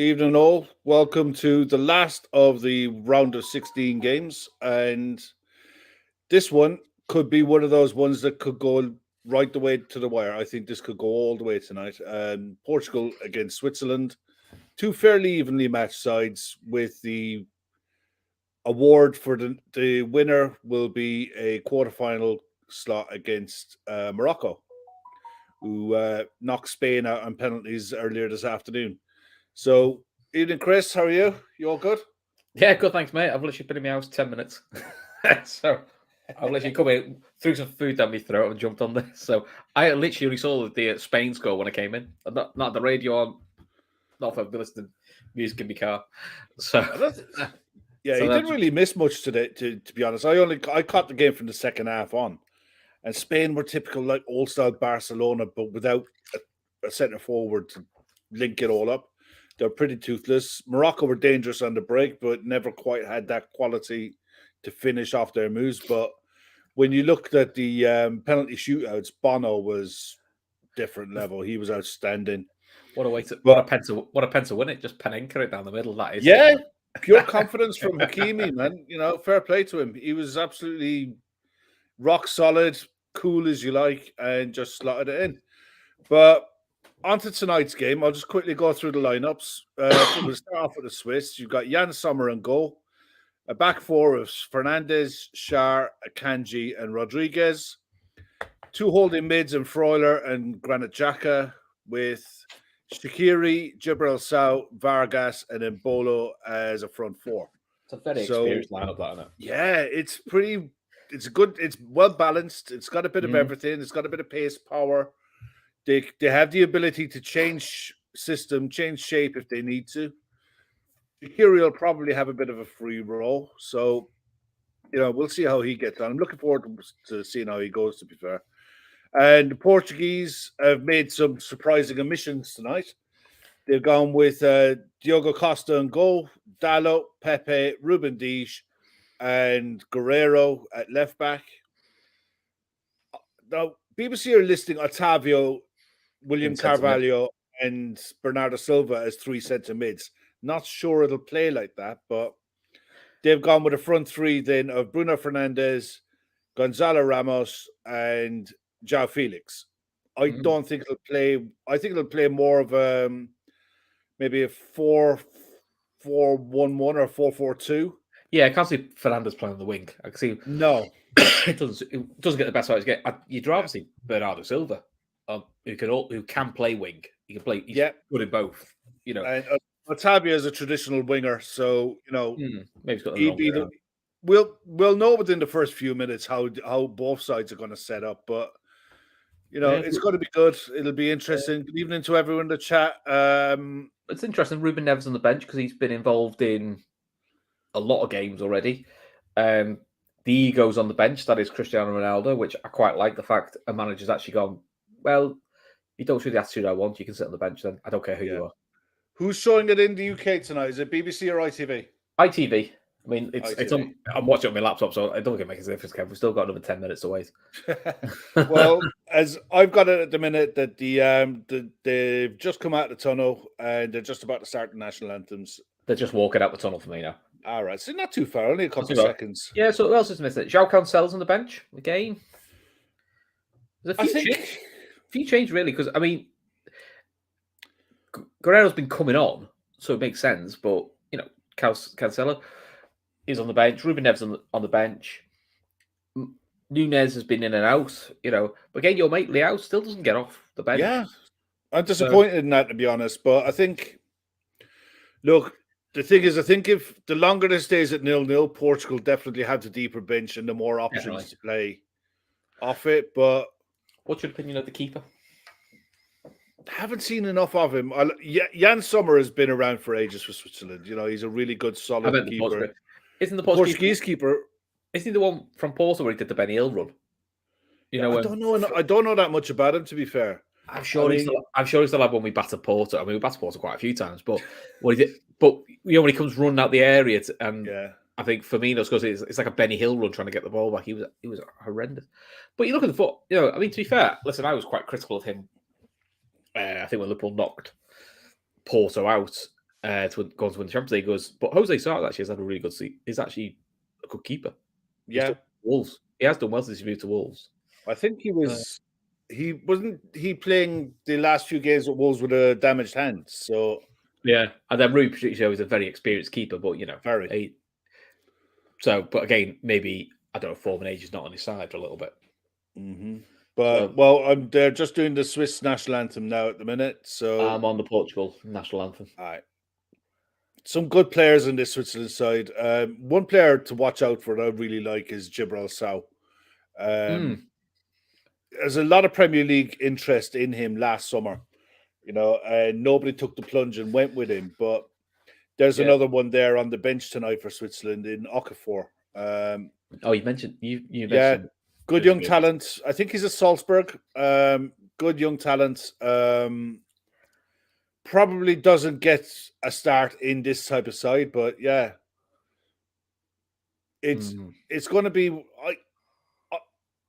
Evening all. Welcome to the last of the round of 16 games. And this one could be one of those ones that could go right the way to the wire. I think this could go all the way tonight. Portugal against Switzerland. Two fairly evenly matched sides with the award for the winner will be a quarterfinal slot against Morocco, who knocked Spain out on penalties earlier this afternoon. So, evening, Chris. How are you? You all good? Yeah, good. Thanks, mate. I've literally been in my house 10 minutes. So, I've literally come in, threw some food down my throat and jumped on this. So, I literally only saw the Spain score when I came in. Not the radio on, not for listening to music in my car. So, yeah, he didn't really miss much today, to be honest. I caught the game from the second half on. And Spain were typical, like old-style Barcelona, but without a centre forward to link it all up. They're pretty toothless. Morocco were dangerous on the break, but never quite had that quality to finish off their moves. But when you looked at the penalty shootouts, Bono was different level. He was outstanding. What a pen to win it. Just Panenka it down the middle. That is pure confidence from Hakimi, man. You know, fair play to him. He was absolutely rock solid, cool as you like, and just slotted it in. But on to tonight's game. I'll just quickly go through the lineups. We'll start off with the Swiss. You've got Jan Sommer and goal. A back four of Fernandes, Schär, Akanji, and Rodriguez. Two holding mids and Freuler and Granit Xhaka, with Shaqiri, Jibril Sow, Vargas, and Embolo as a front four. It's a very experienced lineup, that, isn't it? Yeah, it's good. It's well balanced. It's got a bit of everything. It's got a bit of pace, power. They have the ability to change system, change shape if they need to. Shaqiri will probably have a bit of a free roll. So, we'll see how he gets on. I'm looking forward to seeing how he goes, to be fair. And the Portuguese have made some surprising omissions tonight. They've gone with Diogo Costa and goal, Dalot, Pepe, Ruben Dias, and Guerrero at left back. Now, BBC are listing Otavio, William Carvalho, and Bernardo Silva as three centre mids. Not sure it'll play like that, but they've gone with a front three then of Bruno Fernandes, Gonzalo Ramos, and João Felix. I don't think it'll play. I think it'll play more of maybe a 4-4-1-1 or 4-4-2. Yeah, I can't see Fernandes playing on the wing. I can see no. It doesn't get the best out of his game. You'd rather see Bernardo Silva, who can play wing. He can play. He's good in both. And Otavio is a traditional winger, so maybe he's got the we'll know within the first few minutes how both sides are going to set up, but it's going to be good. It'll be interesting. Good evening to everyone in the chat. It's interesting. Ruben Neves on the bench because he's been involved in a lot of games already. The ego's on the bench. That is Cristiano Ronaldo, which I quite like. The fact a manager's actually gone, well, you don't show the attitude I want. You can sit on the bench then. I don't care who you are. Who's showing it in the UK tonight? Is it BBC or ITV? ITV. I mean, it's on. I'm watching it on my laptop, so I don't think it makes a difference, Kev. We've still got another 10 minutes to wait. Well, as I've got it at the minute that they've just come out of the tunnel and they're just about to start the national anthems. They're just walking out the tunnel for me now. All right, so not too far, only a couple of seconds. Yeah, so who else is missing? João Cancelo's on the bench again. There's a few changes, really, because, I mean, Guerrero's been coming on, so it makes sense, but, Cancelo is on the bench. Ruben Neves on the bench. Nunez has been in and out, but again, your mate Leao still doesn't get off the bench. Yeah, I'm disappointed in that, to be honest, but I think, look, the thing is, I think if the longer this stays at 0-0, Portugal definitely have the deeper bench and the more options to play off it. But what's your opinion of the keeper? I haven't seen enough of him. Jan Sommer has been around for ages for Switzerland. He's a really good, solid keeper. Isn't the Portuguese keeper? Isn't he the one from Porto where he did the Benny Hill run? I don't know. I don't know that much about him, to be fair. I'm sure he's still had when we battered Porto. I mean, we battered Porto quite a few times, but what he did. But when he comes running out the area, I think Firmino scores. It's like a Benny Hill run trying to get the ball back. He was horrendous. But you look at the foot. I mean, to be fair, listen, I was quite critical of him. I think when Liverpool knocked Porto out, to go on to win the Champions League. He goes, but Jose Sarr actually has had a really good season. He's actually a good keeper. Yeah, Wolves. He has done well since he moved to Wolves. I think he was. He wasn't he playing the last few games with Wolves with a damaged hand. So yeah, and then Rui Patricio is a very experienced keeper, but very. But again, maybe I don't know. Form and age is not on his side for a little bit. Mm-hmm. But they're just doing the Swiss national anthem now at the minute. So I'm on the Portugal national anthem. All right. Some good players in this Switzerland side. One player to watch out for that I really like is Jibril Sow. There's a lot of Premier League interest in him last summer. Nobody took the plunge and went with him. But there's another one there on the bench tonight for Switzerland in Okafor. You mentioned you mentioned good young talent. I think he's a Salzburg. Good young talent. Probably doesn't get a start in this type of side, but yeah, it's going to be.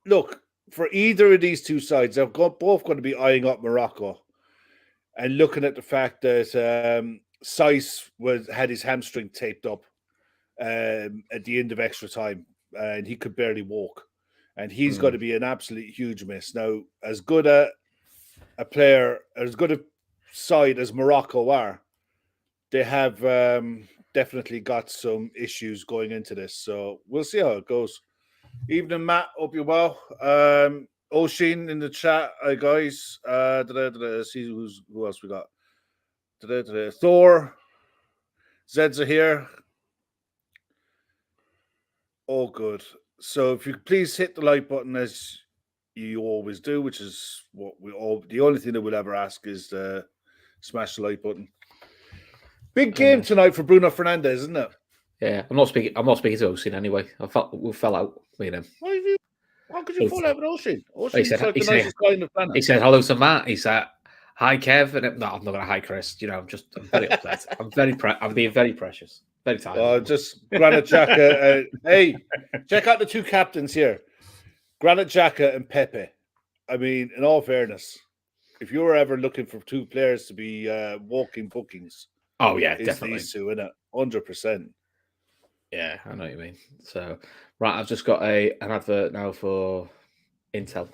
Look, for either of these two sides, they're both going to be eyeing up Morocco and looking at the fact that Saiss had his hamstring taped up at the end of extra time, and he could barely walk, and he's got to be an absolute huge miss. Now, as good a player, as good a side as Morocco are, they have definitely got some issues going into this. So we'll see how it goes. Evening, Matt. Hope you're well. Oshin in the chat. Hi, guys. See who else we got. Thor. Zeds are here. All good. So if you could please hit the like button as you always do, which is what the only thing that we'll ever ask is to smash the like button. Big game tonight for Bruno Fernandes, isn't it? Yeah, I'm not speaking to Oshin anyway. We fell out with him. How could you fall out with Oshin? Oshin's like the nicest guy on the planet. He said hello to Matt. He said hi, Kev. And no, I'm not going to hi, Chris. I'm very upset. I'm being very precious. Very tired. Just Granit Xhaka. Hey, check out the two captains here, Granit Xhaka and Pepe. I mean, in all fairness, if you were ever looking for two players to be walking bookings, definitely these two, innit? 100%. Yeah, I know what you mean. So, right, I've just got an advert now for Intel.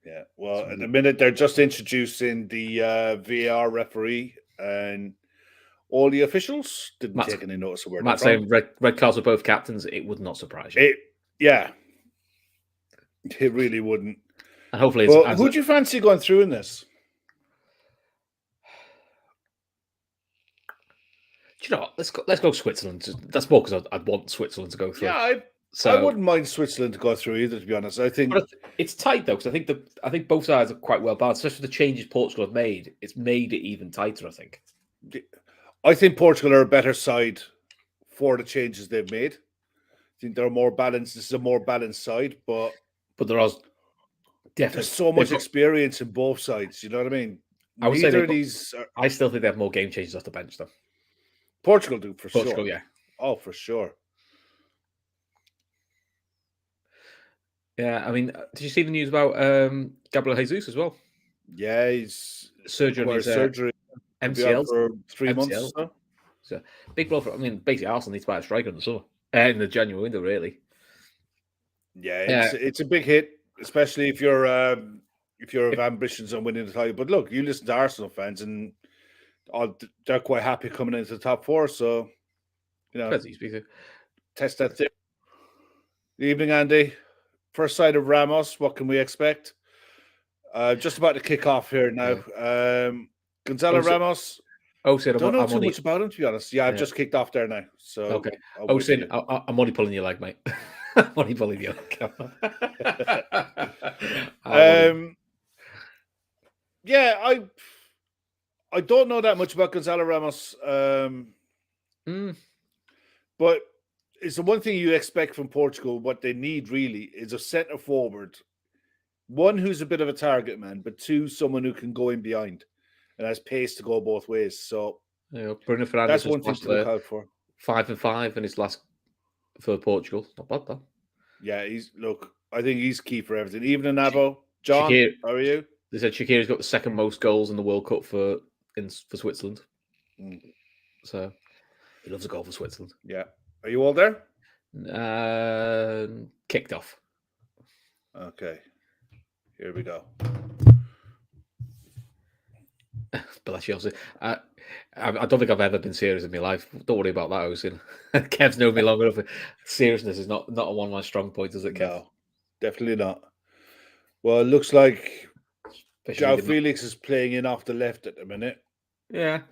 Yeah, well, at the minute they're just introducing the VAR referee, and all the officials didn't take any notice of where Matt's saying red cards are both captains. It would not surprise you. It really wouldn't. And hopefully, who do you fancy going through in this? Do you know what? Let's go Switzerland. That's more because I'd want Switzerland to go through. Yeah, I wouldn't mind Switzerland to go through either. To be honest, I think it's tight though because I think both sides are quite well balanced. Especially the changes Portugal have made, it's made it even tighter. I think Portugal are a better side for the changes they've made. I think they're more balanced. This is a more balanced side, but there's so much experience in both sides. You know what I mean? I would say I still think they have more game changers off the bench though. Portugal do for sure. Yeah. Oh, for sure. Yeah, I mean, did you see the news about Gabriel Jesus as well? Yeah, he's surgery MCL for 3 months. So big blow for. Basically, Arsenal needs to buy a striker in the summer, in the January window, really. Yeah, it's a big hit, especially if you're of ambitions on winning the title. But look, you listen to Arsenal fans, and they're quite happy coming into the top four. So, test that theory. Good evening, Andy. First sight of Ramos. What can we expect? Just about to kick off here now. Gonzalo Ramos. I don't know too much about him, to be honest. Yeah, I've just kicked off there now. So okay. I'm only pulling your leg, mate. I'm only pulling your leg. Yeah, I don't know that much about Gonzalo Ramos. But it's the one thing you expect from Portugal. What they need really is a centre forward. One who's a bit of a target man, but two, someone who can go in behind and has pace to go both ways. So Bruno Fernandes, that's one thing to look out for. 5-5 in his last for Portugal. Not bad though. Yeah, I think he's key for everything. Even in Abo. John, how are you? They said Shaqiri's got the second most goals in the World Cup for Switzerland. So he loves a goal for Switzerland. Yeah. Are you all there? Kicked off. Okay. Here we go. Bless you. I don't think I've ever been serious in my life. Don't worry about that, Osin. Kev's known me long enough. Seriousness is not one of my strong points, is it, Kev? No, definitely not. Well, it looks like Especially João Felix is playing in off the left at the minute. Yeah,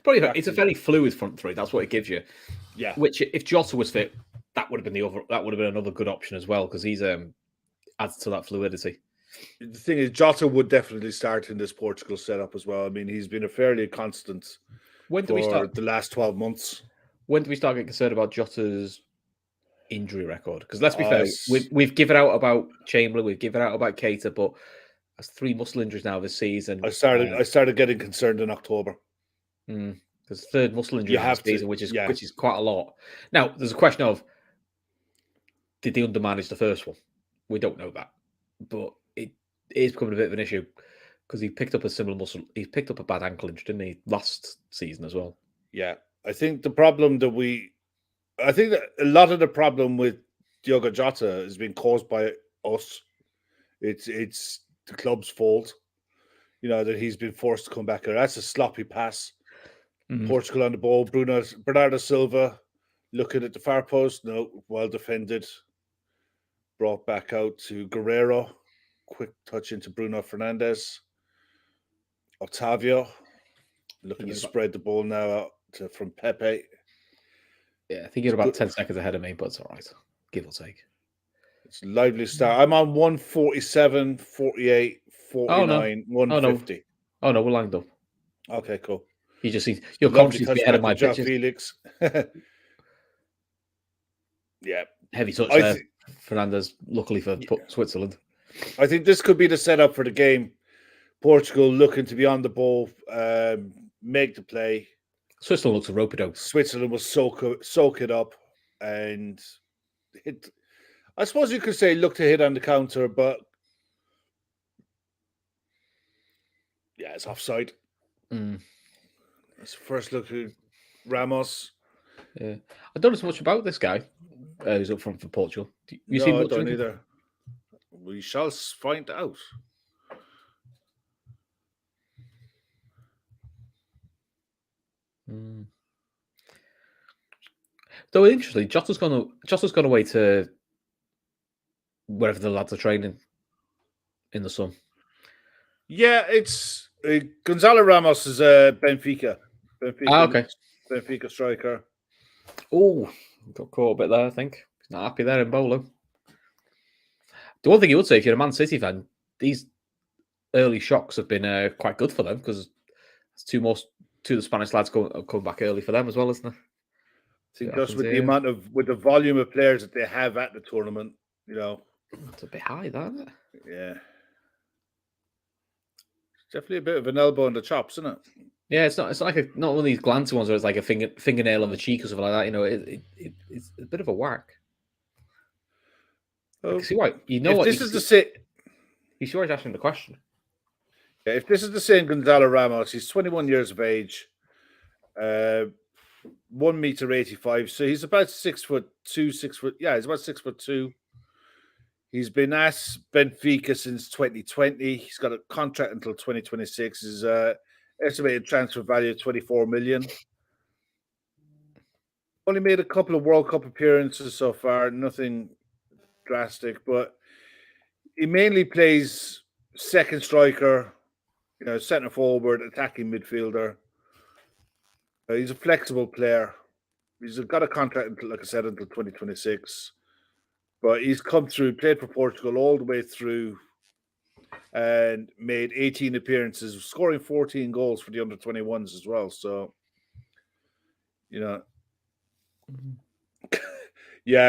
it's a very fluid front three. That's what it gives you. Yeah. Which, if Jota was fit, that would have been another good option as well, because he's adds to that fluidity. The thing is, Jota would definitely start in this Portugal setup as well. I mean, he's been a fairly constant When do we start the last 12 months. When do we start getting concerned about Jota's injury record? Because let's be fair, we've given out about Chamberlain, we've given out about Keita, but that's 3 muscle injuries now this season. I started getting concerned in October. Because 3rd muscle injury this season, which is quite a lot. Now, there's a question of, did they undermanage the first one? We don't know that, but it is becoming a bit of an issue because he picked up a similar muscle. He picked up a bad ankle injury, didn't he, last season as well? Yeah, I think a lot of the problem with Diogo Jota has been caused by us. It's the club's fault, that he's been forced to come back here. That's a sloppy pass. Portugal on the ball. Bernardo Silva looking at the far post. No, well defended. Brought back out to Guerrero. Quick touch into Bruno Fernandes. Otavio looking to spread the ball now out from Pepe. Yeah, I think you're about 10 seconds ahead of me, but it's all right. Give or take. It's a lively start. I'm on 147, 48, 49, 150. Oh, no, we're lined up. Okay, cool. You just see you're conscious to be ahead of my pitches. Felix. Yeah. Heavy touch there. Fernandes, luckily for Switzerland. I think this could be the setup for the game. Portugal looking to be on the ball, make the play. Switzerland looks a rope-a-dope. Switzerland will soak it up and hit. I suppose you could say look to hit on the counter, but yeah, it's offside. That's the first look at Ramos. Yeah, I don't know so much about this guy who's up front for Portugal. I don't either. We shall find out. Though interestingly, Jota's gone away to wherever the lads are training in the sun. Yeah, it's Gonzalo Ramos is Benfica. Okay. Benfica striker. Oh, got caught a bit there, I think. He's not happy there in Bolo. The one thing you would say, if you're a Man City fan, these early shocks have been quite good for them because two of the Spanish lads come back early for them as well, isn't it? I think just with the volume of players that they have at the tournament, it's a bit high, that, isn't it? Yeah. It's definitely a bit of an elbow in the chops, isn't it? Yeah, it's not one of these glancing ones where it's like a fingernail on the cheek or something like that. It's a bit of a whack. Oh, see why? You see why he's asking the question. Yeah, if this is the same Gonzalo Ramos, he's 21 years of age, 1.85 m, so he's about 6'2", 6 foot. Yeah, he's about 6'2". He's been at Benfica since 2020. He's got a contract until 2026. His estimated transfer value of 24 million. Only made a couple of World Cup appearances so far. Nothing drastic, but he mainly plays second striker, centre forward, attacking midfielder. He's a flexible player. He's got a contract until, like I said, until 2026. But he's come through, played for Portugal all the way through, and made 18 appearances, scoring 14 goals for the under-21s as well. So, yeah,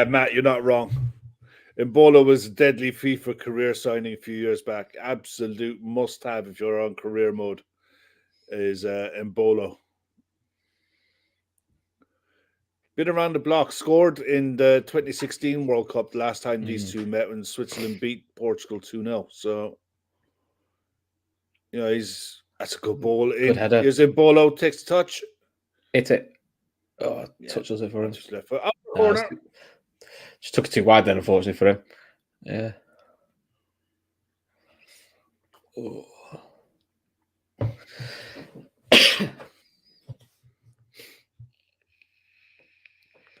Matt, you're not wrong. Embolo was a deadly FIFA career signing a few years back. Absolute must-have if you're on career mode is Embolo. Been around the block, scored in the 2016 World Cup the last time these two met when Switzerland beat Portugal 2-0. So, that's a good ball. Good header. Here's Embolo, takes the touch. Hit it. Oh, touches it for him. Just left foot. Up the corner. Just took it too wide then, unfortunately, for him. Yeah. Oh.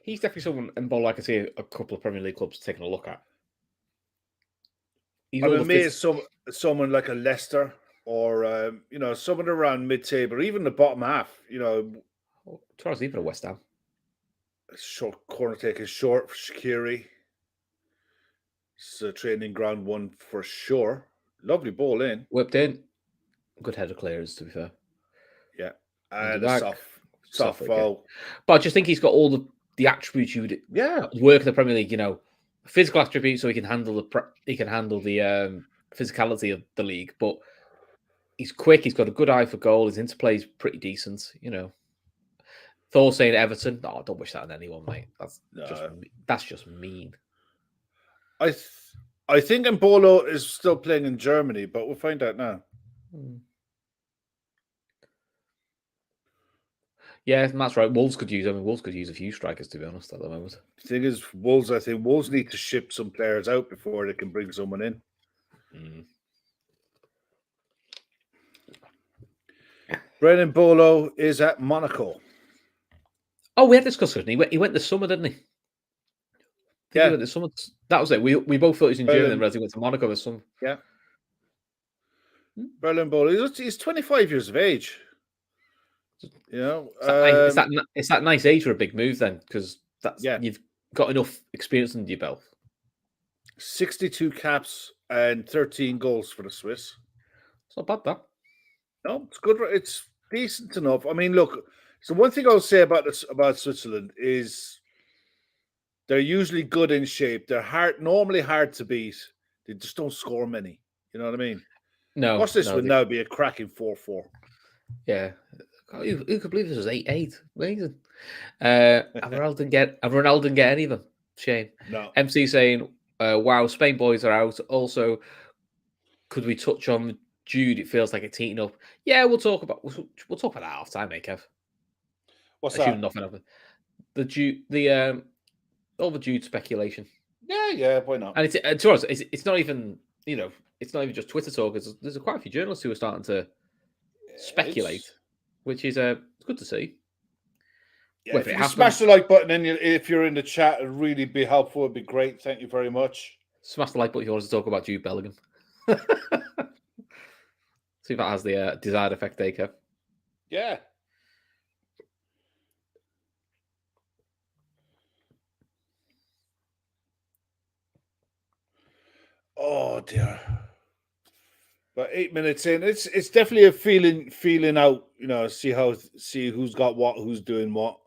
He's definitely someone in ball I can see a couple of Premier League clubs taking a look at. I'm amazed someone like a Leicester or someone around mid-table, or even the bottom half. Charles even a West Ham. Short corner take is short for Shaqiri. It's a training ground one for sure. Lovely ball in. Whipped in. Good header clearance, to be fair. Yeah. And a soft foul. But I just think he's got all the attributes you would work in the Premier League, physical attributes so he can handle the physicality of the league, but he's quick, he's got a good eye for goal, his interplay is pretty decent, Thor saying Everton, don't wish that on anyone, mate. That's just mean. I think Mbolo is still playing in Germany, but we'll find out now. Yeah, that's right. Wolves could use a few strikers, to be honest, at the moment. The thing is, I think Wolves need to ship some players out before they can bring someone in. Brennan Mbolo is at Monaco. Oh, we had this discussion. He went this summer, didn't he? Yeah. He went this summer. That was it. We both thought he was in Germany, and he went to Monaco this summer. Yeah. Brennan Mbolo, he's 25 years of age. It's that nice age for a big move then, because you've got enough experience under your belt. 62 caps and 13 goals for the Swiss. It's not bad, that. No, it's good. It's decent enough. I mean, look. So one thing I'll say about Switzerland is they're usually good in shape. They're normally hard to beat. They just don't score many. You know what I mean? No. Watch this would now be a cracking 4-4. Yeah. Who could believe this was 8-8? Amazing. And Ronaldo didn't get any of them. Shame. No. MC saying, wow, Spain boys are out. Also, could we touch on Jude? It feels like it's heating up. Yeah, we'll talk about that half time, mate, Kev. What's that? Nothing of it. All the Jude speculation. Yeah, why not? And to us, it's not even it's not even just Twitter talk. There's quite a few journalists who are starting to speculate, which is good to see. Yeah, if you smash the like button and if you're in the chat, it'd really be helpful. It'd be great. Thank you very much. Smash the like button if you want to talk about Jude Bellingham. See if that has the desired effect, Kev. Yeah. Oh dear. But 8 minutes in, it's definitely a feeling out, see who's got what, who's doing what.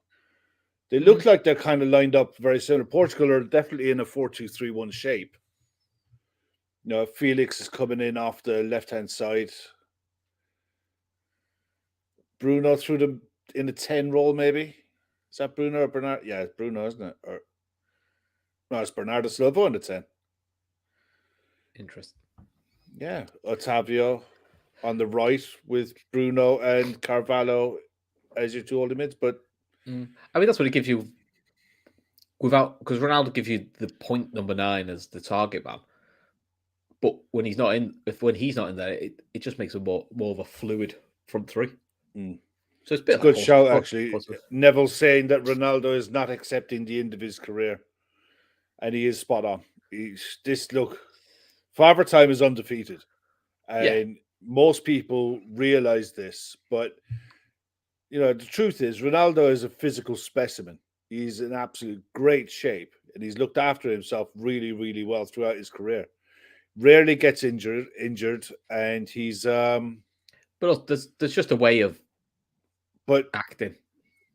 They look like they're kind of lined up very similar. Portugal are definitely in a 4-2-3-1 shape. Felix is coming in off the left-hand side. Bruno through them in the 10 role, maybe. Is that Bruno or Bernard? Yeah, it's Bruno, isn't it? No, it's Bernardo Silva in the 10. Interesting. Yeah, Otavio on the right with Bruno and Carvalho as your two holding mids. But I mean, that's what it gives you because Ronaldo gives you the point number 9 as the target man. But when he's not in there, it just makes it more of a fluid front three. So it's a good shout, actually. Neville saying that Ronaldo is not accepting the end of his career, and he is spot on. Father Time is undefeated, and most people realize this. But the truth is, Ronaldo is a physical specimen. He's in absolute great shape, and he's looked after himself really, really well throughout his career. Rarely gets injured, and he's. But there's just a way of. But acting.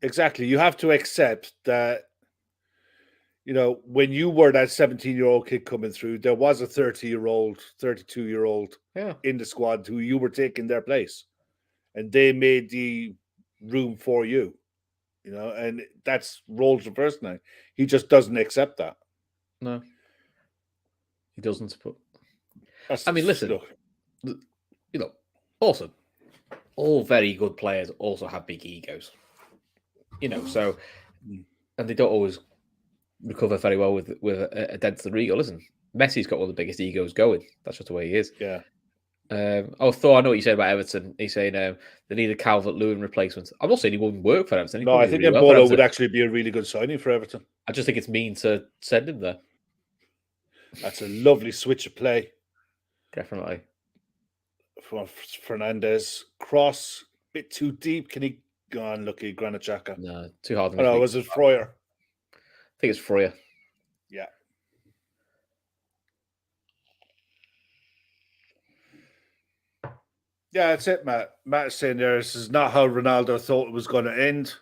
Exactly. You have to accept that, when you were that 17-year-old kid coming through, there was a 30-year-old, 32-year-old in the squad who you were taking their place. And they made the room for you, and that's roles reversed now. He just doesn't accept that. No. He doesn't. But listen, also, all very good players also have big egos. So and they don't always recover very well with a dent to the ego. Listen, Messi's got one of the biggest egos going. That's just the way he is. Yeah. Thor, I know what you said about Everton. He's saying they need a Calvert-Lewin replacement. I'm not saying he wouldn't work for Everton. No, I think Embolo would actually be a really good signing for Everton. I just think it's mean to send him there. That's a lovely switch of play. Definitely. From Fernandez. Cross, bit too deep. Can he go on? Lucky Granit Xhaka. No, too hard. Oh, no, was it Freuer? I think it's Freuer. Yeah. Yeah, that's it, Matt. Matt's saying this is not how Ronaldo thought it was going to end.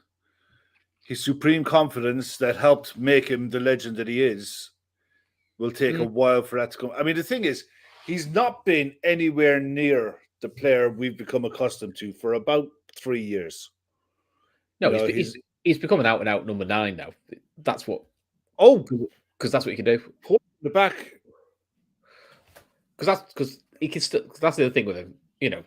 His supreme confidence that helped make him the legend that he is will take a while for that to come. I mean, the thing is, he's not been anywhere near the player we've become accustomed to for about 3 years. No, he's become an out-and-out number 9 now. That's what... Oh! Because that's what he can do. Put the back. Because he can still... That's the other thing with him, you know.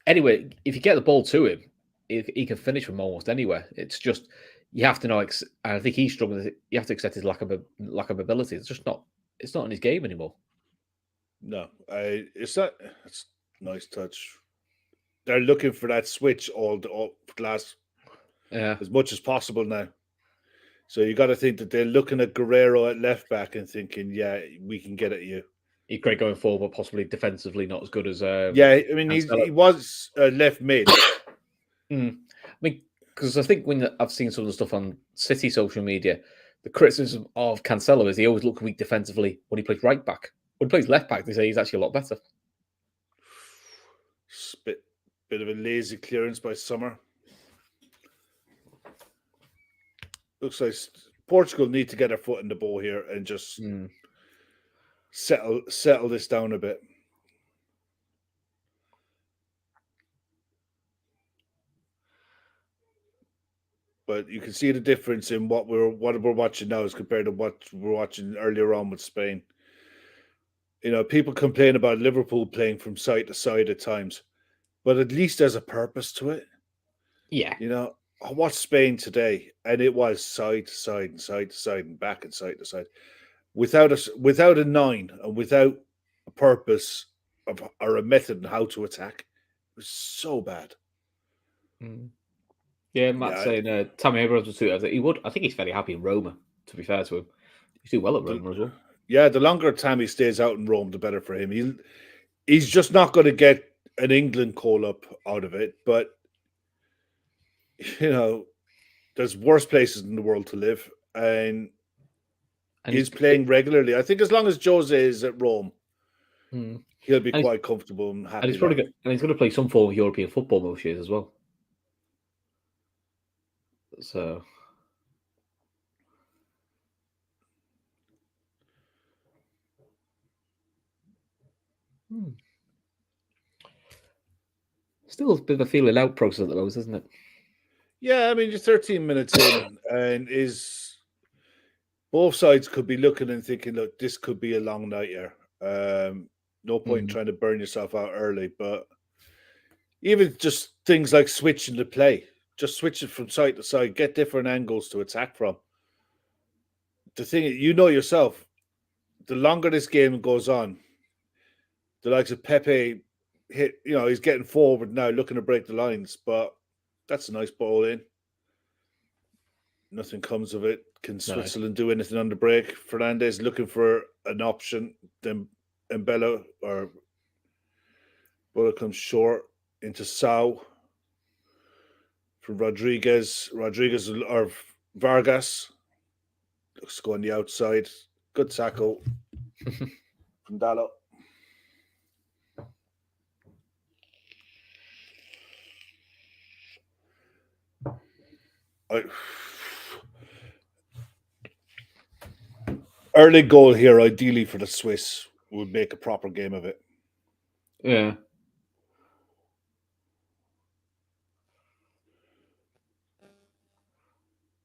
Anyway, if you get the ball to him, he can finish from almost anywhere. It's just... You have to know... And I think he's struggling. You have to accept his lack of ability. It's just not... It's not in his game anymore. No, it's not. It's a nice touch. They're looking for that switch all last, as much as possible now. So you got to think that they're looking at Guerrero at left back and thinking, yeah, we can get at you. He's great going forward, but possibly defensively not as good as. Yeah, I mean he was left mid. I mean, because I think when I've seen some of the stuff on City social media, the criticism of Cancelo is he always looks weak defensively when he plays right back. When he plays left back, they say he's actually a lot better. Bit of a lazy clearance by Sommer. Looks like Portugal need to get their foot in the ball here and just settle this down a bit. But you can see the difference in what we're watching now as compared to what we're watching earlier on with Spain. You know, people complain about Liverpool playing from side to side at times, but at least there's a purpose to it. Yeah. You know, I watched Spain today, and it was side to side and side to side and back and side to side, without a 9 and without a purpose or a method on how to attack. It was so bad. Yeah, Matt's saying Tammy Abrams was too. I think he's fairly happy in Roma. To be fair to him, he's doing well at Roma as well. Yeah, the longer Tammy stays out in Rome, the better for him. He's just not going to get an England call-up out of it, but, you know, there's worse places in the world to live, and he's playing regularly. I think as long as Jose is at Rome, he'll be quite comfortable and happy. And he's probably he's going to play some form of European football most years as well. So... Still a bit of a feeling out process at the moment, isn't it? Yeah, I mean, you're 13 minutes in, and both sides could be looking and thinking, look, this could be a long night here. No point in trying to burn yourself out early, but even just things like switching the play, just switch it from side to side, get different angles to attack from. The thing, you know yourself, the longer this game goes on, the likes of Pepe he's getting forward now, looking to break the lines, but that's a nice ball in. Nothing comes of it. Can Switzerland do anything on the break? Fernandez looking for an option. Then Embolo or Bola comes short into Sau from Rodriguez. Rodriguez or Vargas looks to go on the outside. Good tackle from Dalot. Early goal here, ideally for the Swiss, would make a proper game of it. Yeah.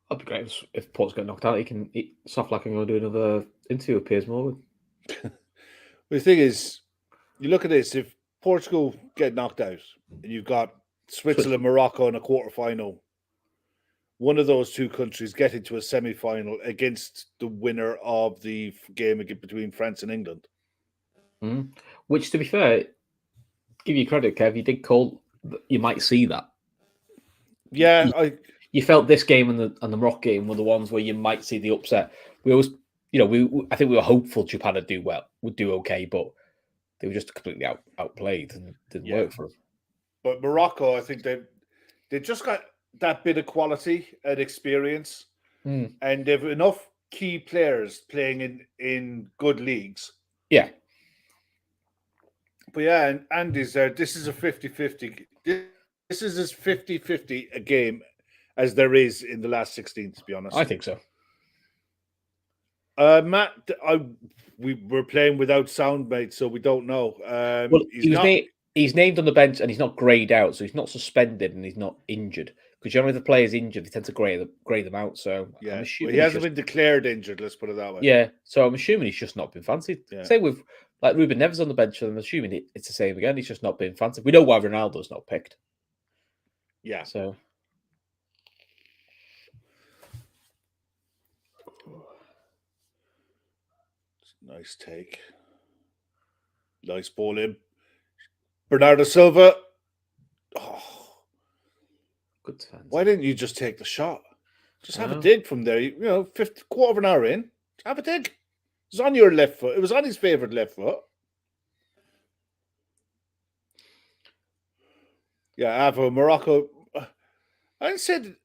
That'd be great if Port's get knocked out. Softlack can go do another interview with Piers Morgan. The thing is, you look at this, if Portugal get knocked out and you've got Switzerland, Morocco in a quarterfinal, one of those two countries get into a semi-final against the winner of the game between France and England. Which, to be fair, give you credit, Kev. You did call. You might see that. Yeah, you felt this game and the Morocco game were the ones where you might see the upset. We always, I think we were hopeful Japan would do okay, but they were just completely outplayed and didn't work for them. But Morocco, I think they just got that bit of quality and experience, and they've enough key players playing in good leagues. Yeah. But yeah, and Andy's there. This is a 50-50. This is as 50-50 a game as there is in the last 16, to be honest. I think so. Matt, we were playing without sound, mate, so we don't know. Well, he's named on the bench and he's not greyed out, so he's not suspended and he's not injured. Because generally, the player's injured, they tend to grey them out. So yeah, I'm assuming he hasn't been declared injured. Let's put it that way. Yeah, so I'm assuming he's just not been fancied. Yeah. Same with like Ruben Neves on the bench, and I'm assuming it's the same again. He's just not been fancied. We know why Ronaldo's not picked. Yeah. So. Nice take. Nice ball in. Bernardo Silva. Oh. Good defense. Why didn't you just take the shot? Just have a dig from there. Quarter of an hour in. Have a dig. It was on your left foot. It was on his favourite left foot. Yeah, Avo, Morocco. I said,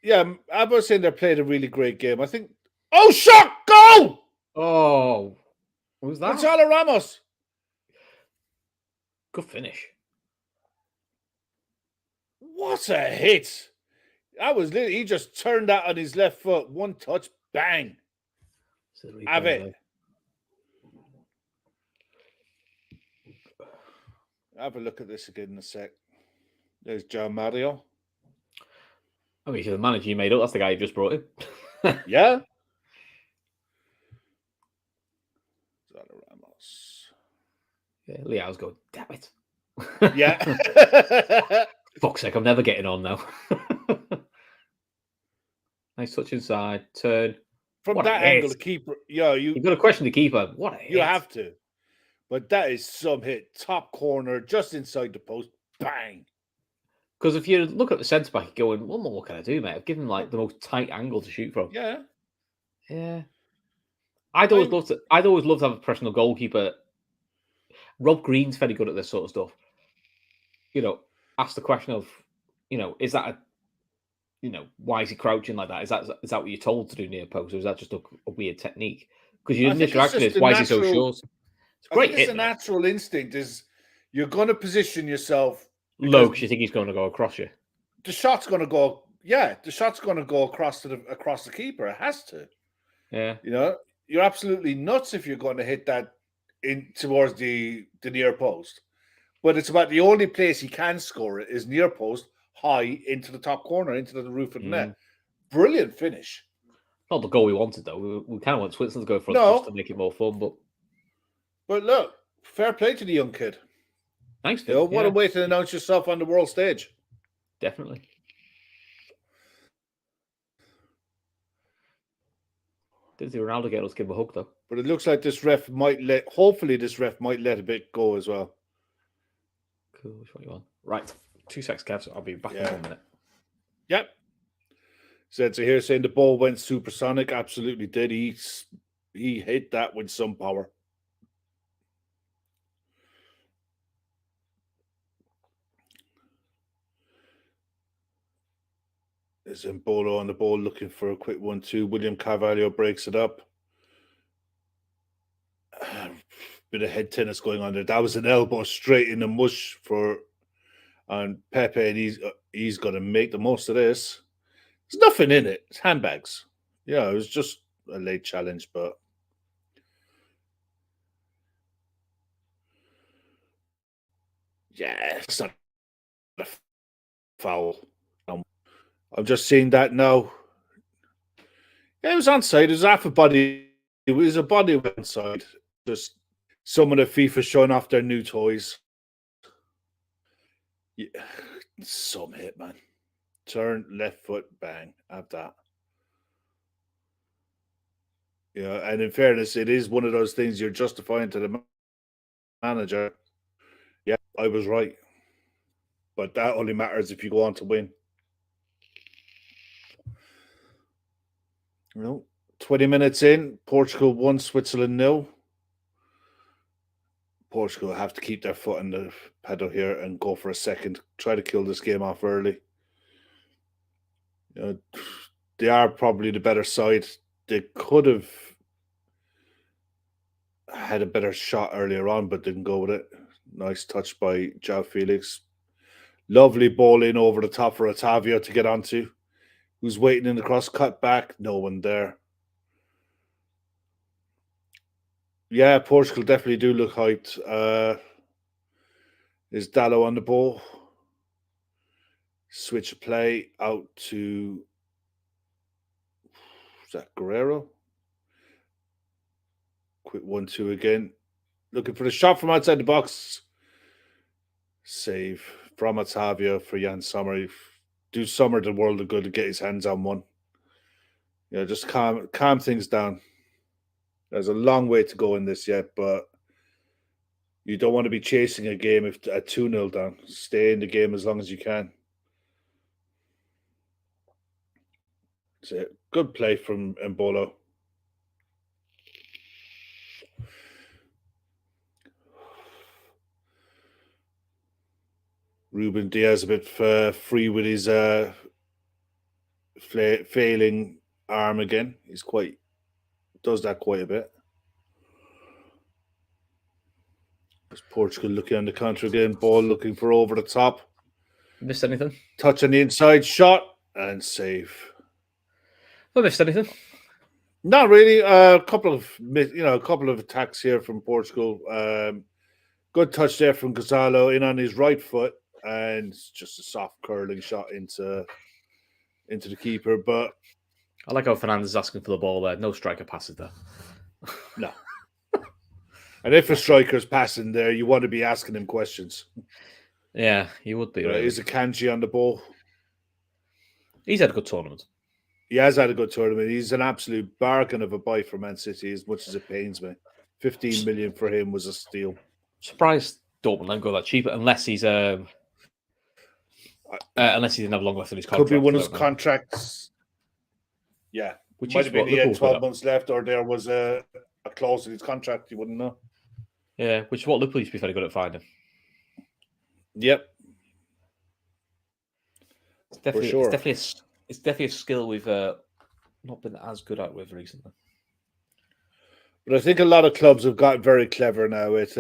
yeah, Avo was saying they played a really great game. I think. Oh, shot! Go! Oh, what was that? Gonzalo Ramos. Good finish. What a hit! That was literally, he just turned that on his left foot, one touch, bang. Have it. Have a look at this again in a sec. There's John Mario. I mean, the manager you made up, that's the guy you just brought in. Yeah. Ramos. Yeah, Leao's going, damn it. Yeah. Fuck's sake, I'm never getting on now. Nice touch inside, turn. From what that angle, the keeper, you've got to question the keeper. What a hit. You have to. But that is some hit. Top corner, just inside the post. Bang. Because if you look at the centre back, you're going, what more can I do, mate? I've given like the most tight angle to shoot from. Yeah. Yeah. I'd always love to have a professional goalkeeper. Rob Green's very good at this sort of stuff. Ask the question of, is that a, why is he crouching like that? Is that what you're told to do near post, or is that just a weird technique? Because your initial reaction is, why is he so short? It's a great hit. It's a natural instinct. Is you're going to position yourself low because you think he's going to go across you. The shot's going to go. Yeah, the shot's going to go across the keeper. It has to. Yeah. You're absolutely nuts if you're going to hit that in towards the near post. But it's about the only place he can score it is near post, high into the top corner, into the roof of the net. Brilliant finish. Not the goal we wanted though. We kind of want Switzerland to go for it just to make it more fun. But look, fair play to the young kid. Thanks. What a way to announce yourself on the world stage. Definitely. Didn't see Ronaldo get us give a hug though. But it looks like this ref might let. Hopefully, this ref might let a bit go as well. Cool. Which one you want? Right. 2 seconds, Kev. So I'll be back in 1 minute. Yep. Said so here saying the ball went supersonic. Absolutely did. He hit that with some power. There's Mbolo on the ball looking for a quick 1-2. William Carvalho breaks it up. Bit of head tennis going on there. That was an elbow straight in the mush and Pepe, and he's going to make the most of this. There's nothing in it. It's handbags. Yeah, it was just a late challenge, but yeah, it's not a foul. I'm just seeing that now. Yeah, it was onside. It was half a body. It was a body onside. Just some of the FIFA showing off their new toys. Yeah, some hit, man. turn, left foot, bang, have that. And in fairness, it is one of those things you're justifying to the manager. Yeah, I was right. But that only matters if you go on to win. 20 minutes in, Portugal 1, Switzerland 0. Portugal have to keep their foot on the pedal here and go for a second. Try to kill this game off early. They are probably the better side. They could have had a better shot earlier on, but didn't go with it. Nice touch by João Felix. Lovely ball in over the top for Otavio to get onto. Who's waiting in the cross, cut back. No one there. Yeah, Portugal definitely do look hyped. Is Dallo on the ball? Switch of play out to... Is that Guerrero? Quick 1-2 again. Looking for the shot from outside the box. Save from Otavio for Jan Sommer. Do Sommer the world of good to get his hands on one. Just calm things down. There's a long way to go in this yet, but you don't want to be chasing a game if at 2-0 down. Stay in the game as long as you can. That's it. Good play from Mbolo. Ruben Diaz a bit free with his failing arm again. Does that quite a bit. There's Portugal looking on the counter again. Ball looking for over the top. Missed anything? Touch on the inside, shot and save. Have I missed anything? Not really. A couple of attacks here from Portugal. Good touch there from Gonzalo in on his right foot, and just a soft curling shot into the keeper. But I like how Fernandes is asking for the ball there. No striker passes there. No. And if a striker's passing there, you want to be asking him questions. Yeah, you would be. Really. Is a Kanji on the ball? He's had a good tournament. He has had a good tournament. He's an absolute bargain of a buy for Man City, as much as it pains me. 15 million for him was a steal. Surprised Dortmund don't go that cheap, unless he's unless he didn't have long left in his contract. Could be one of his contracts. Yeah, which might have been he had 12 months left, or there was a clause in his contract. You wouldn't know. Yeah, which is what Liverpool used to be very good at finding. Yep, it's definitely for sure. It's definitely a skill we've not been as good at with recently. But I think a lot of clubs have got very clever now at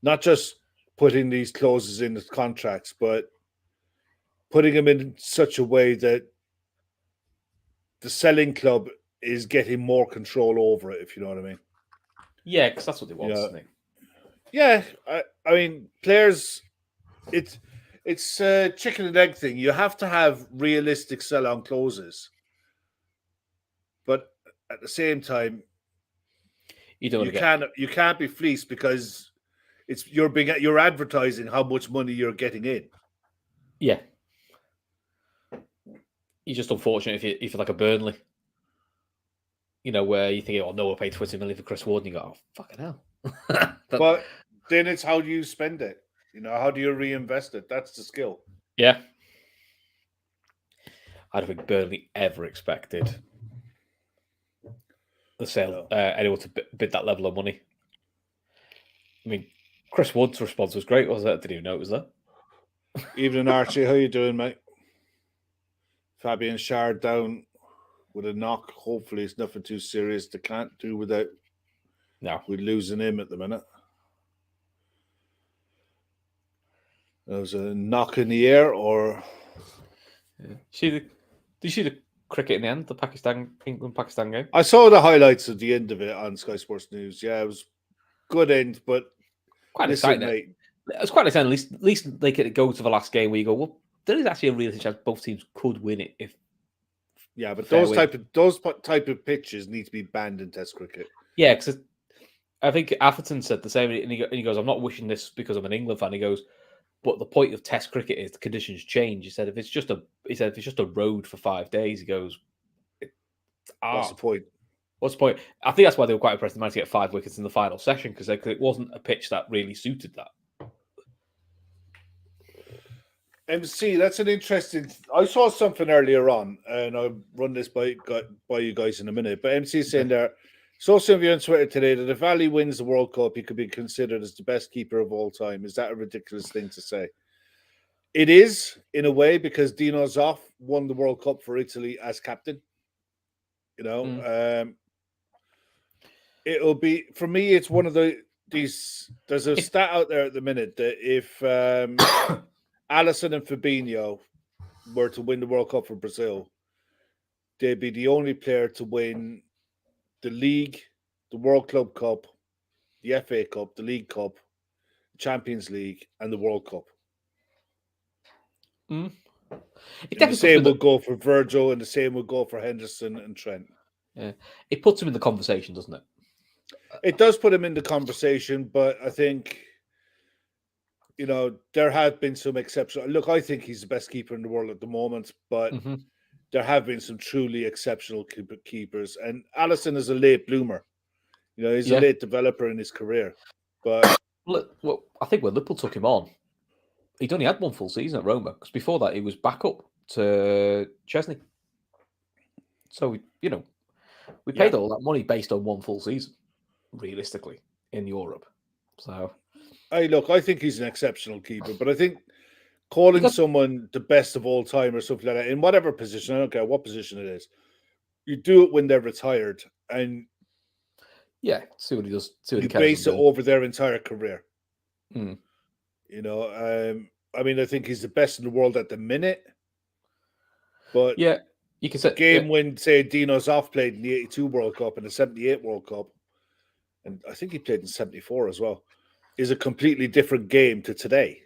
not just putting these clauses in the contracts, but putting them in such a way that the selling club is getting more control over it, if you know what I mean. Yeah, because that's what they want, isn't it? Yeah, I mean, players, it's a chicken and egg thing. You have to have realistic sell-on clauses, but at the same time, you can't be fleeced because you're advertising how much money you're getting in. Yeah, you're just unfortunate if you're like a Burnley, where you think, oh no, we'll pay 20 million for Chris Ward, and you go, oh fucking hell. But then it's how do you spend it? How do you reinvest it? That's the skill. Yeah, I don't think Burnley ever expected the sale anyone to bid that level of money. I mean, Chris Wood's response was great, wasn't it? Didn't even know it was there. Evening, Archie. How you doing, mate? Fabian Schär down with a knock. Hopefully, it's nothing too serious. They can't do without. No, we're losing him at the minute. There was a knock in the air, or did you see the cricket in the end? The England-Pakistan game. I saw the highlights at the end of it on Sky Sports News. Yeah, it was good end, but quite exciting. It was quite exciting. At least they could go to the last game where you go, well, there is actually a realistic chance both teams could win it if. Yeah, but those type of pitches need to be banned in Test cricket. Yeah, because I think Atherton said the same, and he goes, "I'm not wishing this because I'm an England fan." He goes, But the point of Test cricket is the conditions change. He said if it's just a road for 5 days, he goes, What's the point? What's the point? I think that's why they were quite impressed. They managed to get 5 wickets in the final session because it wasn't a pitch that really suited that. MC, that's an interesting. I saw something earlier on, and I'll run this by you guys in a minute. But MC is saying there, saw something on Twitter today that if Ali wins the World Cup, he could be considered as the best keeper of all time. Is that a ridiculous thing to say? It is, in a way, because Dino Zoff won the World Cup for Italy as captain. You know, it'll be, for me, it's one of these. There's a stat out there at the minute that if Alisson and Fabinho were to win the World Cup for Brazil, they'd be the only player to win the League, the World Club Cup, the FA Cup, the League Cup, Champions League, and the World Cup. The same will go for Virgil, and the same will go for Henderson and Trent. Yeah, it puts him in the conversation, doesn't it? It does put him in the conversation, but I think, you know, there have been some exceptions. Look, I think he's the best keeper in the world at the moment, but there have been some truly exceptional keepers. And Alisson is a late bloomer. You know, he's a late developer in his career. But well, I think when Liverpool took him on, he'd only had 1 full season at Roma, because before that he was back up to Chesney. So, we paid all that money based on 1 full season, realistically, in Europe. So, I think he's an exceptional keeper, but I think calling someone the best of all time or something like that, in whatever position, I don't care what position it is, you do it when they're retired, and see what he does. See what you base it over their entire career. Mm. You know, I mean, I think he's the best in the world at the minute, but you can say game when, say, Dino Zoff played in the '82 World Cup and the '78 World Cup, and I think he played in '74 as well, is a completely different game to today.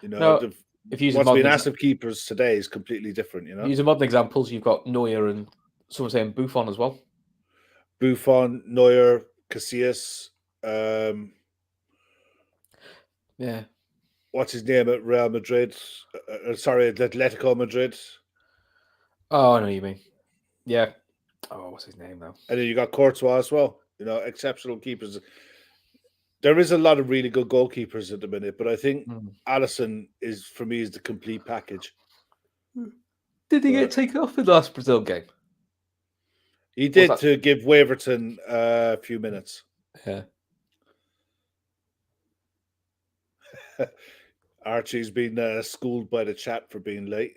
You know, if you use what's been asked of keepers today is completely different. You know, using modern examples, you've got Neuer and someone saying Buffon as well. Buffon, Neuer, Casillas. What's his name at Real Madrid? Sorry, at Atletico Madrid. Oh, I know what you mean. Yeah. Oh, what's his name now? And then you got Courtois as well. You know, exceptional keepers. There is a lot of really good goalkeepers at the minute, but I think Alisson is, for me, is the complete package. Did he get taken off in the last Brazil game? He did, to give Waverton a few minutes. Yeah. Archie's been schooled by the chat for being late.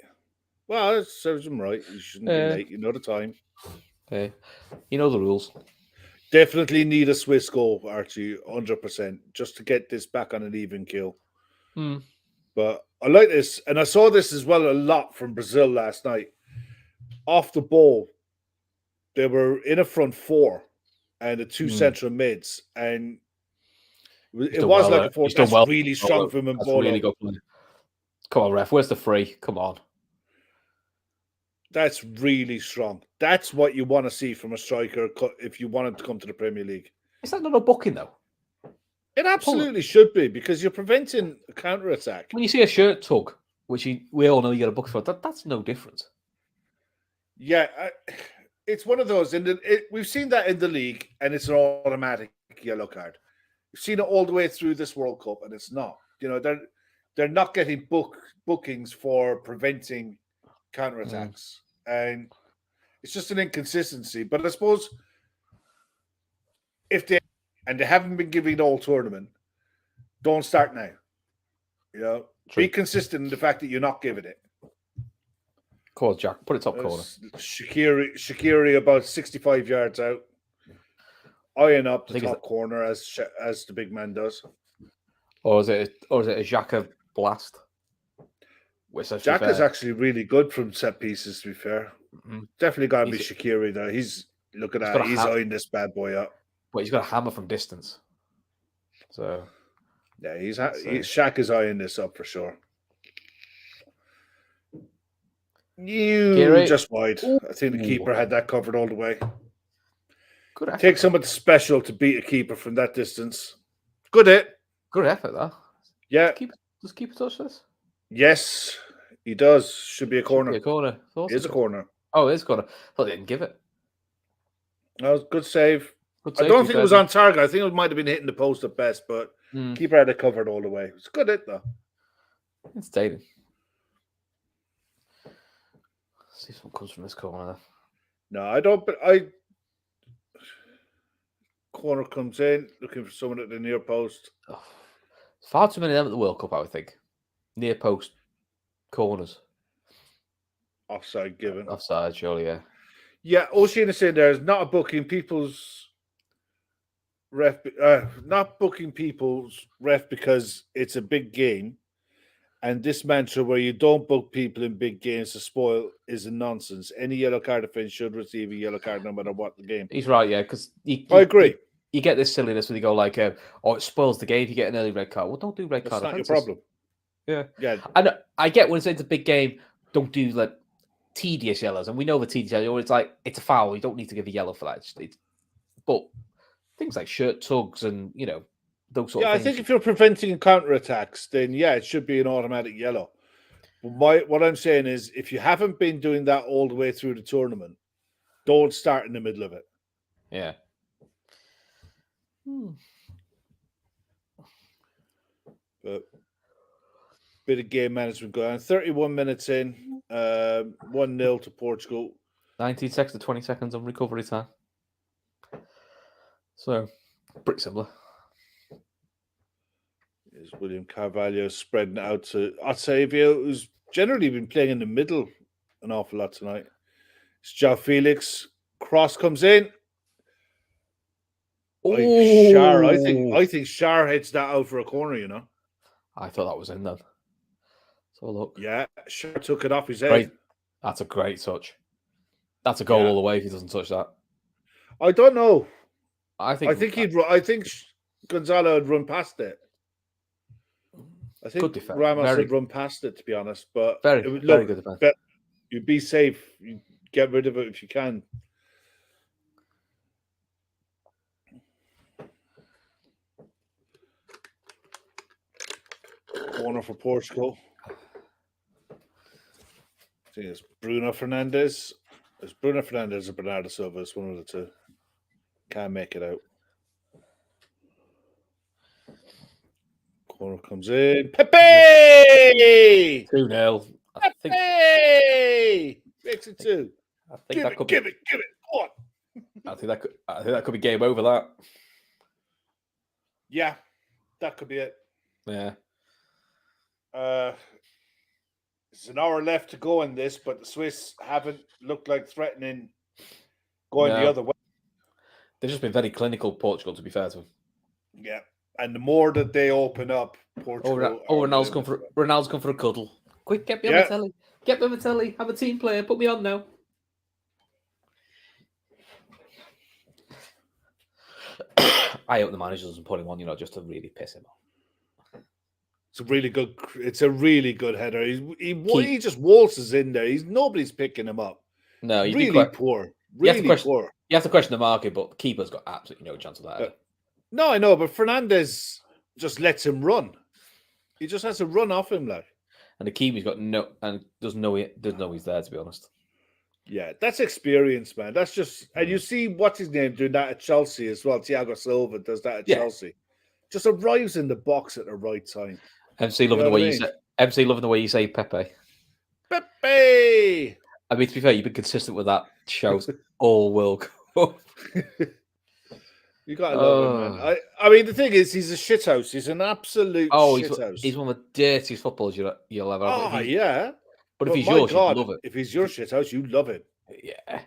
Well, it serves him right. You shouldn't be late. You know the time. You know the rules. Definitely need a Swiss goal, Archie, 100%, just to get this back on an even keel. But I like this, and I saw this as well a lot from Brazil last night. Off the ball, they were in a front 4 and the 2 central mids, and it was like a force that's really strong from him. Really good. Come on, ref. Where's the free? Come on. That's really strong. That's what you want to see from a striker if you want him to come to the Premier League. Is that not a booking, though? It absolutely should be, because you're preventing a counter-attack. When you see a shirt tug, which we all know you get a book for, that's no different. Yeah, it's one of those. We've seen that in the league, and it's an automatic yellow card. We've seen it all the way through this World Cup, and it's not. You know, they're not getting bookings for preventing counterattacks, and it's just an inconsistency. But I suppose if they haven't been giving the whole tournament, don't start now. You know, be consistent in the fact that you're not giving it. Come on, Jack, put it top corner. Shaqiri about 65 yards out, eyeing up the top corner as the big man does. Or is it a Xhaka blast? Xhaka is actually really good from set pieces, to be fair. Definitely got to be Shaqiri, though. He's looking at it. He's eyeing this bad boy up. But he's got a hammer from distance. So, yeah, Shaq is eyeing this up for sure. Just wide. I think the keeper had that covered all the way. Good effort. Take something special to beat a keeper from that distance. Good hit. Good effort, though. Yeah. The Does keeper touch this? Yes, he does. Should be a corner. Should be a corner. It is a corner. Oh, it is a corner. Thought they didn't give it. That was good save. Good I save, don't think it was on target. I think it might have been hitting the post at best, but keeper had it covered all the way. It's a good hit, though. It's dating. See if someone comes from this corner. No, I don't. But corner comes in, looking for someone at the near post. Oh, far too many of them at the World Cup, I would think. Near post corners. Offside given. Offside, surely, yeah. Yeah, all Sheena's saying there is not booking people's ref because it's a big game. And this mantra where you don't book people in big games to spoil is a nonsense. Any yellow card offence should receive a yellow card no matter what the game. He's right, yeah, because I agree. You get this silliness when you go like, it spoils the game if you get an early red card. Well, don't do red card offences. That's not your problem. Yeah. I get when it's a big game, don't do like tedious yellows. And we know the tedious yellow, it's like, it's a foul. You don't need to give a yellow for that. But things like shirt tugs and, those sort of things. I think if you're preventing counter-attacks, then it should be an automatic yellow. But what I'm saying is, if you haven't been doing that all the way through the tournament, don't start in the middle of it. Yeah. But bit of game management going on. 31 minutes in, 1-0 to Portugal. 19 seconds to 20 seconds on recovery time. So, pretty similar. Is William Carvalho spreading it out to Ottavio, who's generally been playing in the middle an awful lot tonight. It's João Felix. Cross comes in. Shar, I think Shar hits that out for a corner, I thought that was in then. So look. Yeah, Shar took it off his head. Great. That's a great touch. That's a goal all the way if he doesn't touch that. I don't know. I think Gonzalo had run past it. I think Ramos had run past it, to be honest. But very good defense. You be safe. You get rid of it if you can. Corner for Portugal. I think it's Bruno Fernandes. It's Bruno Fernandes or Bernardo Silva. It's one of the two. Can't make it out. Corner comes in. Pepe! 2-0. Pepe! Makes it 2. I think that could give it. Go on. I think that could be game over. That. Yeah, that could be it. Yeah. There's an hour left to go in this, but the Swiss haven't looked like threatening going the other way. They've just been very clinical, Portugal, to be fair to them. Yeah. And the more that they open up, Portugal. Ronaldo's come for a cuddle. Quick, get me on the telly. Get me on the telly. I'm a team player. Put me on now. I hope the manager doesn't put him on, just to really piss him off. It's a really good header. He just waltzes in there. Nobody's picking him up. No, really poor. Really poor. You have to question the market, but the keeper's got absolutely no chance of that. No, I know, but Fernandes just lets him run. He just has to run off him, like. And the keeper's got doesn't know he's there, to be honest. Yeah, that's experience, man. That's just, and you see what's his name doing that at Chelsea as well. Thiago Silva does that at Chelsea. Just arrives in the box at the right time. MC loving the way you say Pepe. Pepe. I mean, to be fair, you've been consistent with that shout all World Cup. You gotta love him, man. I mean, the thing is, he's a shithouse. He's an absolute shithouse. He's one of the dirtiest footballers you'll ever have. Oh, yeah. But if he's yours, you love it. If he's your shithouse, you love it. Yeah.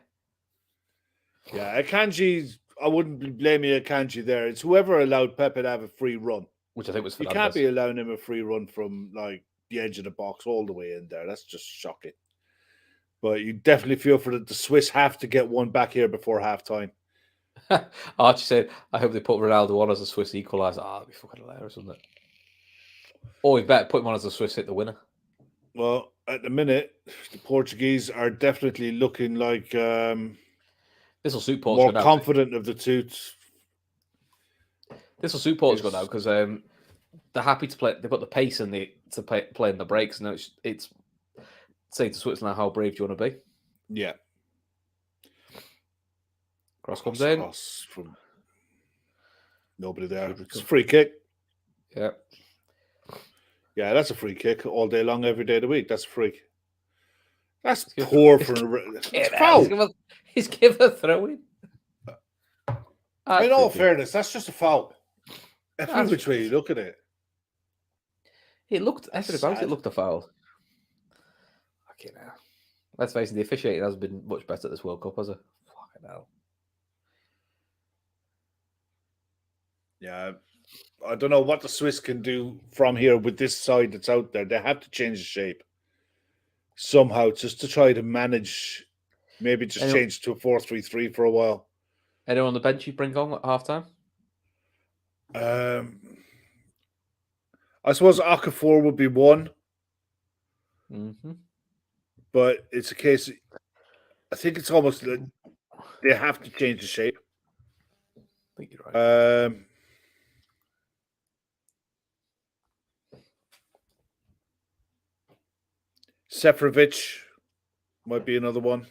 Yeah, Akanji, I wouldn't be blaming Akanji there. It's whoever allowed Pepe to have a free run. Which I think was Fernandes. You can't be allowing him a free run from like the edge of the box all the way in there. That's just shocking. But you definitely feel for the Swiss have to get one back here before half-time. Archie said, I hope they put Ronaldo on as a Swiss equaliser. That'd be fucking hilarious, wouldn't it? Or we better put him on as a Swiss hit the winner. Well, at the minute, the Portuguese are definitely looking like this will suit Portugal more confident of the two. This will suit Portugal now because they're happy to play. They've got the pace and to play in the breaks. And it's saying to Switzerland, how brave do you want to be? Yeah. Cross comes in. Cross from nobody there. It's a free kick. Yeah. Yeah, that's a free kick all day long, every day of the week. That's a free. That's poor for a foul. He's given a throw in. In all fairness, that's just a foul. Every which way you look at it. It looked everybody it looked a foul. Fucking hell. Let's face it, the officiating has been much better at this World Cup, has it? Fucking hell. Yeah. I don't know what the Swiss can do from here with this side that's out there. They have to change the shape somehow just to try to manage, maybe just change to a 4-3-3 for a while. Anyone on the bench you bring on at halftime? I suppose Okafor would be one. Mm-hmm. But it's a case, I think it's almost like they have to change the shape. I think you're right. Seferovic might be another one.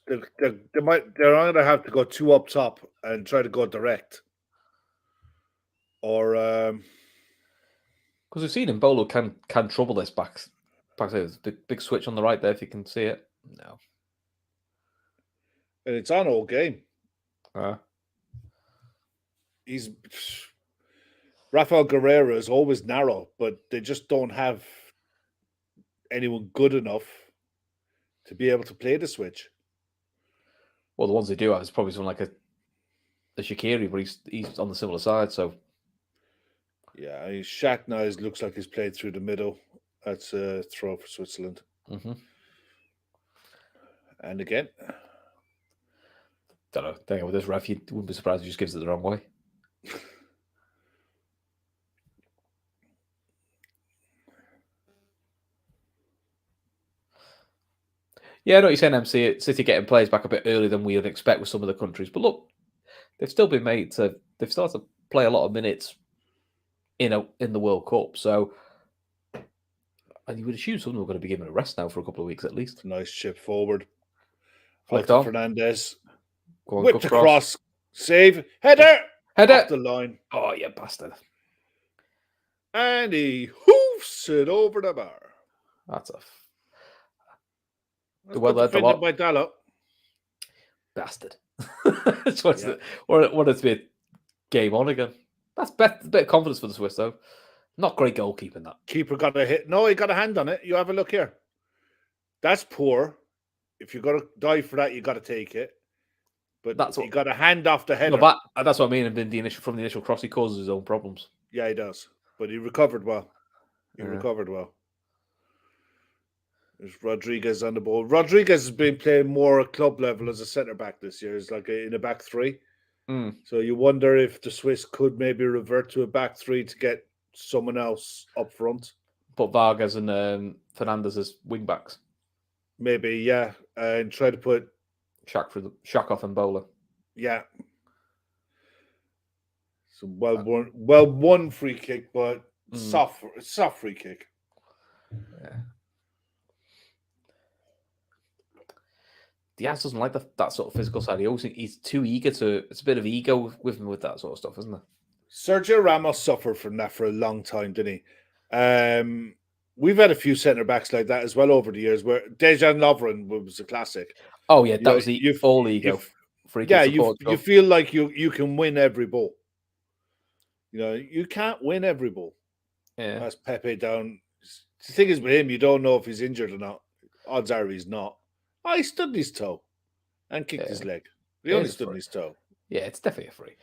They're going to have to go two up top and try to go direct. Or because we've seen Mbolo can trouble this back. There's a big switch on the right there if you can see it. No. And it's on all game. He's Rafael Guerreiro is always narrow, but they just don't have anyone good enough to be able to play the switch. Well, the ones they do have is probably someone like a Shaqiri, but he's on the similar side, so. Yeah, Shaq now looks like he's played through the middle. That's a throw for Switzerland. Mm-hmm. And again. Don't know. Think with this ref, you wouldn't be surprised if he just gives it the wrong way. Yeah, I know what you're saying, MC. City getting players back a bit earlier than we would expect with some of the countries. But look, they've still been made to. They've started to play a lot of minutes in the World Cup. So, and you would assume some of them are going to be given a rest now for a couple of weeks at least. Nice chip forward. Flicked on. Fernandez. Whipped across. Save. Header. Off the line. Oh, you bastard. And he hoofs it over the bar. That's well defended by Dallo. Bastard. Wanted it to be a game on again. That's a bit of confidence for the Swiss, though. Not great goalkeeping, that. Keeper got a hit. No, he got a hand on it. You have a look here. That's poor. If you're going to dive for that, you got to take it. But he got a hand off the header. No, that's what I mean. From the initial cross, he causes his own problems. Yeah, he does. But he recovered well. Recovered well. There's Rodriguez on the ball. Rodriguez has been playing more at club level as a centre-back this year. It's like in a back three. So you wonder if the Swiss could maybe revert to a back three to get someone else up front. Put Vargas and Fernandez as wing-backs. Maybe, yeah. And try to put Shaq and Bowler. Yeah. So well won free kick, but soft free kick. Yeah. Diaz doesn't like that sort of physical side. He's too eager to. It's a bit of ego with him with that sort of stuff, isn't it? Sergio Ramos suffered from that for a long time, didn't he? We've had a few centre backs like that as well over the years. Where Dejan Lovren was a classic. Oh yeah, that was the all ego. Yeah, you feel like you can win every ball. You know, you can't win every ball. Yeah, that's Pepe down. The thing is with him, you don't know if he's injured or not. Odds are he's not. Oh, he stood his toe and kicked his leg. He only stood his toe. Yeah, it's definitely a free.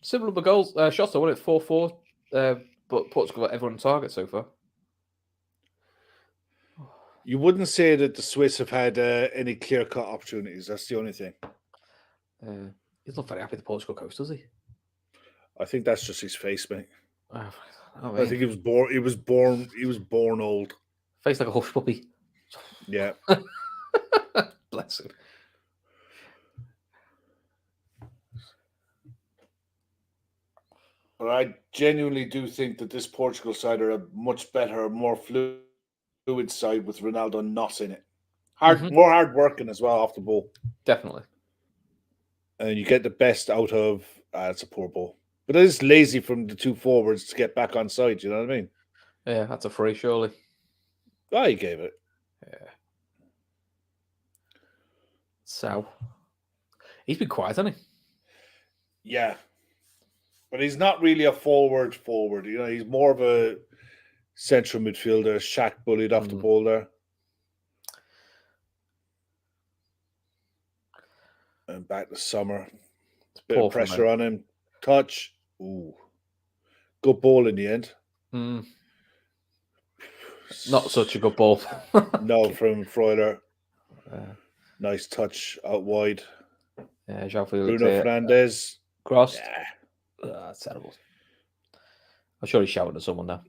Similar goals. Shots, I won it 4-4, but Portugal got everyone on target so far. You wouldn't say that the Swiss have had any clear-cut opportunities. That's the only thing. He's not very happy with the Portugal coach, does he? I think that's just his face, mate. I think he was born. He was born old. Face like a hush puppy. Yeah. Bless him. But I genuinely do think that this Portugal side are a much better, more fluid side with Ronaldo not in it. More hard working as well off the ball. Definitely. And you get the best out of it's a poor ball. But it is lazy from the two forwards to get back on side, you know what I mean? Yeah, that's a free, surely. Oh, he gave it. Yeah. So he's been quiet, hasn't he? Yeah. But he's not really a forward. You know, he's more of a central midfielder. Shaq bullied off the ball there. And back to Summer. Bit of pressure on him. Touch. Ooh. Good ball in the end. Not such a good ball. No, from Freuler. Nice touch out wide. Yeah, João Felix. Bruno Fernandes. Crossed. Yeah. That's terrible. I'm sure he's shouting at someone now.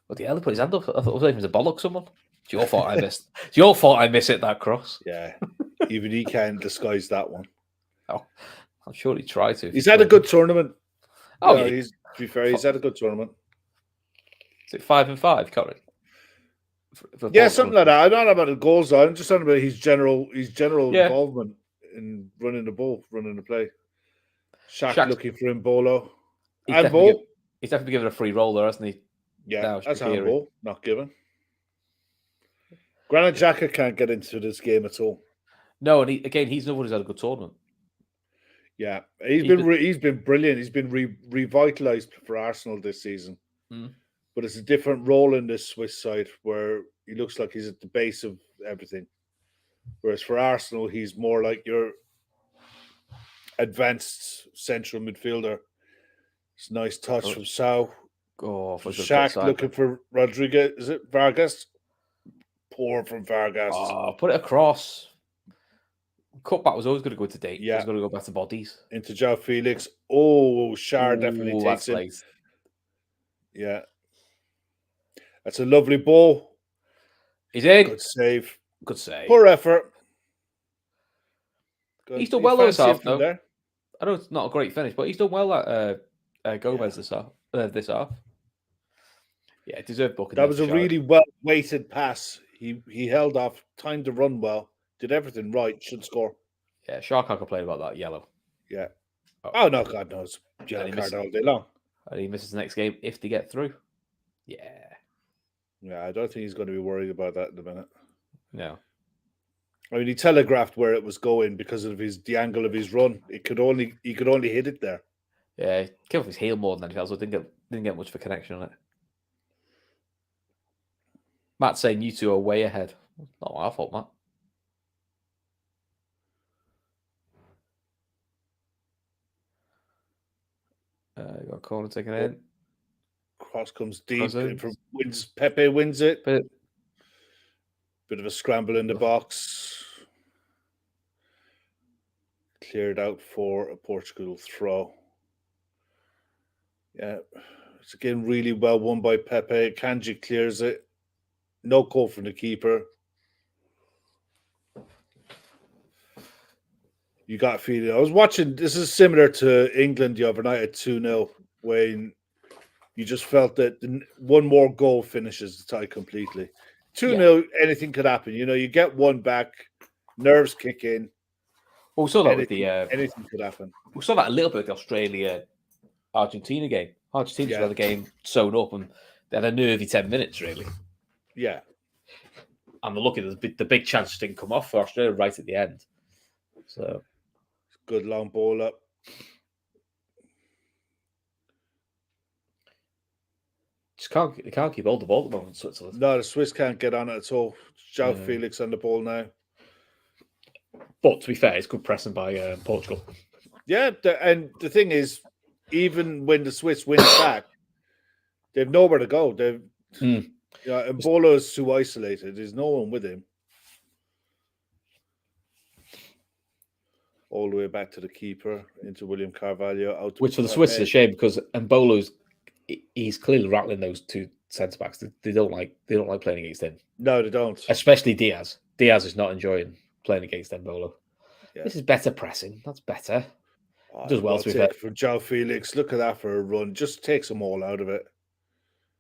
What the hell? He put his hand up. I thought it was a bollock someone. It's your fault I missed. It's your fault I miss it, that cross. Yeah. Even he can't disguise that one. Oh, I'm sure he tried to. He's had a good tournament. Oh, yeah. To be fair, he's had a good tournament. Is it 5-5, Corey? Yeah, something like that. I don't know about the goals, though. I'm just talking about his general involvement in running the ball, running the play. Shaq looking for Mbolo. Handball. He's definitely given a free roll there, hasn't he? Yeah, that's handball. Not given. Granit Xhaka can't get into this game at all. No, and he's no one who's had a good tournament. Yeah, he's been brilliant. He's been revitalized for Arsenal this season. But it's a different role in this Swiss side where he looks like he's at the base of everything. Whereas for Arsenal, he's more like your advanced central midfielder. It's a nice touch from Sau. Shaq looking for Rodriguez. Is it Vargas? Poor from Vargas. Oh, put it across. Cutback was always going to go to date. Yeah. He was going to go back to bodies. Into João Felix. Oh, Shar definitely takes it. Late. Yeah. That's a lovely ball. He's in. Good save. Poor effort. Good. He's done well this half, though. There. I know it's not a great finish, but he's done well at Gomez this half. Yeah, deserved booking. That was a really well-weighted pass. He held off, timed the run well, did everything right, should score. Yeah, Shark can't complain about that yellow. Yeah. Oh no, God knows. Yellow card all day long. And he misses the next game if they get through. Yeah. Yeah, I don't think he's going to be worried about that in a minute. No. I mean, he telegraphed where it was going because of the angle of his run. He could only hit it there. Yeah, he came off his heel more than anything else, so didn't get much of a connection on it. Matt's saying you two are way ahead. Not my fault, Matt. Got a corner taken in. Cross comes deep. Pepe wins it. Bit of a scramble in the box. Cleared out for a Portugal throw. Yeah. It's again really well won by Pepe. Kanji clears it. No call from the keeper. You got a feeling. I was watching. This is similar to England the other night at 2-0 when you just felt that one more goal finishes the tie completely. 2-0, anything could happen. You know, you get one back, nerves kick in. Well, we saw that anything could happen. We saw that a little bit with the Australia-Argentina game. Argentina had the game sewn up and they had a nervy 10 minutes, really. Yeah. And they're lucky the big chance didn't come off for Australia right at the end. So good long ball up. They can't keep hold of the ball at the moment, Switzerland. No, the Swiss can't get on it at all. João Felix on the ball now. But to be fair, it's good pressing by Portugal. Yeah, and the thing is, even when the Swiss win back, they've nowhere to go. Mbolo is too isolated. There's no one with him. All the way back to the keeper, into William Carvalho. Which for the Swiss is a shame because he's clearly rattling those two centre backs. They don't like playing against him. No, they don't. Especially Diaz. Diaz is not enjoying playing against Mbolo. Yeah. This is better pressing. That's better. He does well to be fair. For João Felix. Look at that for a run. Just takes them all out of it.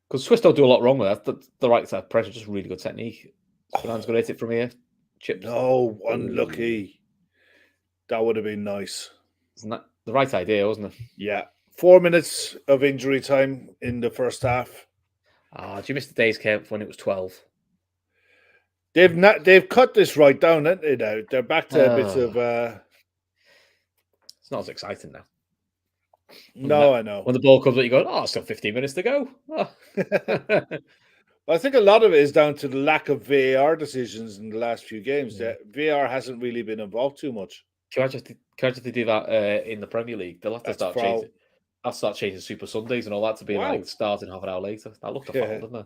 Because Swiss don't do a lot wrong with that. The right side pressure, just really good technique. Fernand's going to hit it from here. Chips. No, unlucky. That would have been nice. Isn't that the right idea, wasn't it? Yeah. 4 minutes of injury time in the first half. Do you miss the days, Kev, when it was 12? They've cut this right down, haven't they, now? They're back to a bit of... It's not as exciting now. No, I know. When the ball comes up, you go, still 15 minutes to go. Oh. I think a lot of it is down to the lack of VAR decisions in the last few games. That VAR hasn't really been involved too much. Can I just do that in the Premier League? They'll have to start chasing Super Sundays and all that to be like starting half an hour later. That looked a foul, didn't it?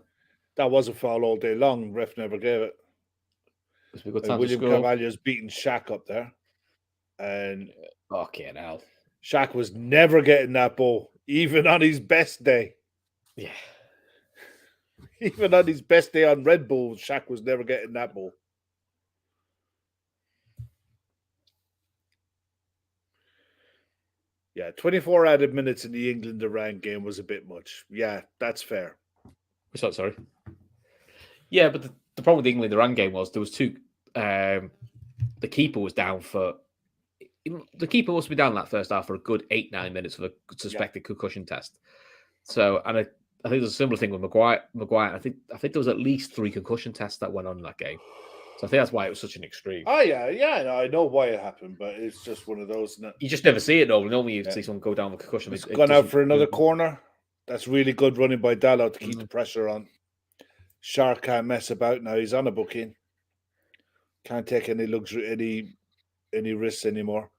That was a foul all day long. Ref never gave it. It was a good time William Carvalho's beating Shaq up there. And fucking hell. Shaq was never getting that ball, even on his best day. Yeah. Even on his best day on Red Bull, Shaq was never getting that ball. Yeah, 24 added minutes in the England-Iran game was a bit much. Yeah, that's fair. Sorry. Yeah, but the problem with the England-Iran game was there was two... the keeper was down for... The keeper must be down that first half for a good 8-9 minutes of a suspected concussion test. So, and I think there's a similar thing with Maguire. I think there was at least 3 concussion tests that went on in that game. So I think that's why it was such an extreme. Oh yeah, I know why it happened, but it's just one of those. Isn't it? You just never see it normally. Normally you see someone go down with concussion. It's gone out for another corner. That's really good running by Dalot to keep the pressure on. Shark can't mess about now. He's on a booking. Can't take any luxury, any risks anymore.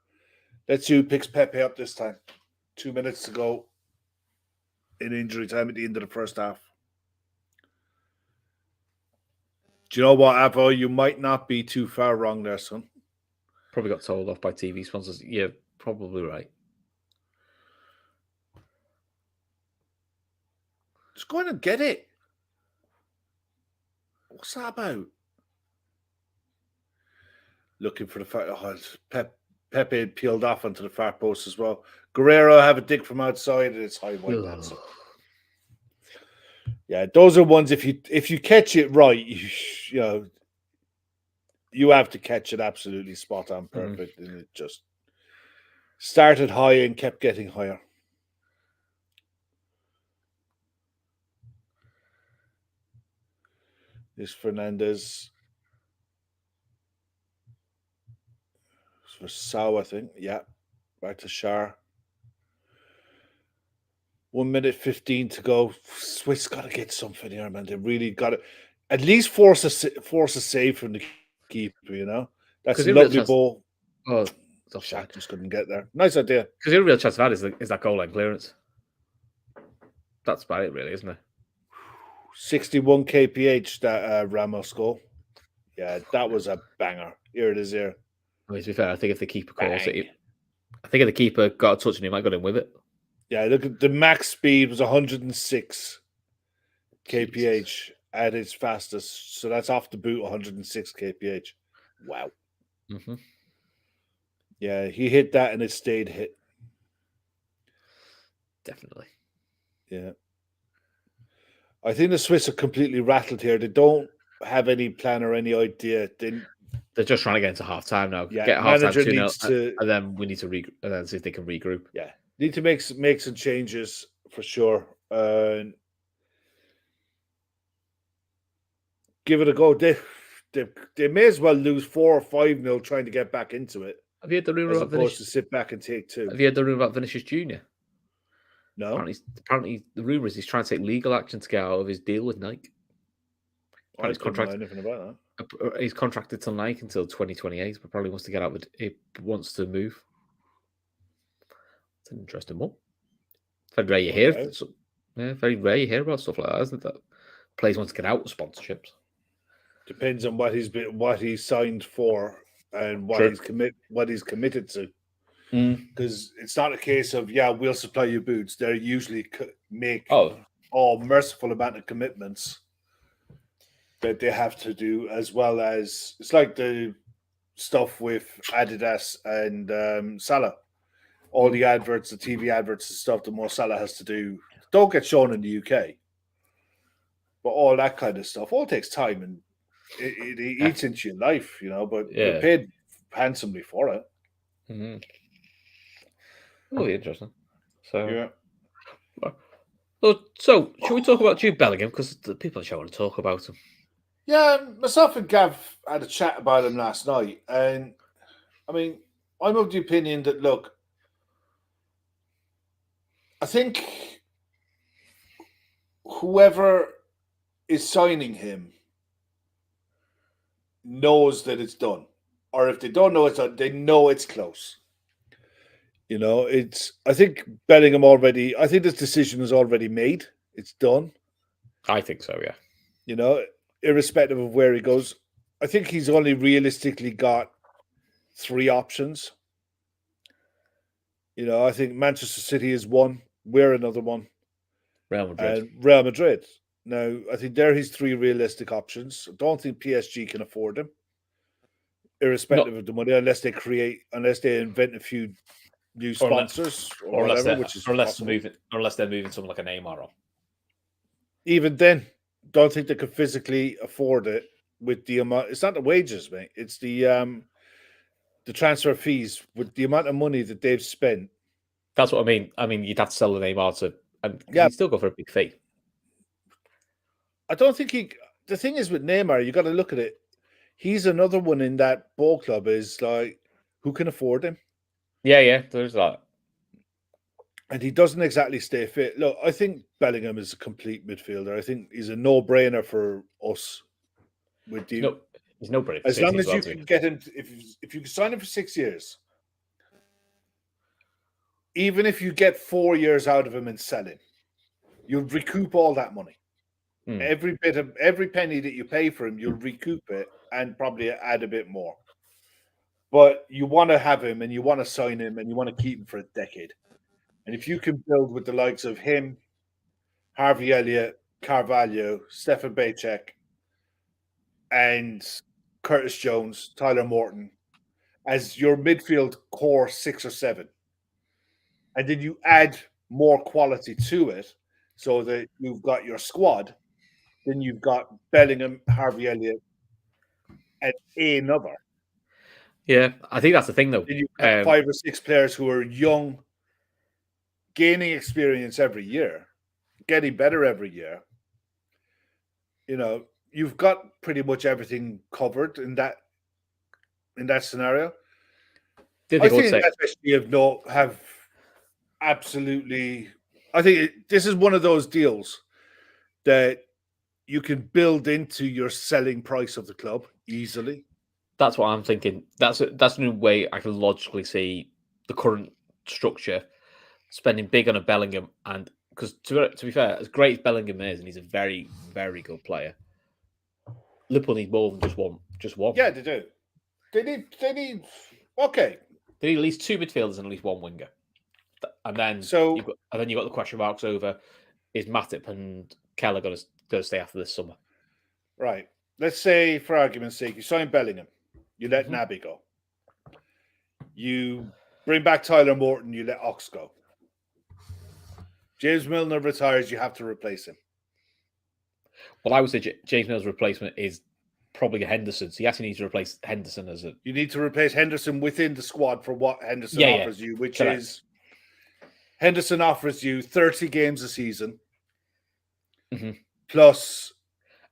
Let's see who picks Pepe up this time. 2 minutes to go in injury time at the end of the first half. Do you know what, Avo? You might not be too far wrong there, son. Probably got told off by TV sponsors. Yeah, probably right. Just go in and get it. What's that about? Looking for the fact Pepe had peeled off onto the far post as well. Guerrero have a dig from outside, and it's high wide. Yeah, those are ones. If you catch it right, you have to catch it absolutely spot on, perfect, and it just started high and kept getting higher. This Fernandez for Sau, I think. Yeah, back to Shar. 1 minute 15 to go. Swiss got to get something here, man. They really got to at least force a save from the keeper. You know, that's a lovely ball. Oh, Shaq just couldn't get there. Nice idea. Because the real chance of that is that goal line clearance. That's about it, really, isn't it? 61 kph that Ramos goal. Yeah, that was a banger. Here it is. Here. I mean, to be fair, I think if the keeper calls it, I think if the keeper got a touch and he might got in with it. Yeah, look at the max speed was 106 kph at its fastest. So that's off the boot, 106 kph. Wow. Mm-hmm. Yeah, he hit that and it stayed hit. Definitely. Yeah. I think the Swiss are completely rattled here. They don't have any plan or any idea. They're just trying to get into half time now. Yeah, get half time and then we need to regroup and then see if they can regroup. Yeah. Need to make some changes for sure. Give it a go. They may as well lose 4 or 5-0 trying to get back into it. Have you heard the rumor as about opposed to sit back and take 2? Have you heard the rumor about Vinicius Jr.? No. Apparently, the rumor is he's trying to take legal action to get out of his deal with Nike. I don't know anything about that. He's contracted to Nike until 2028, but probably wants to get out. He wants to move. It's an interesting one. Very rare you hear. Yeah, very rare you hear about stuff like that, isn't it? That players want to get out of sponsorships. Depends on what he's signed for and what he's committed to. Because it's not a case of we'll supply you boots. They usually make all merciful amount of commitments that they have to do, as well as it's like the stuff with Adidas and Salah. all the adverts, the TV adverts and stuff that Mo Salah has to do don't get shown in the UK. But all that kind of stuff all takes time and it eats into your life, but you're paid handsomely for it. Mm-hmm. That'll be interesting. So, yeah. So, should we talk about Jude Bellingham? Because the people in the show want to talk about him. Yeah, myself and Gav had a chat about him last night. And, I mean, I'm of the opinion that, look, I think whoever is signing him knows that it's done. Or if they don't know it's done, they know it's close. I think Bellingham I think this decision is already made. It's done. I think so, yeah. Irrespective of where he goes, I think he's only realistically got 3 options. I think Manchester City is one. We're another one. Real Madrid. And Real Madrid. Now, I think they're his 3 realistic options. I don't think PSG can afford him, irrespective of the money, unless they invent a few new sponsors or whatever, which is unless they're moving something like a Neymar on. Even then, don't think they could physically afford it with the amount. It's not the wages, mate. It's the transfer fees with the amount of money that they've spent. That's what I mean. I mean, you'd have to sell the Neymar and you'd still go for a big fee. I don't think the thing is with Neymar, you got to look at it. He's another one in that ball club is like, who can afford him? Yeah, there's that. And he doesn't exactly stay fit. Look, I think Bellingham is a complete midfielder. I think he's a no-brainer for us. He's no brainer. As long as you can get him, if you can sign him for 6 years, even if you get 4 years out of him and sell him, you'll recoup all that money. Every penny that you pay for him, you'll recoup it and probably add a bit more. But you want to have him and you want to sign him and you want to keep him for a decade. And if you can build with the likes of him, Harvey Elliott, Carvalho, Stefan Bajček, and Curtis Jones, Tyler Morton, as your midfield core 6 or 7, and then you add more quality to it so that you've got your squad, then you've got Bellingham, Harvey Elliott, and another. Yeah, I think that's the thing, though. Then you've got 5 or 6 players who are young, gaining experience every year, getting better every year. You've got pretty much everything covered in that scenario. I think that have absolutely. I think this is one of those deals that you can build into your selling price of the club easily. That's what I'm thinking. That's a new way I can logically see the current structure spending big on a Bellingham, and because to be fair, as great as Bellingham is, and he's a very, very good player, Liverpool need more than just one. Yeah, they do. They need. Okay. They need at least 2 midfielders and at least 1 winger, and then you've got the question marks over: is Matip and Keller going to stay after this summer? Right. Let's say, for argument's sake, you sign Bellingham, you let Naby go, you bring back Tyler Morton, you let Ox go. James Milner retires, you have to replace him. Well, I would say James Milner's replacement is probably Henderson. So you actually need to replace Henderson as a... You need to replace Henderson within the squad for what Henderson offers you, which is... Henderson offers you 30 games a season, plus...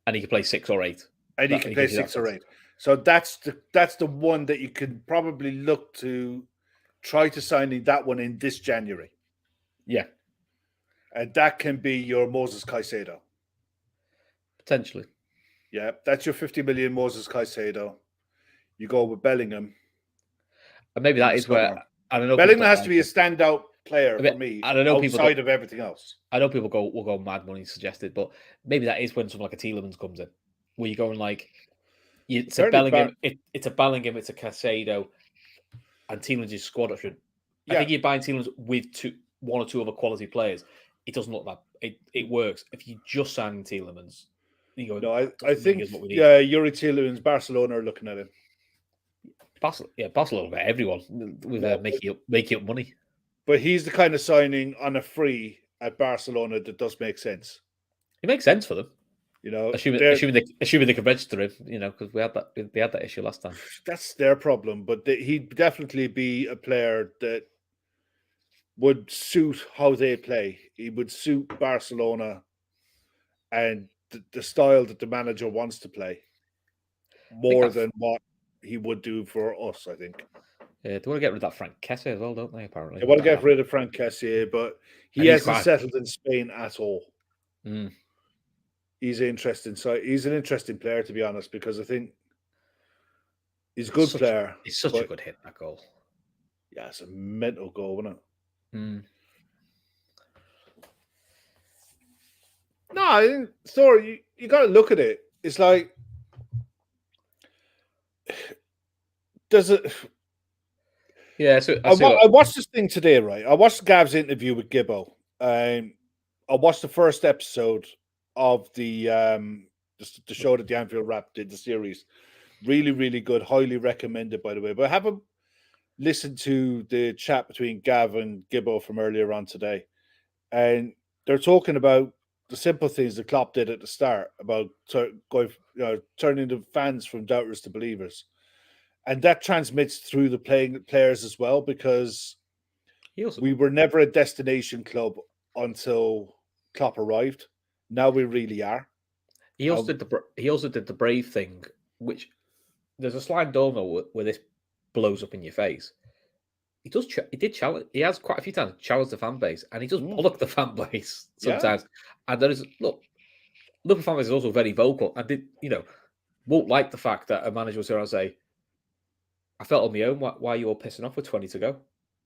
And he can play 6 or 8. And he can play 6 or 8. So that's the one that you can probably look to try to sign that one in this January. Yeah. And that can be your Moses Caicedo. Potentially. Yeah, that's your 50 million Moses Caicedo. You go with Bellingham. And maybe that is where... I don't know. Bellingham has to be a standout player for me, I don't know outside of everything else. I know people will go mad money suggested, but maybe that is when someone like a Tielemans comes in, where you're going like... It's a Bellingham, it's a Bellingham, it's a Caicedo, and Tielemans is squad option. I think you're buying Tielemans with 1 or 2 other quality players. It doesn't look that it works. If you just sign Tielemans, you go. No, I think Yuri Tielemans, Barcelona are looking at him. Barcelona, everyone with making up money. But he's the kind of signing on a free at Barcelona that does make sense. It makes sense for them. You know, assuming they can register him, you know, because they had that issue last time. That's their problem, but he'd definitely be a player that would suit how they play. He would suit Barcelona and the style that the manager wants to play more than what he would do for us, I think. Yeah, they want to get rid of that Frank Kessie as well, don't they? Apparently, They want to get rid of Frank Kessie, but he hasn't settled in Spain at all. Mm. He's interesting. So he's an interesting player, to be honest, because I think he's a good player. It's such a good hit, that goal. Yeah, it's a mental goal, isn't it? Mm. No, sorry, you got to look at it. It's like does it? Yeah, so I watched this thing today, right? I watched Gav's interview with Gibbo. I watched the first episode of the show that the Anfield Rap did, the series. Really, really good. Highly recommended, by the way. But I haven't listened to the chat between Gav and Gibbo from earlier on today. And they're talking about the simple things that Klopp did at the start about turning the fans from doubters to believers. And that transmits through the players as well, because we were never a destination club until Klopp arrived. Now we really are. He also did the brave thing, which there's a slide door where this blows up in your face. He did challenge. He has quite a few times challenged the fan base, and he does bollock the fan base sometimes. Yeah. And there is Liverpool fan base is also very vocal, and won't like the fact that a manager will sit around and say, "I felt on my own. Why are you all pissing off with 20 to go,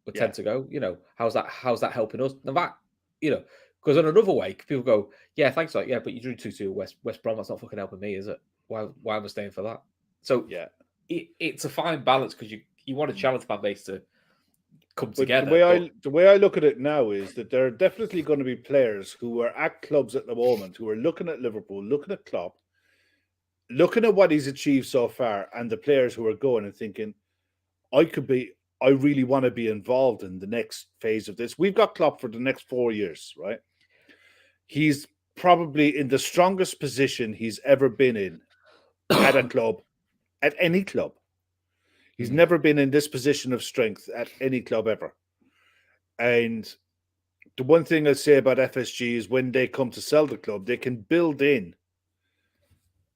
with 10 to go? You know, how's that helping us?" Now that because in another way, people go, "Yeah, thanks, yeah, but you drew 2-2 West Brom. That's not fucking helping me, is it? Why am I staying for that?" So yeah, it's a fine balance, because you want to challenge the fan base to come together. The way I look at it now is that there are definitely going to be players who are at clubs at the moment who are looking at Liverpool, looking at Klopp, looking at what he's achieved so far, and the players who are going and thinking, I really want to be involved in the next phase of this. We've got Klopp for the next 4 years, right? He's probably in the strongest position he's ever been in at a club, at any club. He's never been in this position of strength at any club ever. And the one thing I'd say about FSG is when they come to sell the club, they can build in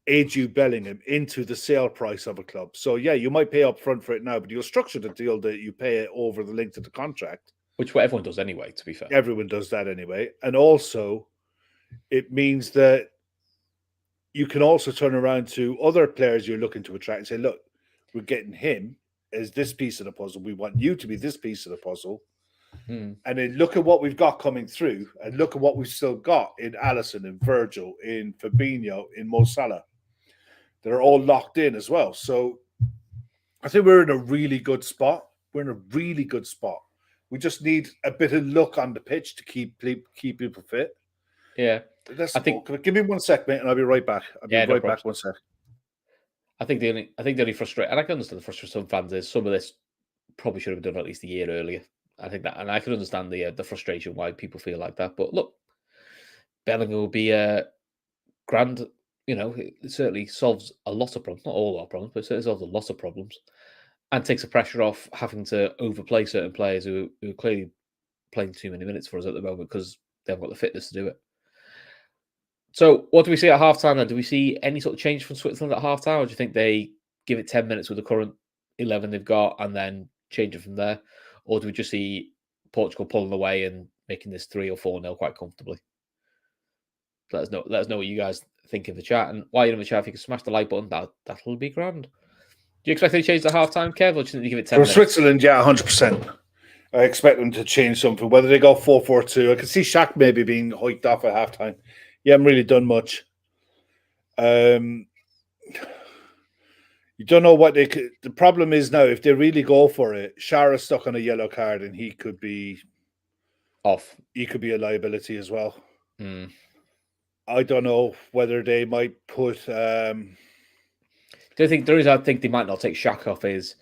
Jude Bellingham into the sale price of a club. So, yeah, you might pay up front for it now, but you'll structure the deal that you pay it over the length of the contract. Which what everyone does anyway, to be fair. Everyone does that anyway. And also, it means that you can also turn around to other players you're looking to attract and say, look, we're getting him as this piece of the puzzle. We want you to be this piece of the puzzle. And then look at what we've got coming through, and look at what we've still got in Alisson, in Virgil, in Fabinho, in Mo Salah. They're all locked in as well. So I think we're in a really good spot. We're in a really good spot. We just need a bit of luck on the pitch to keep people fit. Yeah. Give me 1 sec, mate, and I'll be right back. I'll be right back 1 sec. I think the only frustration, and I can understand the frustration of some fans, is some of this probably should have been done at least a year earlier. I think that, and I can understand the frustration why people feel like that. But look, Bellingham will be grand. It certainly solves a lot of problems, not all our problems, but it certainly solves a lot of problems, and takes the pressure off having to overplay certain players who are clearly playing too many minutes for us at the moment because they haven't got the fitness to do it. So, what do we see at halftime then? Do we see any sort of change from Switzerland at halftime, or do you think they give it 10 minutes with the current 11 they've got and then change it from there? Or do we just see Portugal pulling away and making this 3 or 4-0 quite comfortably? Let us know what you guys think in the chat. And while you're in the chat, if you can smash the like button, that'll be grand. Do you expect any change at halftime, Kev, or do you think they give it 10 minutes? For Switzerland, yeah, 100%. I expect them to change something, whether they go 4-4-2. I can see Shaq maybe being hiked off at halftime. You haven't really done much. You don't know what they could. The problem is now, if they really go for it, Shara's stuck on a yellow card and he could be off. He could be a liability as well. I don't know whether they might put. The only thing I think they might not take Shaq off is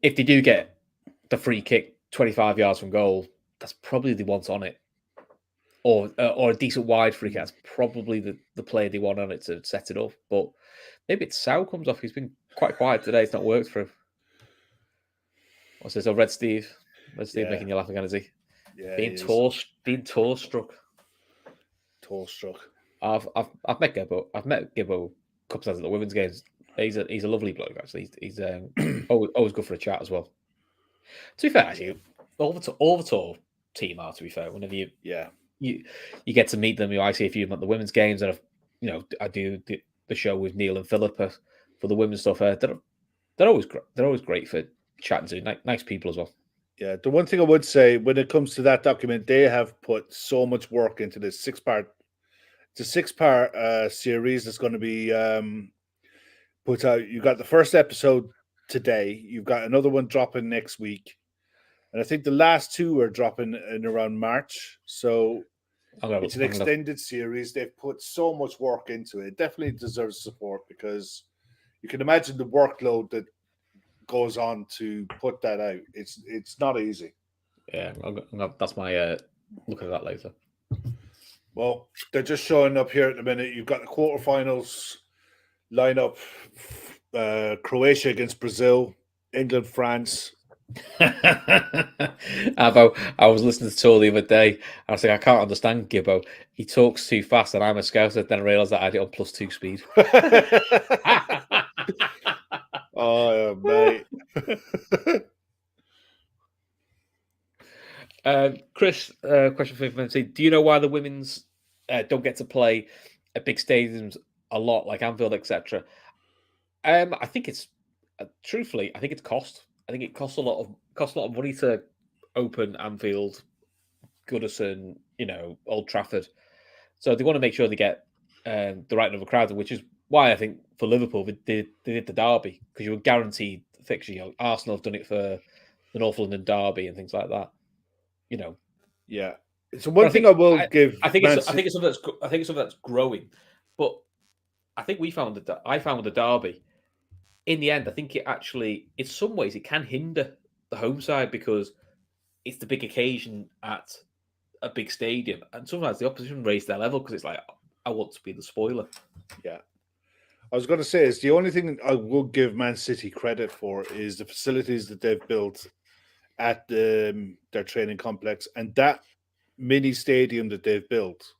if they do get the free kick 25 yards from goal, that's probably the ones on it. Or a decent wide free kick, that's probably the player they want on it to set it up. But maybe it's Sal comes off. He's been quite quiet today. It's not worked for him. What's this? Oh, Red Steve. Red Steve making you laugh again, is he? Yeah, being tour struck. Tour struck. I've met Gibbo. I've met Gibbo a couple times at the women's games. He's a lovely bloke, actually. He's always good for a chat as well. To be fair, actually, all the tour team are. To be fair, whenever you get to meet them, I see a few of them at the women's games, and I do the show with Neil and Philippa for the women's stuff. They're always great for chatting to. Nice people as well. Yeah, the one thing I would say when it comes to that document, they have put so much work into this 6-part. It's a 6-part series that's going to be put out. You got the first episode today. You've got another one dropping next week, and I think the last 2 are dropping in around March. So it's an extended series. They've put so much work into it. It definitely deserves support because you can imagine the workload that goes on to put that out. It's not easy. Yeah, that's my look at that later. Well, they're just showing up here at the minute. You've got the quarterfinals lineup: Croatia against Brazil, England, France. I was listening to Tor the other day, and I was like, I can't understand Gibbo. He talks too fast, and I'm a scouser. Then I realised that I had it on +2 speed. Oh, mate. Chris, question for you. Do you know why the women's don't get to play at big stadiums a lot, like Anfield, etc.? I think it's truthfully, I think it's cost. I think it costs a lot of money to open Anfield, Goodison, Old Trafford. So they want to make sure they get the right number of crowds, which is why I think for Liverpool they did the derby, because you were guaranteed fixture. Arsenal have done it for the North London derby and things like that. Yeah. It's one thing I will give. I think it's something that's growing, but I think I found with the derby. In the end, I think it actually, in some ways, it can hinder the home side because it's the big occasion at a big stadium, and sometimes the opposition raise their level because it's like, I want to be the spoiler. Yeah. I was going to say, is the only thing I will give Man City credit for is the facilities that they've built at their training complex, and that mini stadium that they've built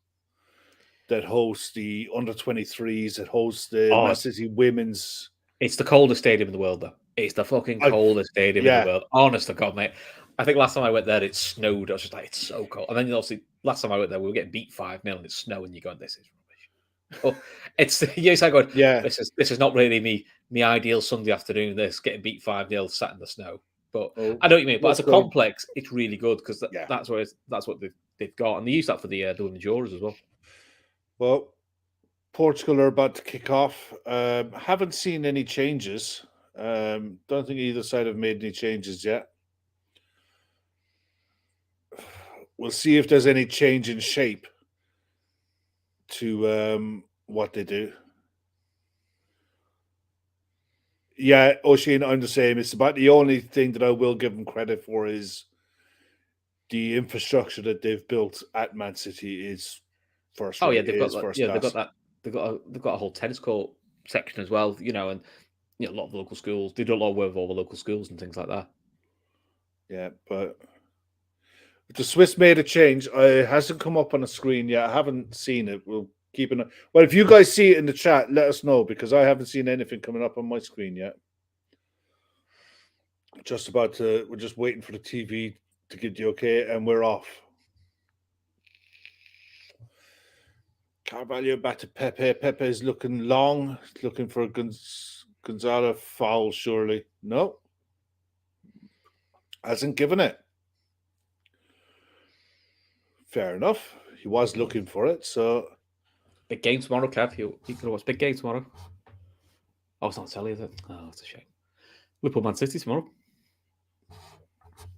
that hosts the under-23s, that hosts the Man City women's. It's the coldest stadium in the world, though. It's the fucking coldest stadium in the world. Honest to God, mate. I think last time I went there, it snowed. I was just like, it's so cold. And then obviously, last time I went there, we were getting beat 5-0 and it's snowing. You're going, this is rubbish. Oh, it's going, this is not really me ideal Sunday afternoon. This getting beat 5-0, sat in the snow. But I know what you mean. But as a complex, it's really good because that's what they've got, and they use that for the women's Euros as well. Well, Portugal are about to kick off. Haven't seen any changes. Don't think either side have made any changes yet. We'll see if there's any change in shape to what they do. Yeah, O'Shane, I'm the same. It's about the only thing that I will give them credit for is the infrastructure that they've built at Man City is first. Oh yeah, they've got that. They've got a whole tennis court section as well, and a lot of local schools. They do a lot of work with all the local schools and things like that. Yeah, but the Swiss made a change. It hasn't come up on the screen yet. I haven't seen it. We'll keep an eye. Well, if you guys see it in the chat, let us know because I haven't seen anything coming up on my screen yet. We're just waiting for the TV to get the okay, and we're off. Carvalho back to Pepe. Pepe is looking long, looking for Gonzalo foul, surely. No. Hasn't given it. Fair enough. He was looking for it, so. Big game tomorrow, Kev. You can watch big game tomorrow. Oh, it's not telly, is it? Oh, it's a shame. Liverpool Man City tomorrow.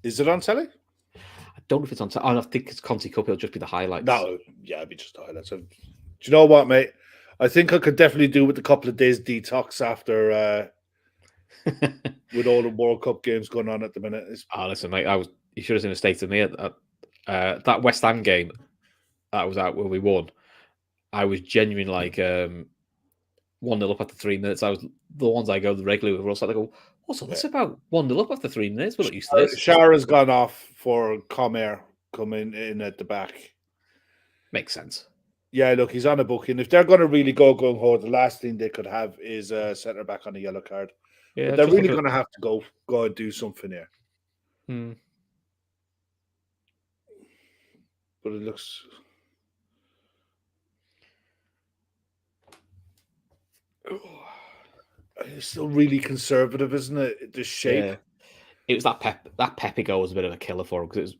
Is it on telly? I don't know if it's on telly. I think it's Conti Cup. It'll just be the highlights. No, yeah, it'll be just the highlights. Do you know what, mate? I think I could definitely do with a couple of days detox after with all the World Cup games going on at the minute. Listen, mate, I was you should have seen the state of me at that West Ham game that was out where we won. I was genuinely like 1-0 up after 3 minutes. I was the ones I go regularly with. Also, I go, what's all this about? 1-0 up after 3 minutes. We're not used to this. Shara's gone off for Comair coming in at the back. Makes sense. Yeah, look, he's on a booking. If they're going to really go hard, the last thing they could have is a centre back on a yellow card. Yeah, but they're really going to have to go and do something here. But it looks. It's still really conservative, isn't it? The shape. Yeah. It was that Pepe goal was a bit of a killer for him because it was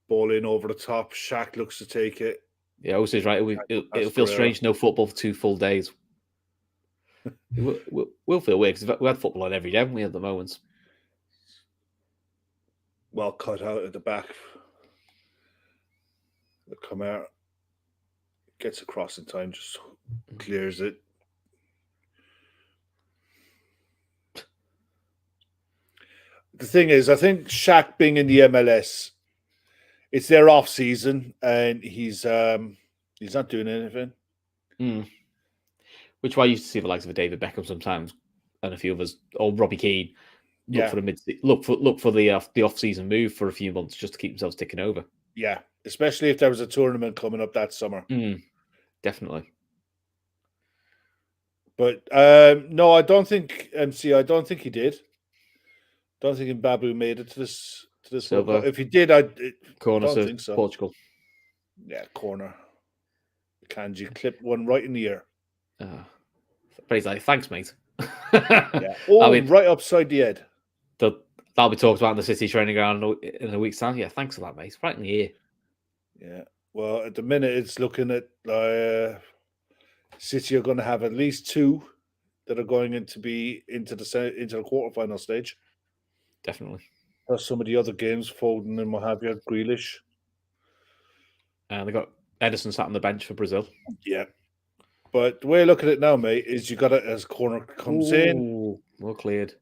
ball in over the top. Shaq looks to take it. Yeah, also is right. It'll feel strange. No football for 2 full days. we'll feel weird because we had football on every day, haven't we? At the moment. Well cut out at the back. The come out, gets across in time, just clears it. The thing is, I think Shaq being in the MLS, it's their off season, and he's not doing anything. Which why you used to see the likes of a David Beckham sometimes, and a few others, or Robbie Keane, look for the off season move for a few months just to keep themselves ticking over. Yeah, especially if there was a tournament coming up that summer. Definitely. But no, I don't think MC. I don't think he did. Don't think Mbabu made it to this. If he did, I don't think so. Portugal. Yeah, corner. Kanji clipped one right in the ear. But he's like, thanks, mate. Yeah. Oh, right upside the head. That'll be talked about in the City training ground in a week's time. Yeah, thanks for that, mate. Right in the ear. Yeah. Well, at the minute, it's looking at City are going to have at least 2 that are going into the quarterfinal stage. Definitely. Plus some of the other games, Foden and what have you, Grealish. And they got Edison sat on the bench for Brazil. Yeah. But the way I look at it now, mate, is you got it as corner comes in. Well cleared.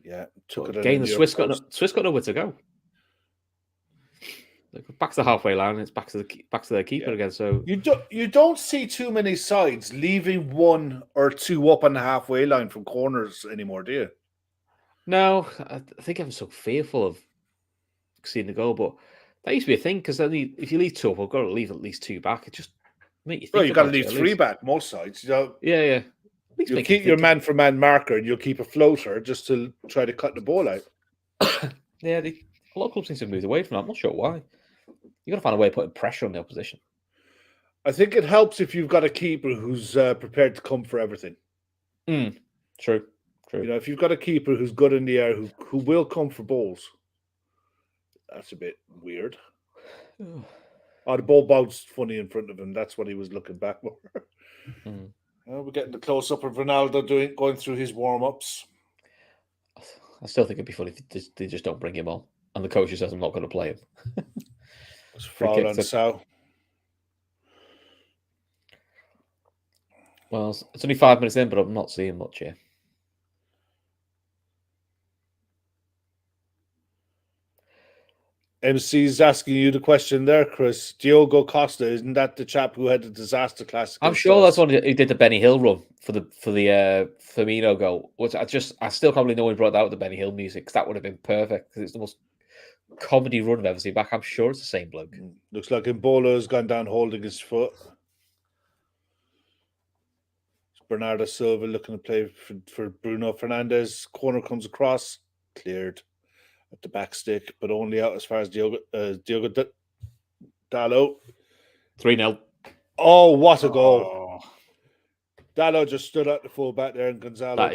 Yeah. Took it again, the Swiss got nowhere to go. Back to the halfway line, it's back to their keeper again. So you don't see too many sides leaving 1 or 2 up on the halfway line from corners anymore, do you? No, I think I'm so fearful of seeing the goal, but that used to be a thing because then if you leave 2 up, I've got to leave at least 2 back. It just make you think. Well, you got to leave 3 back most sides. Yeah. You'll keep your man-for-man marker, and you'll keep a floater just to try to cut the ball out. Yeah, a lot of clubs seem to have moved away from that. I'm not sure why. You got to find a way of putting pressure on the opposition. I think it helps if you've got a keeper who's prepared to come for everything. True. If you've got a keeper who's good in the air, who will come for balls, that's a bit weird. The ball bounced funny in front of him. That's what he was looking back for. We're getting the close-up of Ronaldo going through his warm-ups. I still think it'd be funny if they just don't bring him on, and the coach says, "I'm not going to play him." It's foul on Sal. Well, it's only 5 minutes in, but I'm not seeing much here. MC's asking you the question there, Chris. Diogo Costa, isn't that the chap who had the disaster classic? I'm sure that's one who did the Benny Hill run for the Firmino goal. Which I still can't believe no one brought out the Benny Hill music because that would have been perfect because it's the most comedy run I've ever seen back. I'm sure it's the same bloke. Looks like Embolo has gone down holding his foot. Bernardo Silva looking to play for Bruno Fernandes. Corner comes across, cleared at the back stick, but only out as far as Diogo Dalot. 3-0. Oh, what a goal. Dalot just stood at the full back there, and Gonzalo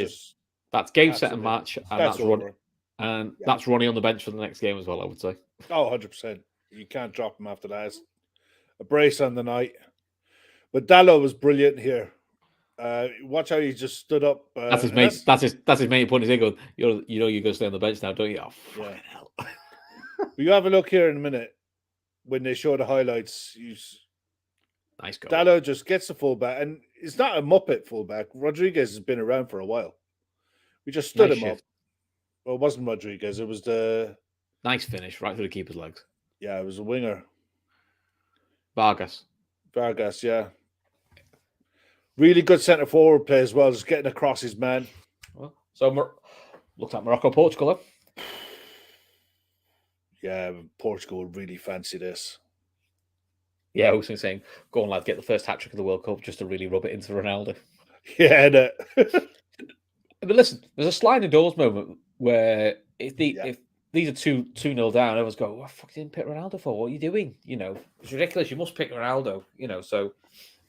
that's game, set, and match, and that's Ronnie. And that's Ronnie on the bench for the next game as well, I would say. Oh, 100%. You can't drop him after that. A brace on the night. But Dalot was brilliant here. Watch how he just stood up. That's his mate. That's his main point. He's going, you're going to stay on the bench now, don't you? Oh, fucking hell. You have a look here in a minute when they show the highlights. Nice goal. Dalot just gets the fullback, and it's not a Muppet fullback. Rodriguez has been around for a while. We just stood him up. Well, it wasn't Rodriguez. It was the Nice finish right through the keeper's legs. Yeah, it was a winger. Vargas, yeah. Really good centre forward play as well, just getting across his man. So looks like Morocco, Portugal. Then. Yeah, Portugal would really fancy this. Yeah, I was saying, go on, lad, get the first hat trick of the World Cup just to really rub it into Ronaldo. Yeah, but listen, there's a sliding doors moment where if these are 2-0 down, everyone's go, what the fuck didn't pick Ronaldo for? What are you doing? You know, it's ridiculous. You must pick Ronaldo, you know, so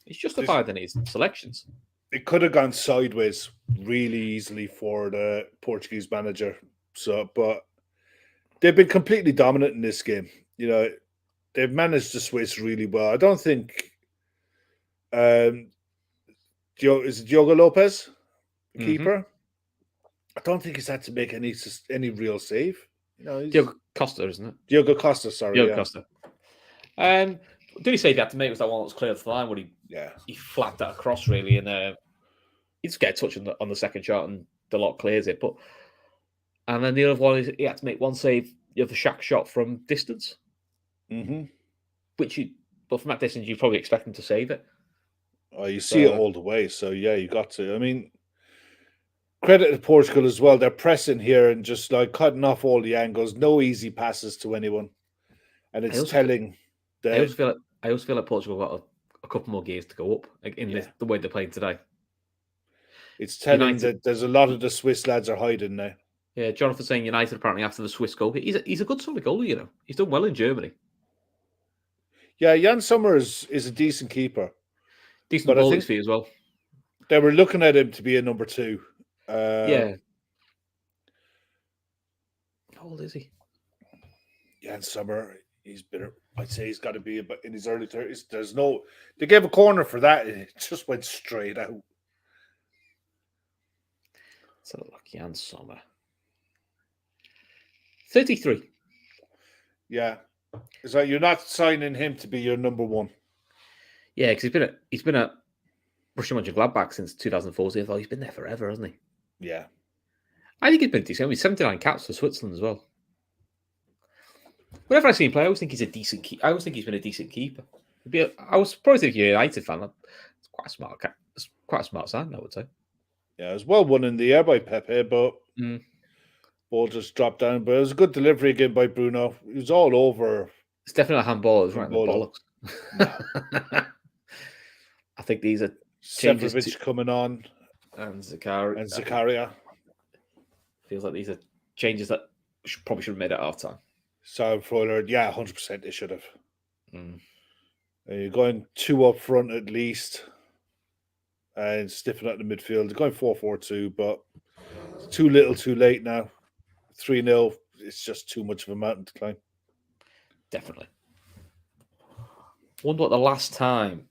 it's justified in his selections. It could have gone sideways really easily for the Portuguese manager. So, but they've been completely dominant in this game. You know, they've managed the Swiss really well. I don't think is it Diogo Lopez, the keeper? I don't think he's had to make any real save. You know, Diogo Costa, isn't it? Diogo Costa, sorry. Diogo Costa. Did he say he had to make was that one that was clear off the line where he flapped that across really, and he just get a touch on the second shot and the lot clears it. And then the other one is he had to make one save of the Shaq shot from distance. Mm-hmm. But from that distance, you probably expect him to save it. Oh, you see it all the way, so yeah, you got to. I mean, credit to Portugal as well. They're pressing here and just like cutting off all the angles. No easy passes to anyone, and it's telling. I always feel like Portugal got a couple more gears to go up in the way they're playing today. It's telling that there's a lot of the Swiss lads are hiding now. Yeah, Jonathan saying United apparently after the Swiss goal. He's a good solid goalie, you know. He's done well in Germany. Yeah, Jan Sommer is a decent keeper. Decent ball at his feet as well. They were looking at him to be a number 2. Yeah. How old is he? Jan Sommer, I'd say he's got to be in his early 30s. They gave a corner for that. It just went straight out. So look, Jan Sommer. 33. Yeah. So you're not signing him to be your number 1. Yeah, because he's been at Borussia Mönchengladbach since 2014. I thought he's been there forever, hasn't he? Yeah. I think he's been decent. I mean, 79 caps for Switzerland as well. Whenever I see him play, I always think he's a decent keeper. I always think he's been a decent keeper. I was surprised if you're a United fan. It's quite a smart sign, I would say. Yeah, it was well won in the air by Pepe, but ball just dropped down. But it was a good delivery again by Bruno. He was all over. It's definitely a handball. It was right in the bollocks. No. I think these are Seferovic coming on. And Zakaria. Feels like these are changes that probably should have made at half time. So, Freuler, 100% they should have. You're going 2 up front at least. And stiffen up the midfield. They're going 4-4-2, but it's too little too late now. 3-0, it's just too much of a mountain to climb. Definitely. Wonder what the last time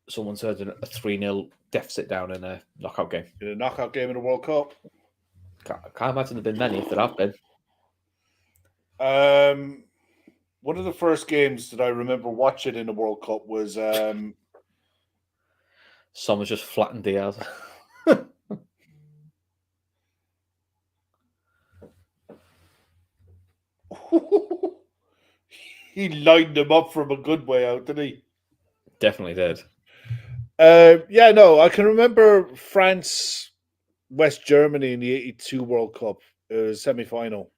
someone's heard a 3-0 deficit down in a knockout game. In a knockout game in the World Cup? Can't imagine there have been many if there have been. One of the first games that I remember watching in the World Cup was... Someone's just flattened Diaz. He lined him up from a good way out, didn't he? Definitely did. I can remember France, West Germany in the 82 World Cup. It was semi-final.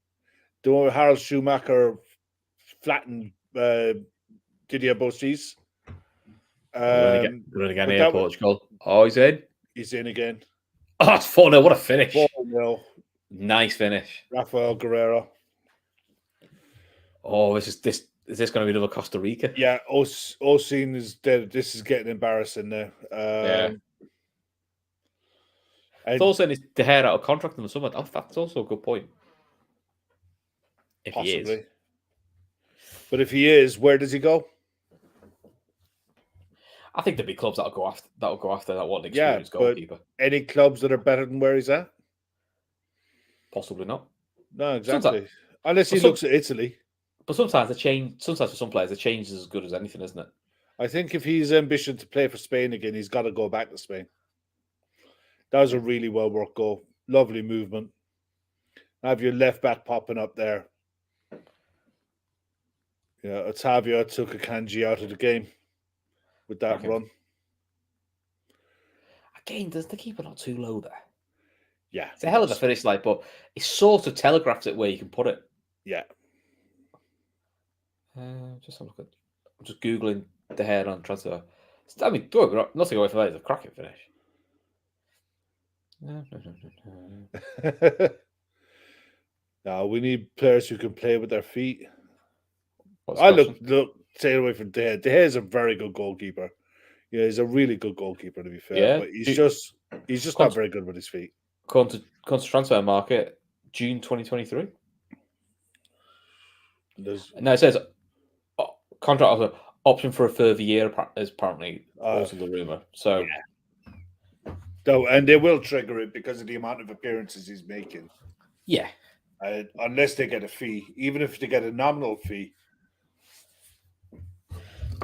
The one where Harald Schumacher flattened Didier Bossis. We're again here, Portugal. Oh, he's in. He's in again. Oh, it's 4-0. What a finish. 4-0. Nice finish. Rafael Guerrero. Oh, is this going to be another Costa Rica? Yeah, Osin is dead. This is getting embarrassing now. It's also is De Gea out of contract in the summer. That's also a good point. If possibly. He is. But if he is, where does he go? I think there'll be clubs that'll go after that one experienced goalkeeper. Any clubs that are better than where he's at? Possibly not. No, exactly. Unless he looks at Italy. But sometimes for some players, the change is as good as anything, isn't it? I think if he's ambition to play for Spain again, he's got to go back to Spain. That was a really well worked goal. Lovely movement. Have your left back popping up there. Yeah, Otavio took Akanji out of the game with that run. Again, does the keeper not too low there? Yeah. It's a hell of a finish, like, but it sort of telegraphs it where you can put it. Yeah. Just have a look at. I'm just googling the hair on transfer. I mean, nothing away from that. It's a cracking finish. No, we need players who can play with their feet. Look, stay away from De Gea. De Gea is a very good goalkeeper. Yeah, he's a really good goalkeeper, to be fair. Yeah, but he's just not very good with his feet. According to transfer market, June 2023. No, it says contract option for a further year is apparently also the rumor. So, and they will trigger it because of the amount of appearances he's making. Yeah, unless they get a fee, even if they get a nominal fee.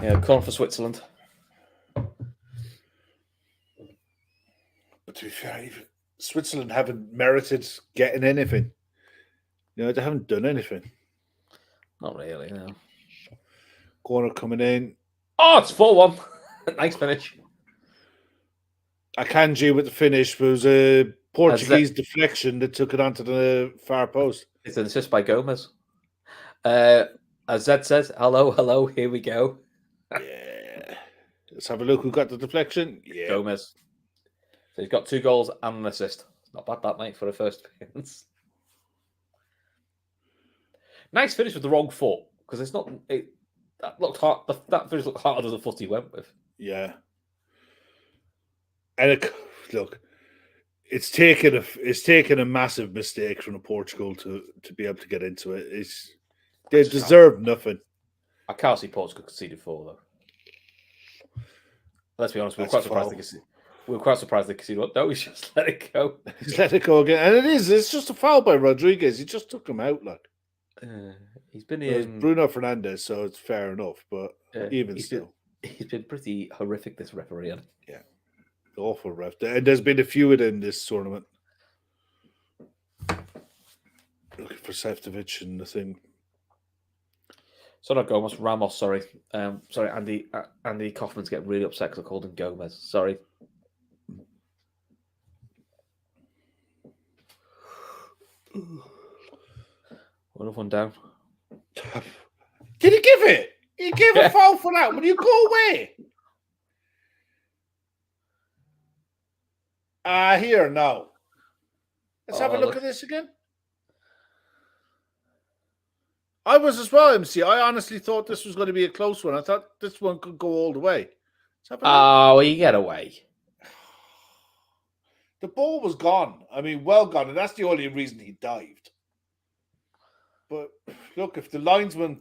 Yeah, calling for Switzerland. But to be fair, even Switzerland haven't merited getting anything. They haven't done anything. Not really, no. Corner coming in. Oh, it's 4-1. Nice finish. Akanji with the finish was a Portuguese deflection that took it onto the far post. It's an assist by Gomez. As Zed says, hello, here we go. Yeah. Let's have a look who got the deflection. Yeah. Gomez. So he's got 2 goals and an assist. Not bad, that, mate, for a first appearance. Nice finish with the wrong foot, because it's not... that looked hard. That finish looked harder than the foot he went with. Yeah. And look, it's taken a massive mistake from Portugal to be able to get into it. They deserve nothing. I can't see Portugal conceded 4 though. Let's be honest, we were quite surprised they conceded. No, we just let it go. He's let it go again, and it's just a foul by Rodriguez. He just took him out, like. He's been in Bruno Fernandes, so it's fair enough. But even still, he's been pretty horrific. This referee, yeah, awful ref. And there's been a few of them in this tournament. Looking for Sefcovic and the thing. So not Gomez, Ramos. Sorry, Andy Kaufman's getting really upset because I called him Gomez. Sorry. One down. Did he give it? He gave a foul for that. Will you go away? Here now. Let's have a look at this again. I was as well, MC. I honestly thought this was going to be a close one. I thought this one could go all the way. Oh, you get away. The ball was gone. I mean, well gone. And that's the only reason he dived. But look, if the linesman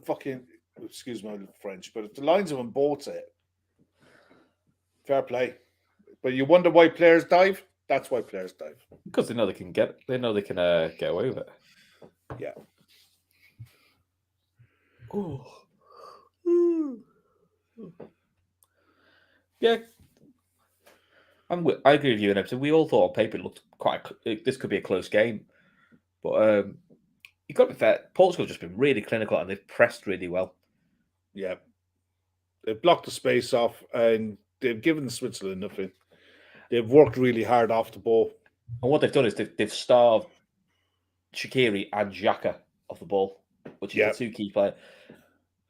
excuse my French, but if the linesman bolts it, fair play. But you wonder why players dive? That's why players dive. Because they know they can get away with it. Yeah. Yeah. I agree with you, and we all thought on paper it looked this could be a close game. But you've got to be fair, Portugal have just been really clinical and they've pressed really well. Yeah. They've blocked the space off and they've given Switzerland nothing. They've worked really hard off the ball. And what they've done is they've starved Shaqiri and Xhaka off the ball, which is the 2 key players.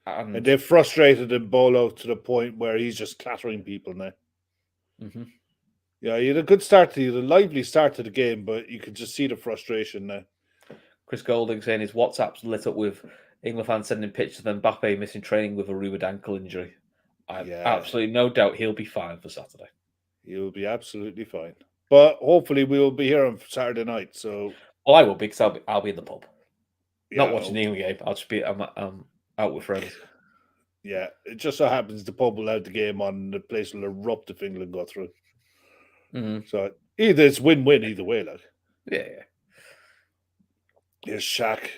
And they've frustrated Mbolo to the point where he's just clattering people now. Mm-hmm. Yeah, you had a good start to a lively start to the game, but you could just see the frustration now. Chris Golding saying his WhatsApp's lit up with England fans sending pictures of Mbappe missing training with a rumored ankle injury. I have absolutely no doubt he'll be fine for Saturday. He'll be absolutely fine. But hopefully we will be here on Saturday night. So, I will be because I'll be in the pub, not watching the England game. I'll just be I'm out with friends. Yeah, it just so happens the pub will have the game on, and the place will erupt if England go through. Mm-hmm. So either it's win-win either way, like. Yeah. Here's Shaq.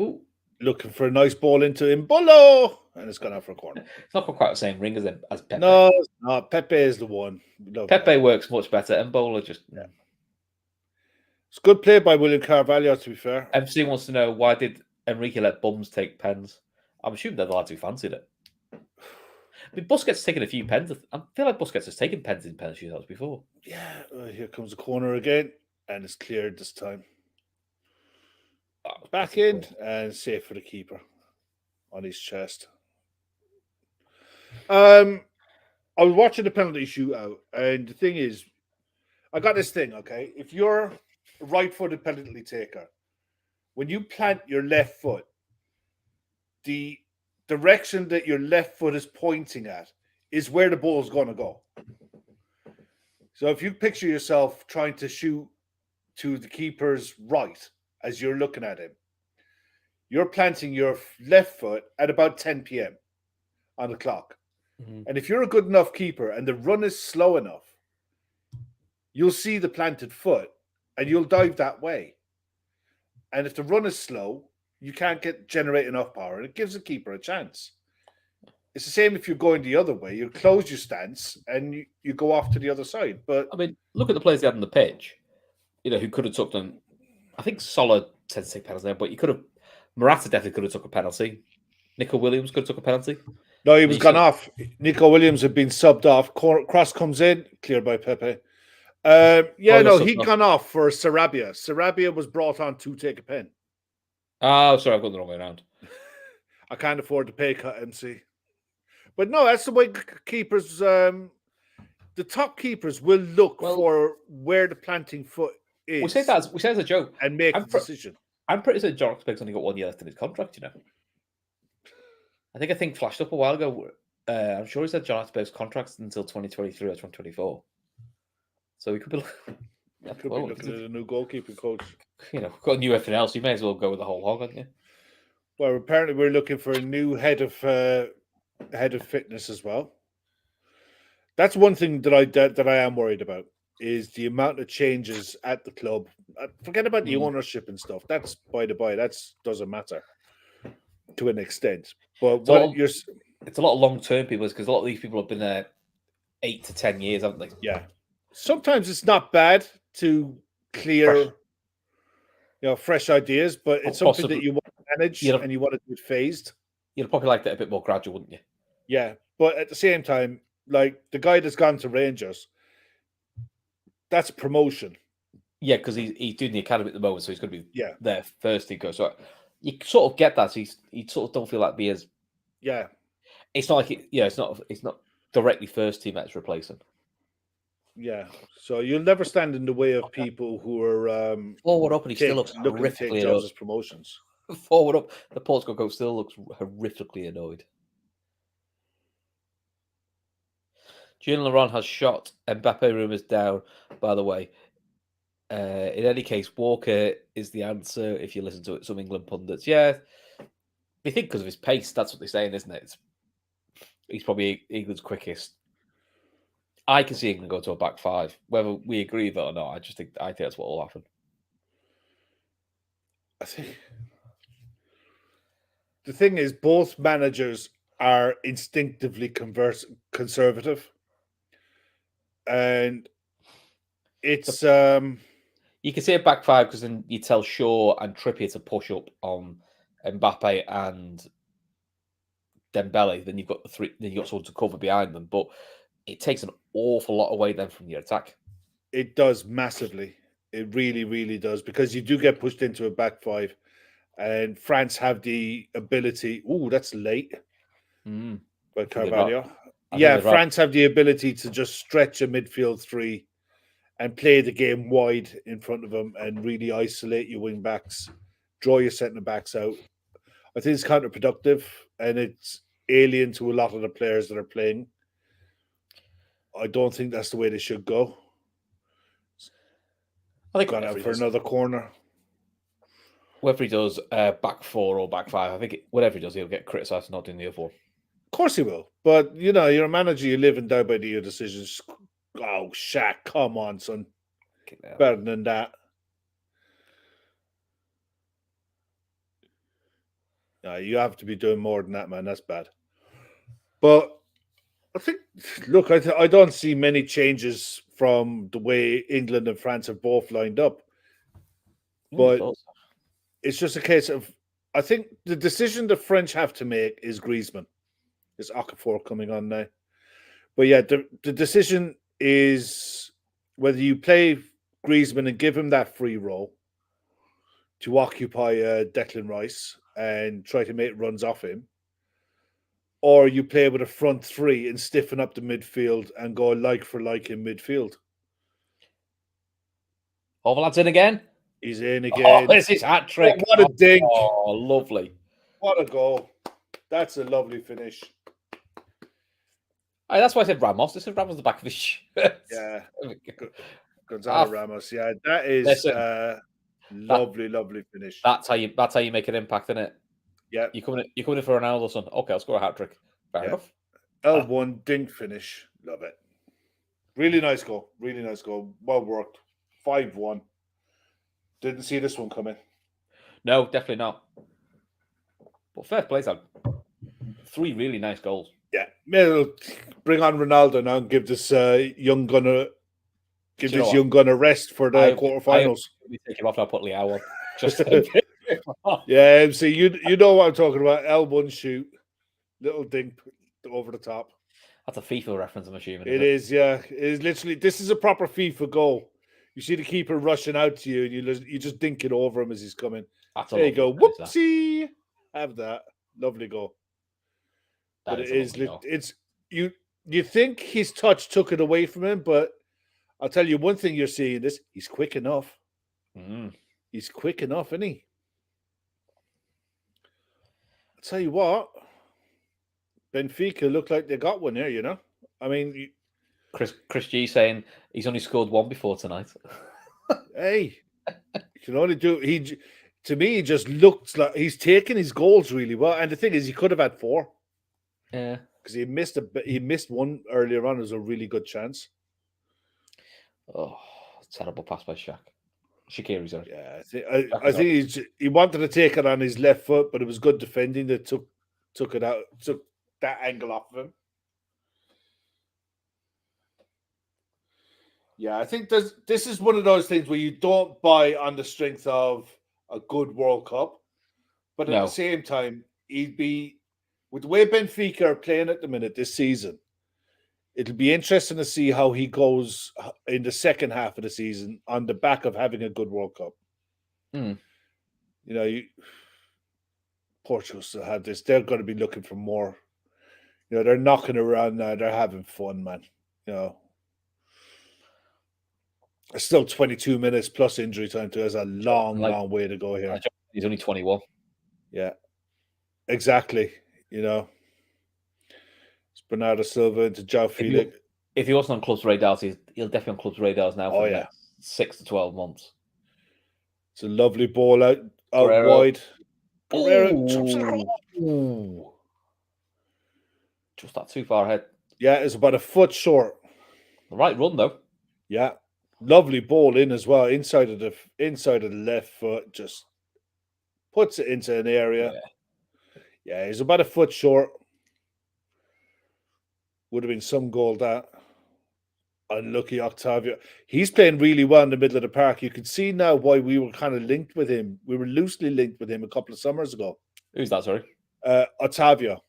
Ooh, looking for a nice ball into Mbolo, and it's gone out for a corner. It's not quite the same ring as Pepe. No, it's not. Pepe is the one. Pepe works much better. Mbolo just It's good play by William Carvalho, to be fair. MC wants to know why did Enrique let bums take pens? I'm assuming they're the lads who fancied it. I mean, Busquets has taken a few pens. I feel like Busquets has taken pens in penalty shootouts before. Yeah, here comes the corner again, and it's cleared this time. Back in and safe for the keeper on his chest. I was watching the penalty shootout, and the thing is, I got this thing, okay? If you're a right-footed penalty taker, when you plant your left foot, the direction that your left foot is pointing at is where the ball is going to go. So if you picture yourself trying to shoot to the keeper's right as you're looking at him, you're planting your left foot at about 10 p.m. on the clock. Mm-hmm. And if you're a good enough keeper and the run is slow enough, you'll see the planted foot and you'll dive that way. And if the run is slow, you can't generate enough power, and it gives the keeper a chance. It's the same if you're going the other way. You close your stance and you go off to the other side. But I mean, look at the players they had on the pitch, who could have took them. I think Solid tends to take penalties there, but you could have. Morata definitely could have took a penalty. Nico Williams could have took a penalty. No, he was gone off. Nico Williams had been subbed off. Cross comes in, cleared by Pepe. He'd gone off for Sarabia. Sarabia was brought on to take a pen. Oh, sorry, I've got the wrong way around. I can't afford to pay cut MC. But no, that's the way keepers, the top keepers will look for where the planting foot is. We say that as a joke. And make a decision. I'm pretty certain John Oxbeg's only got 1 year left in his contract, I think flashed up a while ago. I'm sure he said John Oxbeg's contract's until 2023 or 2024. So we could be looking at a new goalkeeping coach. We've got a new everything else. You may as well go with the whole hog, haven't you? Well, apparently we're looking for a new head of fitness as well. That's one thing that I am worried about is the amount of changes at the club. Forget about the ownership and stuff. That's by the by. That doesn't matter to an extent. But it's a lot of long-term people because a lot of these people have been there 8 to 10 years, haven't they? Yeah. Sometimes it's not bad to clear, fresh ideas, but it's something that you want to manage and you want to do it phased. You'd probably like that a bit more gradual, wouldn't you? Yeah, but at the same time, like the guy that's gone to Rangers, that's promotion. Yeah, because he's doing the academy at the moment, so he's going to be there first. He goes, so you sort of get that. You sort of don't feel like being as It's not like it's not directly first team that's replacing. Yeah, so you'll never stand in the way of people who are forward up, and he still looks horrifically annoyed. Promotions. Forward up, the Portugal coach still looks horrifically annoyed. Jean Laurent has shot Mbappe rumours down, by the way. In any case, Walker is the answer if you listen to some England pundits. Yeah, they think because of his pace, that's what they're saying, isn't it? He's probably England's quickest. I can see England go to a back five. Whether we agree with it or not, I think that's what will happen. I think the thing is, both managers are instinctively conservative, and it's you can see a back five because then you tell Shaw and Trippier to push up on Mbappe and Dembele. Then you've got someone to cover behind them, but it takes an awful lot away then from your attack. It does massively. It really, really does, because you do get pushed into a back five, and France have the ability. Oh, that's late. By Carvalho. Yeah, France have the ability to just stretch a midfield three and play the game wide in front of them and really isolate your wing backs, draw your centre backs out. I think it's counterproductive, and it's alien to a lot of the players that are playing. I don't think that's the way they should go. I think gone out for another corner. Whether he does back four or back five, I think whatever he does, he'll get criticised for not doing the other one. Of course he will. But, you're a manager, you live and die by your decisions. Oh, Shaq, come on, son. Better than that. No, you have to be doing more than that, man. That's bad. But I think, look, I don't see many changes from the way England and France have both lined up. But it's just a case of I think the decision the French have to make is Griezmann. Is Okafor coming on now? But yeah, the decision is whether you play Griezmann and give him that free role to occupy Declan Rice and try to make runs off him, or you play with a front three and stiffen up the midfield and go like for like in midfield. Overlad's in again. He's in again. Oh, this is hat trick. What a dink. Oh, lovely. What a goal. That's a lovely finish. That's why I said Ramos. This is Ramos the back of his shirt. Yeah. Gonzalo Ramos. Yeah, that is lovely finish. That's how you make an impact, isn't it? Yeah. You're coming in for Ronaldo, son. Okay, I'll score a hat trick. Fair enough. L1 dink finish. Love it. Really nice goal. Really nice goal. Well worked. 5-1. Didn't see this one coming. No, definitely not. But fair play, Sam. 3 really nice goals. Yeah. Maybe bring on Ronaldo now and give this young gunner rest for the quarterfinals. We take him off and I'll put Liao on. Just yeah, MC, you know what I'm talking about. L1 shoot. Little dink over the top. That's a FIFA reference, I'm assuming. It is, yeah. It is literally, this is a proper FIFA goal. You see the keeper rushing out to you, and you just dink it over him as he's coming. There you go. Whoopsie. Have that. Lovely goal. But it is, it's you think his touch took it away from him, but I'll tell you one thing you're seeing this, he's quick enough. He's quick enough, isn't he? I'll tell you what, Benfica look like they got one here, you know? I mean, Chris G saying he's only scored 1 before tonight. Hey, you can only do to me, he just looks like he's taking his goals really well. And the thing is, he could have had 4. Yeah, because he missed one earlier on. It was a really good chance. Oh, terrible pass by Shaqiri, sorry. Yeah, I think he wanted to take it on his left foot, but it was good defending that took it out, took that angle off of him. Yeah, I think this is one of those things where you don't buy on the strength of a good World Cup, but at the same time, he'd be with the way Benfica are playing at the minute this season. It'll be interesting to see how he goes in the second half of the season on the back of having a good World Cup. You know, Portugal still have this. They're going to be looking for more. You know, they're knocking around now. They're having fun, man. You know, it's still 22 minutes plus injury time. There's a long way to go here. He's only 21. Yeah, exactly. You know, it's Bernardo Silva into João Felix. If he wasn't on clubs' radars, he'll definitely on clubs' radars now for the next 6 to 12 months. It's a lovely ball out wide. Guerrero. Just that too far ahead. Yeah, it's about a foot short. The right run though. Yeah, lovely ball in as well, inside of the left foot. Just puts it into an area. Yeah, he's about a foot short. Would have been some goal that. Unlucky Octavio. He's playing really well in the middle of the park. You can see now why we were kind of linked with him. We were loosely linked with him a couple of summers ago. Who's that, sorry? Octavio.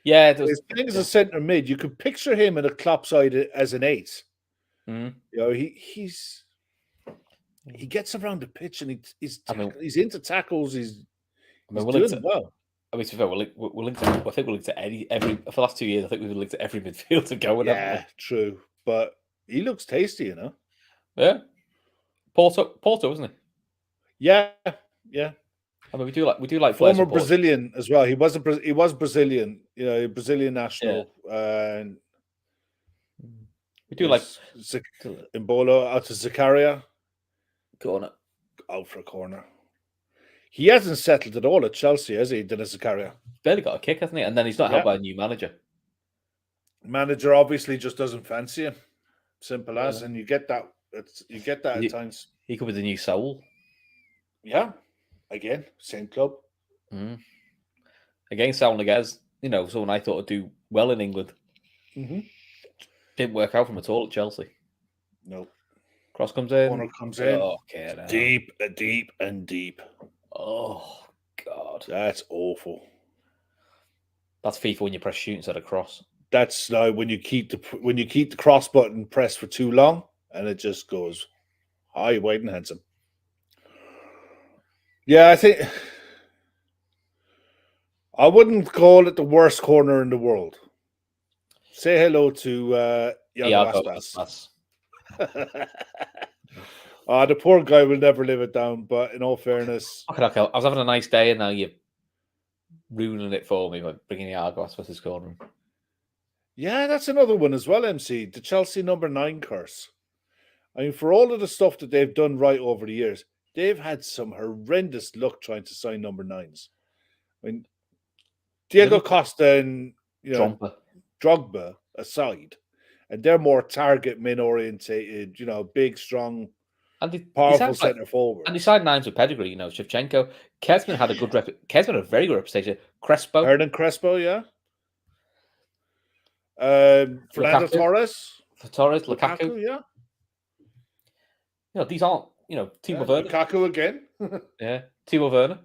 Yeah. He's playing as a centre mid. You could picture him in a Klopp side as an 8. You know, he gets around the pitch and he's into tackles. He's doing well. I mean, we're linked to. I think we're linked to every for the last 2 years. I think we've been linked to every midfielder going. Yeah, true. But he looks tasty, you know. Yeah, Porto, isn't he? Yeah. I mean, we do like former Brazilian as well. He was Brazilian, you know, Brazilian national, and we do like Embolo out to Zakaria. Corner. Out for a corner. He hasn't settled at all at Chelsea, has he, Dennis Zakaria? Barely got a kick, hasn't he? And then he's not held by a new manager. Manager obviously just doesn't fancy him. Simple as, and you get that. At times. He could be the new Saul. Yeah, again, same club. Again, Saul Niguez, you know, someone I thought would do well in England. Didn't work out for him at all at Chelsea. No. Cross comes in. Corner comes in. Okay, deep and deep. Oh, God, That's awful. that's FIFA when you press shoot instead of cross. That's when you keep the cross button pressed for too long, and it just goes high, wide, and handsome. Yeah, I think I wouldn't call it the worst corner in the world. Say hello to Iago Aspas. The poor guy will never live it down, but in all fairness... Okay, I was having a nice day, and now you're ruining it for me by bringing Iago Aspas to corner. Yeah, that's another one as well, MC. The Chelsea number 9 curse. I mean, for all of the stuff that they've done right over the years, they've had some horrendous luck trying to sign number 9s. I mean, Diego Costa and Drogba aside, and they're more target men orientated, big, strong, and powerful centre forward. And they signed 9s with pedigree, Shevchenko. Kesman had a good Kesman had a very good reputation. Crespo. Hernan Crespo, yeah. Fernando Torres. Lukaku, yeah. These aren't, Timo Werner. Lukaku again. Yeah, Timo Werner.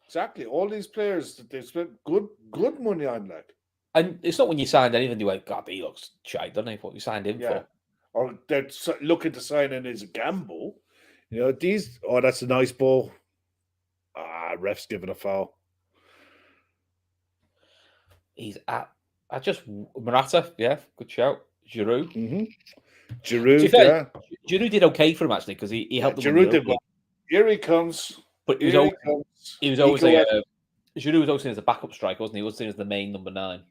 Exactly. All these players that they've spent good money on, like. And it's not when you signed anything, you went, God, he looks shite, doesn't he? What you signed him for. Or they're looking to sign in as a gamble. That's a nice ball. Ref's giving a foul. He's Morata, yeah, good shout. Giroud. Mm-hmm. Giroud, Giroud did okay for him, actually, because he helped them. Giroud did well. Here he comes. But he was always Giroud was always seen as a backup striker, wasn't he? He was seen as the main number 9.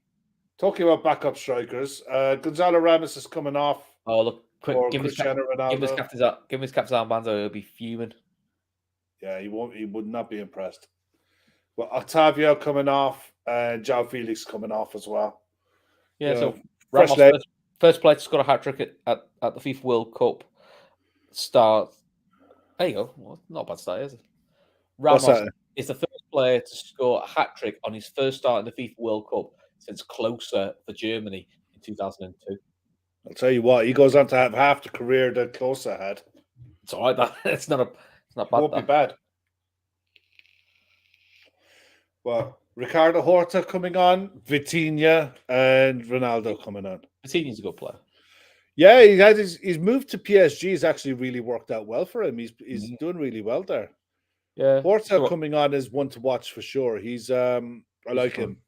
Talking about backup strikers, Gonzalo Ramos is coming off. Oh, look, quick, give him his captain's armband, or he'll be fuming. Yeah, he won't. He would not be impressed. Well, Octavio coming off, and João Felix coming off as well. Yeah, so Ramos, first player to score a hat-trick at the FIFA World Cup start. There you go. Well, not a bad start, is it? Ramos is the first player to score a hat-trick on his first start in the FIFA World Cup since Klose for Germany in 2002. I'll tell you what, he goes on to have half the career that Klose had. It's all right. It's not bad. It won't be bad. Well, Ricardo Horta coming on, Vitinha and Ronaldo coming on. Vitinha's a good player. Yeah, his move to PSG has actually really worked out well for him. He's doing really well there. Yeah, Horta coming on is one to watch for sure. He's I like him.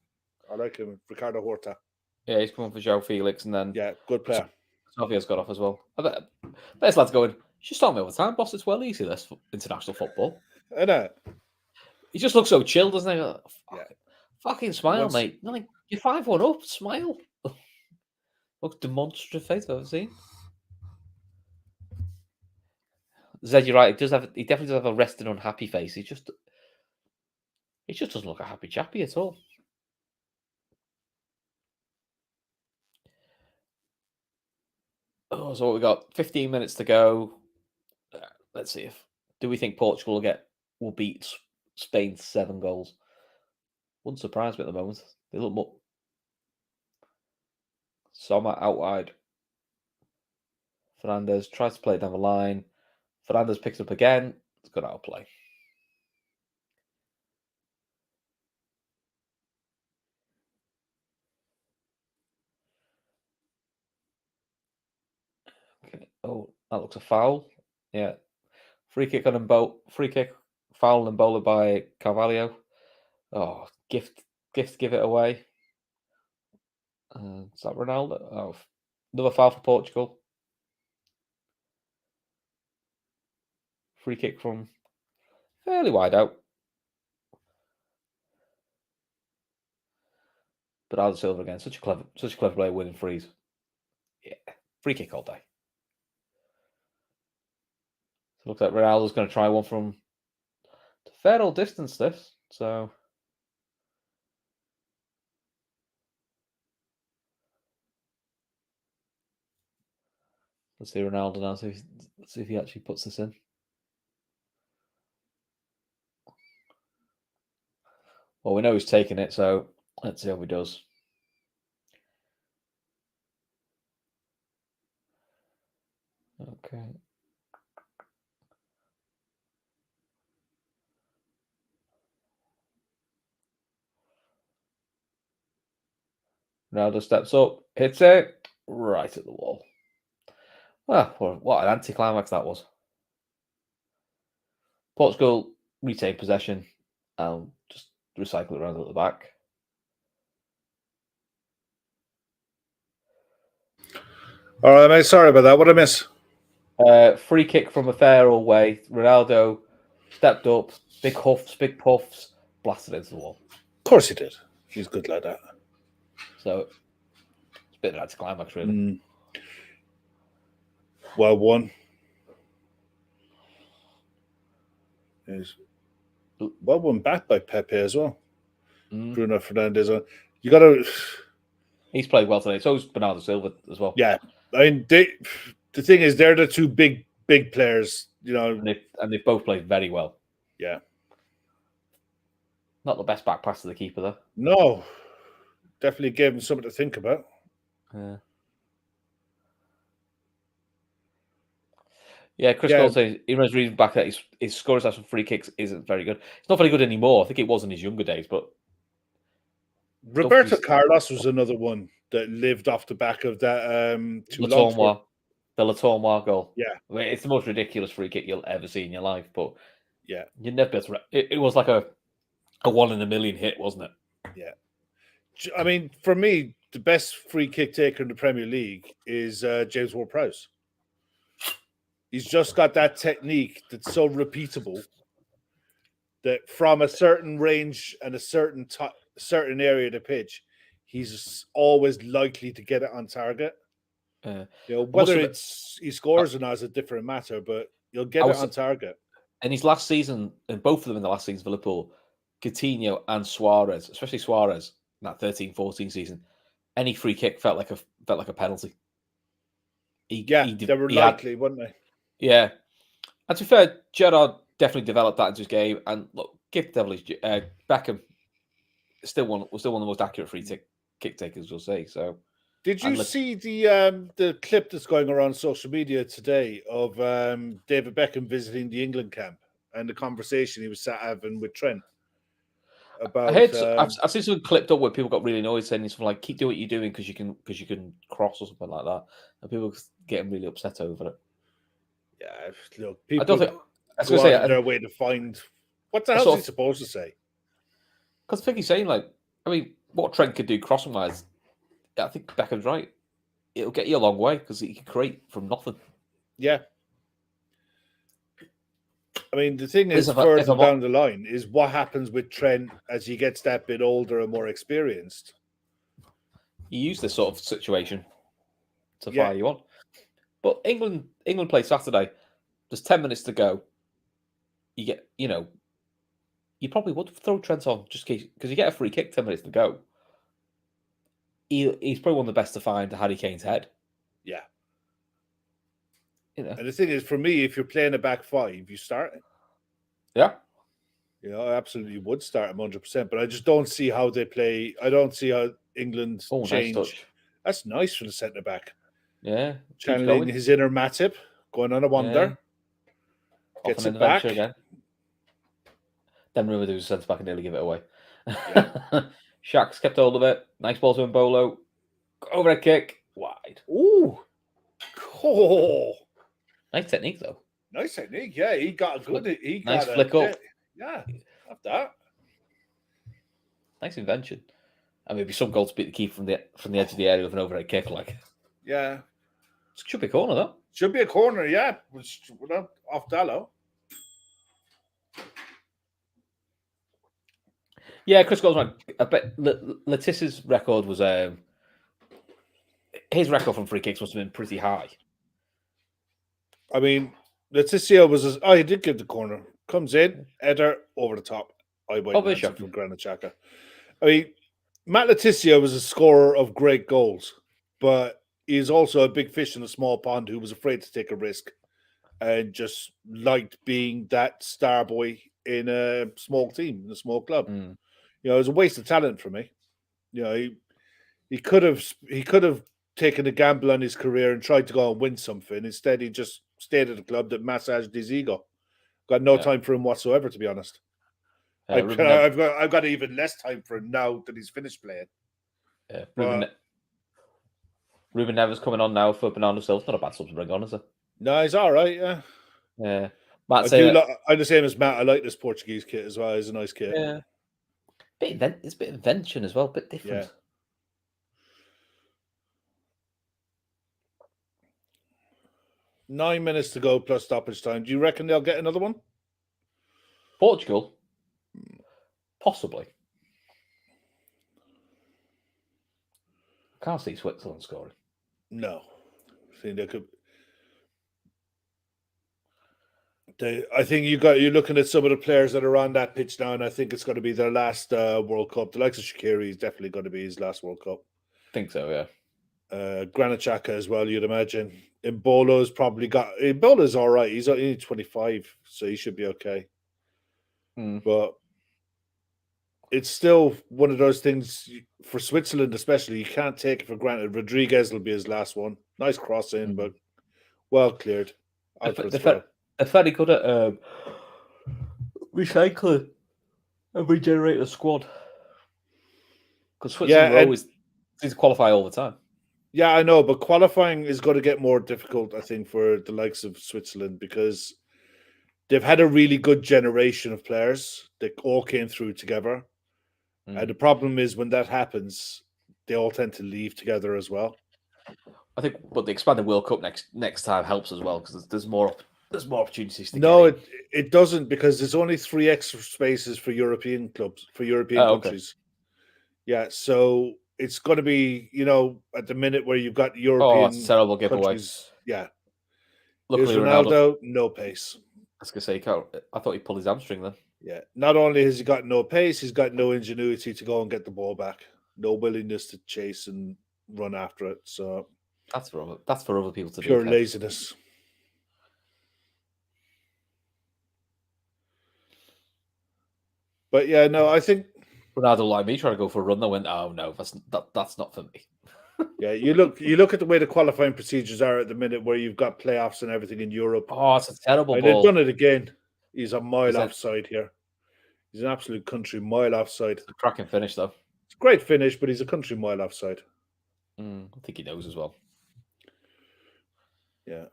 I like him, Ricardo Horta. Yeah, he's coming for João Felix, and then good player. Sofya's got off as well. There's lads going. You should start me all the time, boss. It's well easy this international football. I know. He just looks so chill, doesn't he? Fucking smile, mate. You're 5-1 up. Smile. Looks demonstrative face I've ever seen. Zed, you're right. He definitely does have a rested, unhappy face. He just doesn't look a happy chappy at all. Oh, so what we got? 15 minutes to go. Let's see do we think Portugal will beat Spain 7 goals? Wouldn't surprise me at the moment. They look more. Sommer out wide. Fernandez tries to play it down the line. Fernandez picks up again. It's got out of play. Okay. Oh, that looks a foul. Yeah. Free kick on foul and bowler by Carvalho. Oh, gift give it away. Is that Ronaldo? Oh, another foul for Portugal. Free kick from fairly wide out. But Bernardo Silva again, such a clever player winning frees. Yeah, free kick all day. So it looks like Ronaldo's going to try one from a fair old distance. This so. Let's see Ronaldo now. Let's see if he actually puts this in. Well, we know he's taking it, so let's see how he does. Okay. Ronaldo steps up, hits it right at the wall. Well, what an anticlimax that was. Portugal retain possession and just recycle it around at the back. All right, mate. Sorry about that. What did I miss? Free kick from a fair away. Ronaldo stepped up, big huffs, big puffs, blasted into the wall. Of course he did. He's good like that. So it's a bit of an anticlimax, really. Well won. Well won back by Pepe as well. Bruno Fernandes. You got to. He's played well today. So is Bernardo Silva as well. Yeah, I mean, the thing is, they're the two big players, you know, and they both played very well. Yeah, not the best back pass to the keeper though. No, definitely gave him something to think about. Yeah, Chris Gold says he runs reason back that his scores out from free kicks isn't very good. It's not very good anymore. I think it was in his younger days, but Roberto Carlos was another one that lived off the back of that the Latournois goal. Yeah, I mean, it's the most ridiculous free kick you'll ever see in your life, but yeah, you'd never be able to. It was like a 1 in a million hit, wasn't it? Yeah, I mean, for me, the best free kick taker in the Premier League is James Ward-Prowse. He's just got that technique that's so repeatable that from a certain range and a certain area of the pitch, he's always likely to get it on target. You know, whether he scores or not is a different matter, but you'll get it on target. In his last season, and both of them in the last season for Liverpool, Coutinho and Suarez, especially Suarez, in that 13-14 season, any free kick felt like a penalty. They were likely, weren't they? Yeah. And to be fair, Gerrard definitely developed that into his game. And look, give the devil Beckham was still one of the most accurate free kick takers, we'll say. So, did you see the clip that's going around social media today of David Beckham visiting the England camp and the conversation he was sat having with Trent? About I've seen something clipped up where people got really annoyed saying something like "keep doing what you're doing because you can cross" or something like that, and people getting really upset over it. Yeah, look, people go out of their way to find what the hell is he supposed to say? Because I think he's saying, like, I mean, what Trent could do crossing wise, I think Beckham's right. It'll get you a long way because he can create from nothing. Yeah. I mean, the thing is, further down the line is what happens with Trent as he gets that bit older and more experienced. You use this sort of situation to fire you on. But England play Saturday. There's 10 minutes to go. You get, you probably would throw Trent on just because you get a free kick 10 minutes to go. He's probably one of the best to find Harry Kane's head. Yeah. And the thing is, for me, if you're playing a back five, you start it. Yeah. I absolutely would start him 100%, but I just don't see how they play. I don't see how England change. Nice touch. That's nice for the centre back. Yeah. Channeling his inner Matip, going on a wander. Yeah. Gets it back. Again. Then remember there was a centre back and nearly give it away. Yeah. Shaq's kept hold of it. Nice ball to Mbolo. Overhead kick. Wide. Ooh. Oh. Nice technique, though. Nice technique, yeah. He got a good. Nice flick up. Yeah, love that. Nice invention. And maybe some goal to beat the keeper from the edge of the area with an overhead kick, like. Yeah. It should be a corner, though. Should be a corner, yeah. Off Dallo. Yeah, Chris Gold's right. I bet Letiz's record was his record from free kicks must have been pretty high. I mean, Letizia was he did give the corner. Comes in, header over the top. From Granit Xhaka. I mean, Matt Letizia was a scorer of great goals, but he's also a big fish in a small pond who was afraid to take a risk and just liked being that star boy in a small team, in a small club. Mm. It was a waste of talent for me. He could have taken a gamble on his career and tried to go and win something. Instead, he just stayed at a club that massaged his ego. Got no time for him whatsoever, to be honest. I've got even less time for him now that he's finished playing. Yeah, Ruben Neves coming on now for Bernardo Silva. Not a bad sub to bring on, is it? No, he's all right. Yeah. Yeah. Matt saying I'm the same as Matt. I like this Portuguese kit as well. It's a nice kit. yeah. It's a bit of invention as well, a bit different. Yeah. 9 minutes to go plus stoppage time. Do you reckon they'll get another one? Portugal? Possibly. Can't see Switzerland scoring. No. I think they could. I think you're looking at some of the players that are on that pitch now, and I think it's going to be their last World Cup. The likes of Shaqiri is definitely going to be his last World Cup. Think so, yeah. Granit Xhaka as well, you'd imagine. Embolo's Embolo's all right. He's only 25, so he should be okay. But it's still one of those things for Switzerland, especially. You can't take it for granted. Rodriguez will be his last one. Nice cross in, but well cleared. They're fairly good at recycling and regenerating a squad. Because Switzerland always seems to qualify all the time. Yeah, I know, but qualifying is going to get more difficult, I think, for the likes of Switzerland because they've had a really good generation of players that all came through together. And the problem is when that happens, they all tend to leave together as well. I think, but the expanded World Cup next time helps as well because there's more opportunities. It doesn't because there's only 3 extra spaces for European clubs for European countries. Yeah, so it's going to be at the minute where you've got European. Oh, it's a terrible giveaway. Yeah, luckily Ronaldo, no pace. I was going to say, I thought he pulled his hamstring then. Yeah, not only has he got no pace, he's got no ingenuity to go and get the ball back. No willingness to chase and run after it. So that's for other people to do. Pure laziness. But yeah, no, I think Ronaldo like me trying to go for a run. I went, oh no, that's not for me. Yeah, you look at the way the qualifying procedures are at the minute, where you've got playoffs and everything in Europe. Oh, it's a terrible ball. They've done it again. He's a mile offside here. He's an absolute country mile offside. It's a cracking finish, though. It's a great finish, but he's a country mile offside. I think he knows as well. Yeah.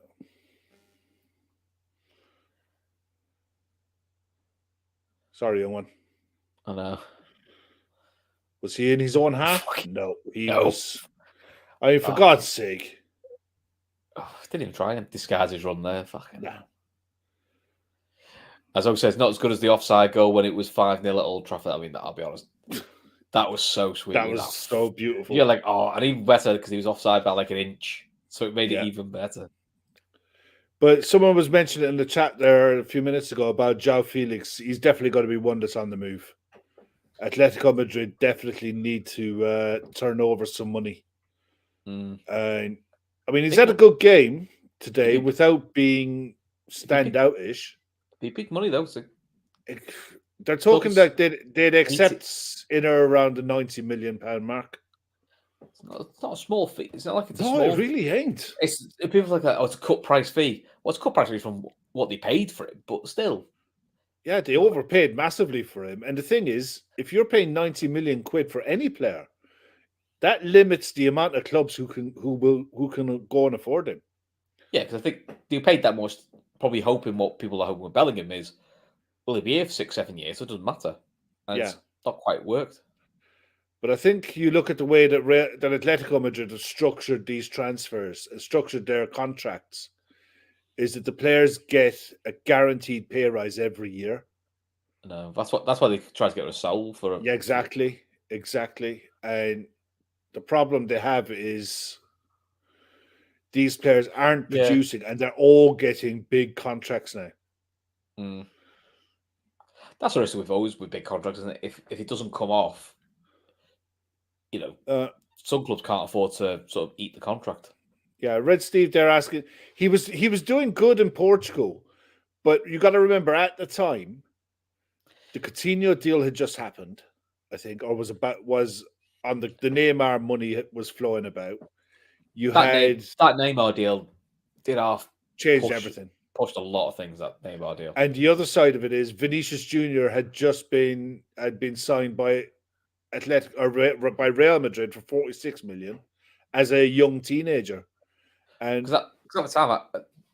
Sorry, young one. I know. Was he in his own half? No, he was. I mean, for God's sake. Didn't even try and disguise his run there. Fucking yeah. As I said, it's not as good as the offside goal when it was 5-0 at Old Trafford. I mean, I'll be honest. That was so sweet. That was so beautiful. You're like, and even better because he was offside by like an inch. So it made it even better. But someone was mentioning in the chat there a few minutes ago about João Felix. He's definitely going to be one that's on the move. Atletico Madrid definitely need to turn over some money. I mean, he's had a good game today without being standout-ish. Big money, though. So. They're talking that they'd accept in or around the £90 million mark. It's not a small fee. It's not like it's a small. No, it really ain't. It's people like that. Oh, it's a cut price fee. Well, it's a cut price fee from what they paid for it, but still. Yeah, they overpaid massively for him. And the thing is, if you're paying 90 million quid for any player, that limits the amount of clubs who can go and afford him. Yeah, because I think they paid that much, probably hoping what people are hoping with Bellingham is, well, he'll be here for 6-7 years, so it doesn't matter. And it's not quite worked. But I think you look at the way that Atletico Madrid has structured these transfers, structured their contracts, is that the players get a guaranteed pay rise every year. No, that's why they try to get a soul for him. Yeah, exactly. And the problem they have is these players aren't producing, and they're all getting big contracts now. That's the risk with always with big contracts, isn't it? If it doesn't come off, some clubs can't afford to sort of eat the contract. Yeah, Red Steve, they're asking. He was doing good in Portugal, but you got to remember at the time, the Coutinho deal had just happened, I think, or was on the Neymar money was flowing about. That Neymar deal changed everything. Pushed a lot of things, that Neymar deal. And the other side of it is Vinicius Jr. had been signed by by Real Madrid for 46 million, as a young teenager. And because at the time,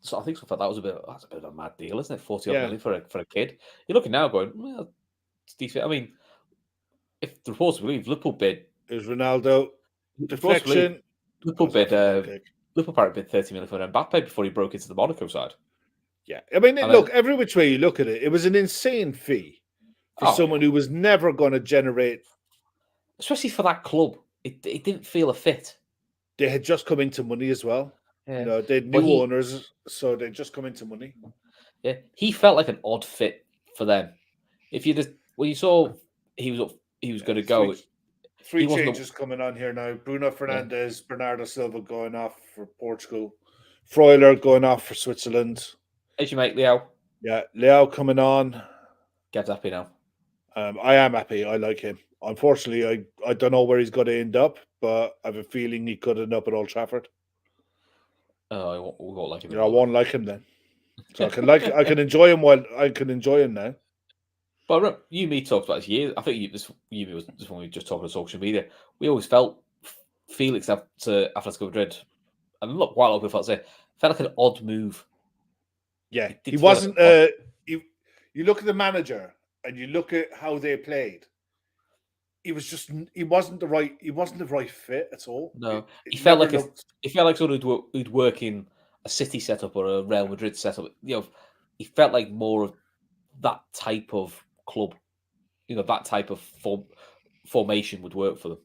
so I think something like that's a bit of a mad deal, isn't it? 40 odd million for a kid. You're looking now going, well, it's decent. I mean, if the reports believe, Liverpool bid. There's Ronaldo deflection. Liverpool bid. Liverpool apparently bid 30 million for Mbappe before he broke into the Monaco side. Yeah, I mean, look, every which way you look at it, it was an insane fee for someone who was never going to generate. Especially for that club, it didn't feel a fit. They had just come into money as well. Yeah. You know, they had new owners, so they just come into money. Yeah, he felt like an odd fit for them. If you just when you saw he was going to go. Three changes coming on here now. Bruno Fernandes, Bernardo Silva going off for Portugal, Freuler going off for Switzerland. How's your mate, Leo? Yeah, Leo coming on. Gav's happy now. I am happy. I like him. Unfortunately, I don't know where he's going to end up, but I have a feeling he could end up at Old Trafford. Oh, we won't like him. I won't like him then. So I can enjoy him while I can enjoy him now. But you and me talked about this years. I think this was just when we were just talking on social media. We always felt Felix to Atletico Madrid, and look, while we felt like an odd move. Yeah, he wasn't. You look at the manager and you look at how they played. He wasn't the right fit at all. No, he felt like someone who'd work in a City setup or a Real Madrid setup. You know, he felt like more of that type of club. You know, that type of formation would work for them.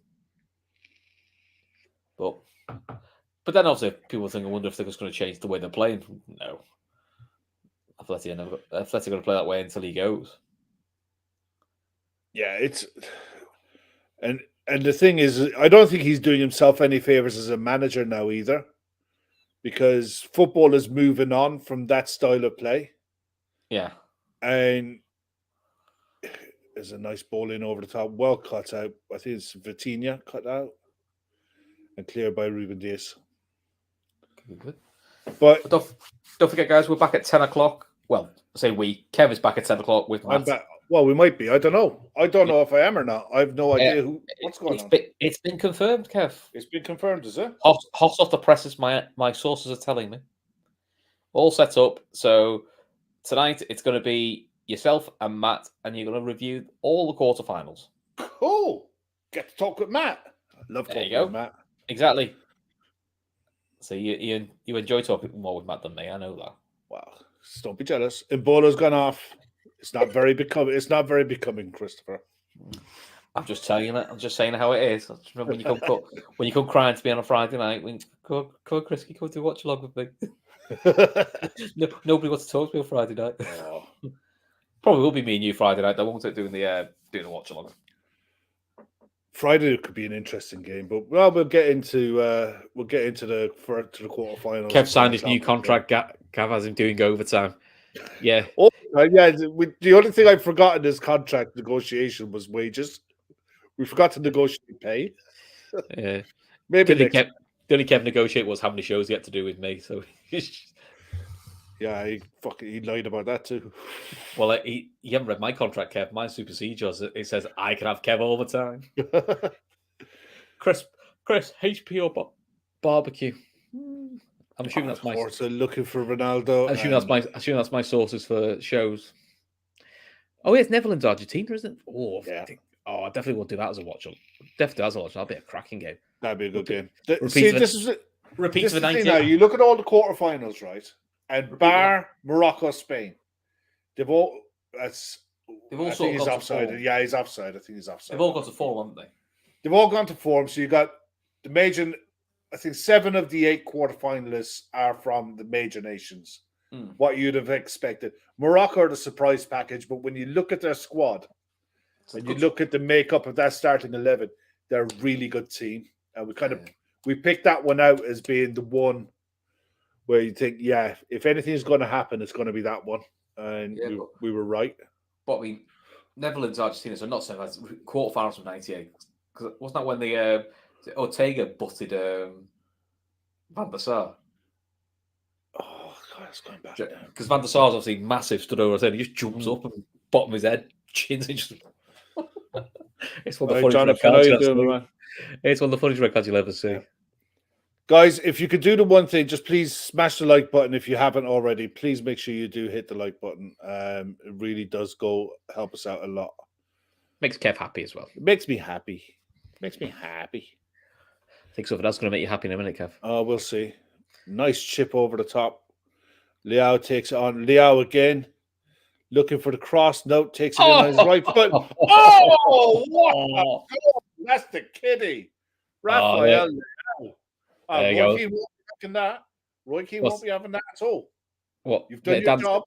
But then also people think, I wonder if they're just going to change the way they're playing. No, Atletico are going to play that way until he goes. Yeah, and the thing is, I don't think he's doing himself any favors as a manager now either, because football is moving on from that style of play. Yeah, and there's a nice ball in over the top, well cut out. I think it's Vitinha cut out and cleared by Ruben Dias. Good. But don't forget, guys, we're back at 10 o'clock. Well, say we. Kev is back at 10 o'clock with Matt. I'm back. Well, we might be. I don't know. I don't know if I am or not. I have no idea what's going on. It's been confirmed, Kev. It's been confirmed, is it? Hot off the presses, my sources are telling me. All set up. So tonight it's going to be yourself and Matt, and you're going to review all the quarterfinals. Cool. Get to talk with Matt. I love talking with Matt. Exactly. So you enjoy talking more with Matt than me. I know that. Wow. Don't be jealous. Embola's gone off. It's not very becoming. It's not very becoming, Christopher. I'm just telling you that. I'm just saying how it is. Remember when you come crying to me on a Friday night. Come on, Chris, you come to Watchalong with me. Nobody wants to talk to me on Friday night. Oh. Probably will be me and you Friday night. I won't doing the Watchalong. Friday could be an interesting game, but we'll get into the quarterfinals. Kev signed his new contract. Gav has him doing overtime. Yeah. Oh, yeah. The only thing I forgot in this contract negotiation was wages. We forgot to negotiate pay. Yeah. Maybe the only Kev negotiate was how many shows he had to do with me. So yeah, he lied about that too. Well, you haven't read my contract, Kev. Mine supersedes yours. It says I can have Kev all the time. Chris, HBO barbecue. I'm assuming that's my. Also looking for Ronaldo. I assume that's my sources for shows. Oh, yeah, it's Netherlands, Argentina, isn't it? Oh, yeah. I definitely won't do that as a watch. Definitely as a watch. That'll be a cracking game. That'd be a good game. Repeat for the 90. Now you look at all the quarterfinals, right? And bar Morocco, Spain, they've all. I think he's offside. Yeah, he's offside. I think he's offside. They've all got to form, haven't they? They've all gone to form. So you got the major. I think 7 of the 8 quarterfinalists are from the major nations. What you'd have expected. Morocco are the surprise package, but when you look at their squad and you look at the makeup of that starting 11, they're a really good team. And we picked that one out as being the one where you think, yeah, if anything's going to happen, it's going to be that one. And we were right. But I mean, Netherlands, Argentina, so not so as quarterfinals from 98. Because wasn't that when the Ortega butted Van der Sar? Oh, God, it's going back. Because Van der Sar's obviously massive, stood over his head. He just jumps up and bottom of his head, chins and just. It's one of the funniest red cards you'll ever see. It's one of the funniest red cards you'll ever see. Guys, if you could do the one thing, just please smash the like button. If you haven't already, please make sure you do hit the like button. It really does help us out a lot. Makes Kev happy as well. It makes me happy. Makes me happy. I think so. If that's going to make you happy in a minute, Kev. Oh, we'll see. Nice chip over the top. Liao takes it on. Liao again. Looking for the cross. Note takes it in on his right foot. Oh, what a goal. That's the kitty. Raphael Liao. There you Roy go. Keane won't be having that. Roy Keane won't be having that at all. What? You've done your job.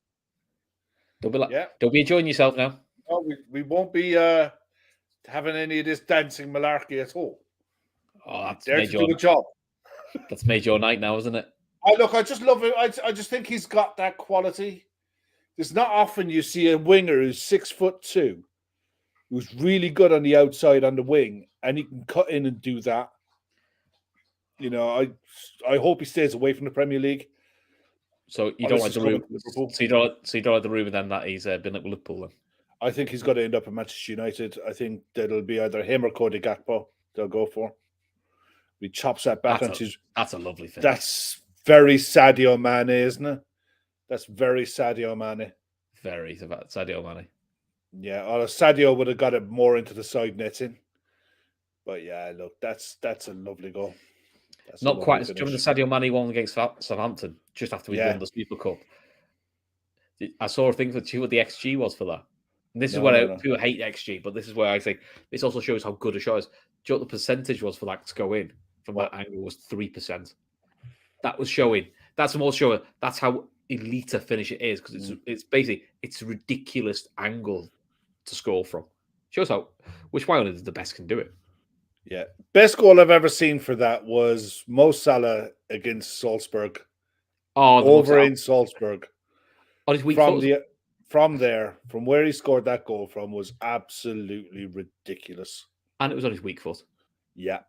Don't be enjoying yourself now. No, we won't be having any of this dancing malarkey at all. Oh, that's there made to do a job. That's made your night now, isn't it? I just love it. I just think he's got that quality. It's not often you see a winger who's 6'2", who's really good on the outside on the wing, and he can cut in and do that. You know, I hope he stays away from the Premier League. So you don't like the rumor. So you don't like the rumor then that he's been at Liverpool. Then I think he's got to end up at Manchester United. I think that'll be either him or Cody Gakpo. They'll go for. He chops that back onto. That's a lovely thing. That's very Sadio Mane, isn't it? That's very Sadio Mane. Very Sadio Mane. Yeah, or Sadio would have got it more into the side netting. But yeah, look, that's a lovely goal. That's not quite. Do you remember the Sadio Mane one against Southampton just after we won the Super Cup? I saw a thing for what the XG was for that. And this is where people hate XG, but this is where I think this also shows how good a shot is. Do you know what the percentage was for that to go in from that angle was 3%. That was showing. That's more showing. That's how elite a finish it is because it's basically it's a ridiculous angle to score from. Shows how which one is the best can do it. Yeah, best goal I've ever seen for that was Mo Salah against Salzburg. Over in Salzburg. On his weak from where he scored that goal from was absolutely ridiculous. And it was on his weak foot. Yeah.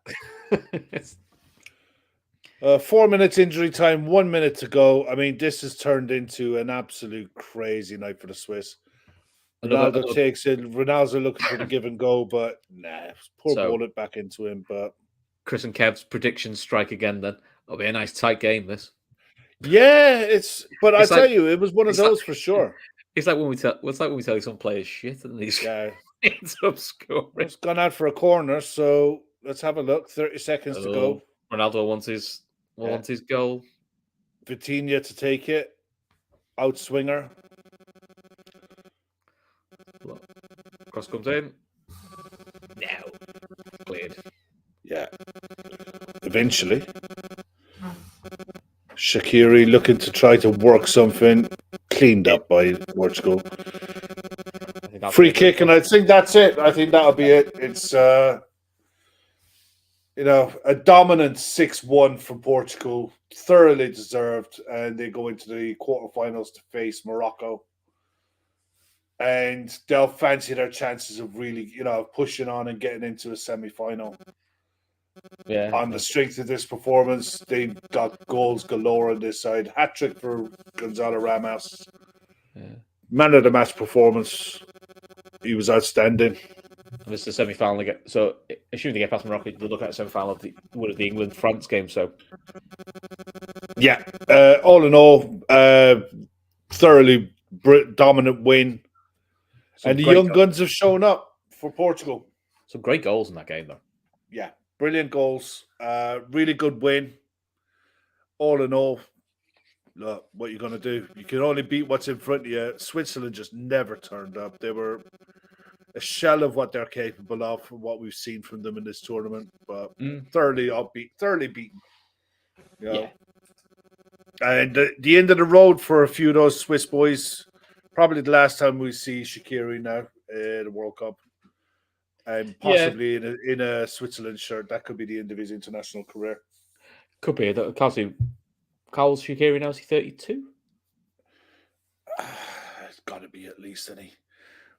4 minutes injury time, 1 minute to go. I mean, this has turned into an absolute crazy night for the Swiss. Ronaldo takes it. Ronaldo looking for the give and go, but poor bullet back into him. But Chris and Kev's predictions strike again. Then it'll be a nice tight game. This. Yeah, But I tell you, it was one of those for sure. It's like when we tell you some players shit and these ends up scoring. It's gone out for a corner, so let's have a look. 30 seconds to go. Ronaldo wants his goal. Vitinha to take it. Outswinger. Cross comes in. Now. Cleared. Yeah. Eventually. Shaqiri looking to try to work something. Cleaned up by Portugal. Free kick, and I think that's it. I think that'll be it. It's a dominant 6-1 from Portugal, thoroughly deserved, and they go into the quarterfinals to face Morocco. And they'll fancy their chances of really, pushing on and getting into a semi-final. Yeah. On the strength of this performance, they got goals galore on this side. Hat-trick for Gonzalo Ramos. Yeah. Man of the match performance. He was outstanding. And it's the semi-final again. So, assuming they get past Morocco, they'll look at the semi-final of the England-France game. So, yeah, all in all, thoroughly dominant win. And the young guns have shown up for Portugal. Some great goals in that game, though. Yeah, brilliant goals. Really good win. All in all, look, what you're going to do. You can only beat what's in front of you. Switzerland just never turned up. They were a shell of what they're capable of from what we've seen from them in this tournament. But thoroughly beaten. Yeah. And the end of the road for a few of those Swiss boys. Probably the last time we see Shaqiri now in the World Cup. And possibly in a Switzerland shirt. That could be the end of his international career. Could be. I can't see. Carl's Shaqiri now, is he 32? It's got to be at least, isn't he?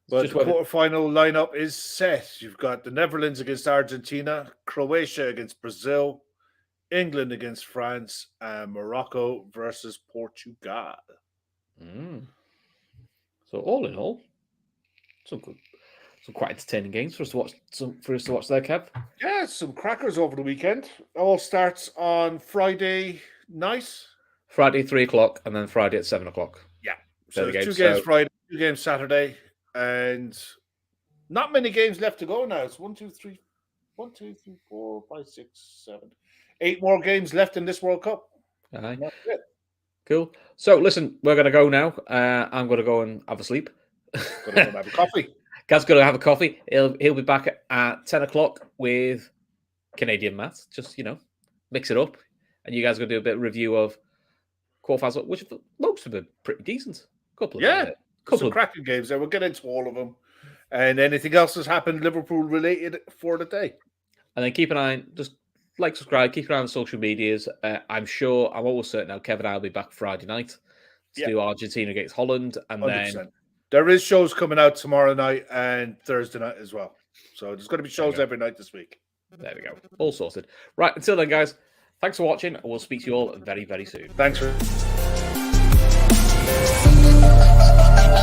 But the quarterfinal lineup is set. You've got the Netherlands against Argentina, Croatia against Brazil, England against France, and Morocco versus Portugal. So all in all, some some quite entertaining games for us to watch there, Kev. Yeah, some crackers over the weekend. All starts on Friday night. Friday 3:00 and then Friday at 7:00. Yeah. So 2 games Friday, 2 games Saturday, and not many games left to go now. It's 1, 2, 3, 4, 5, 6, 7, 8 more games left in this World Cup. Aye. Cool. So listen, we're going to go now. I'm going to go and have a sleep. Going to go have a coffee. Gaz's going to have a coffee. He'll be back at 10:00 with Canadian maths. Just, mix it up. And you guys are going to do a bit of review of quarterfinals, which most of them are pretty decent. Couple of cracking games there. We'll get into all of them. And anything else that's happened Liverpool related for the day. And then keep an eye, just like, subscribe, keep an eye on social medias. I'm almost certain now Kevin and I will be back Friday night to do Argentina against Holland. And 100%. Then there is shows coming out tomorrow night and Thursday night as well. So there's going to be shows every night this week. There we go. All sorted. Right, until then, guys, thanks for watching, and we'll speak to you all very, very soon. Thanks for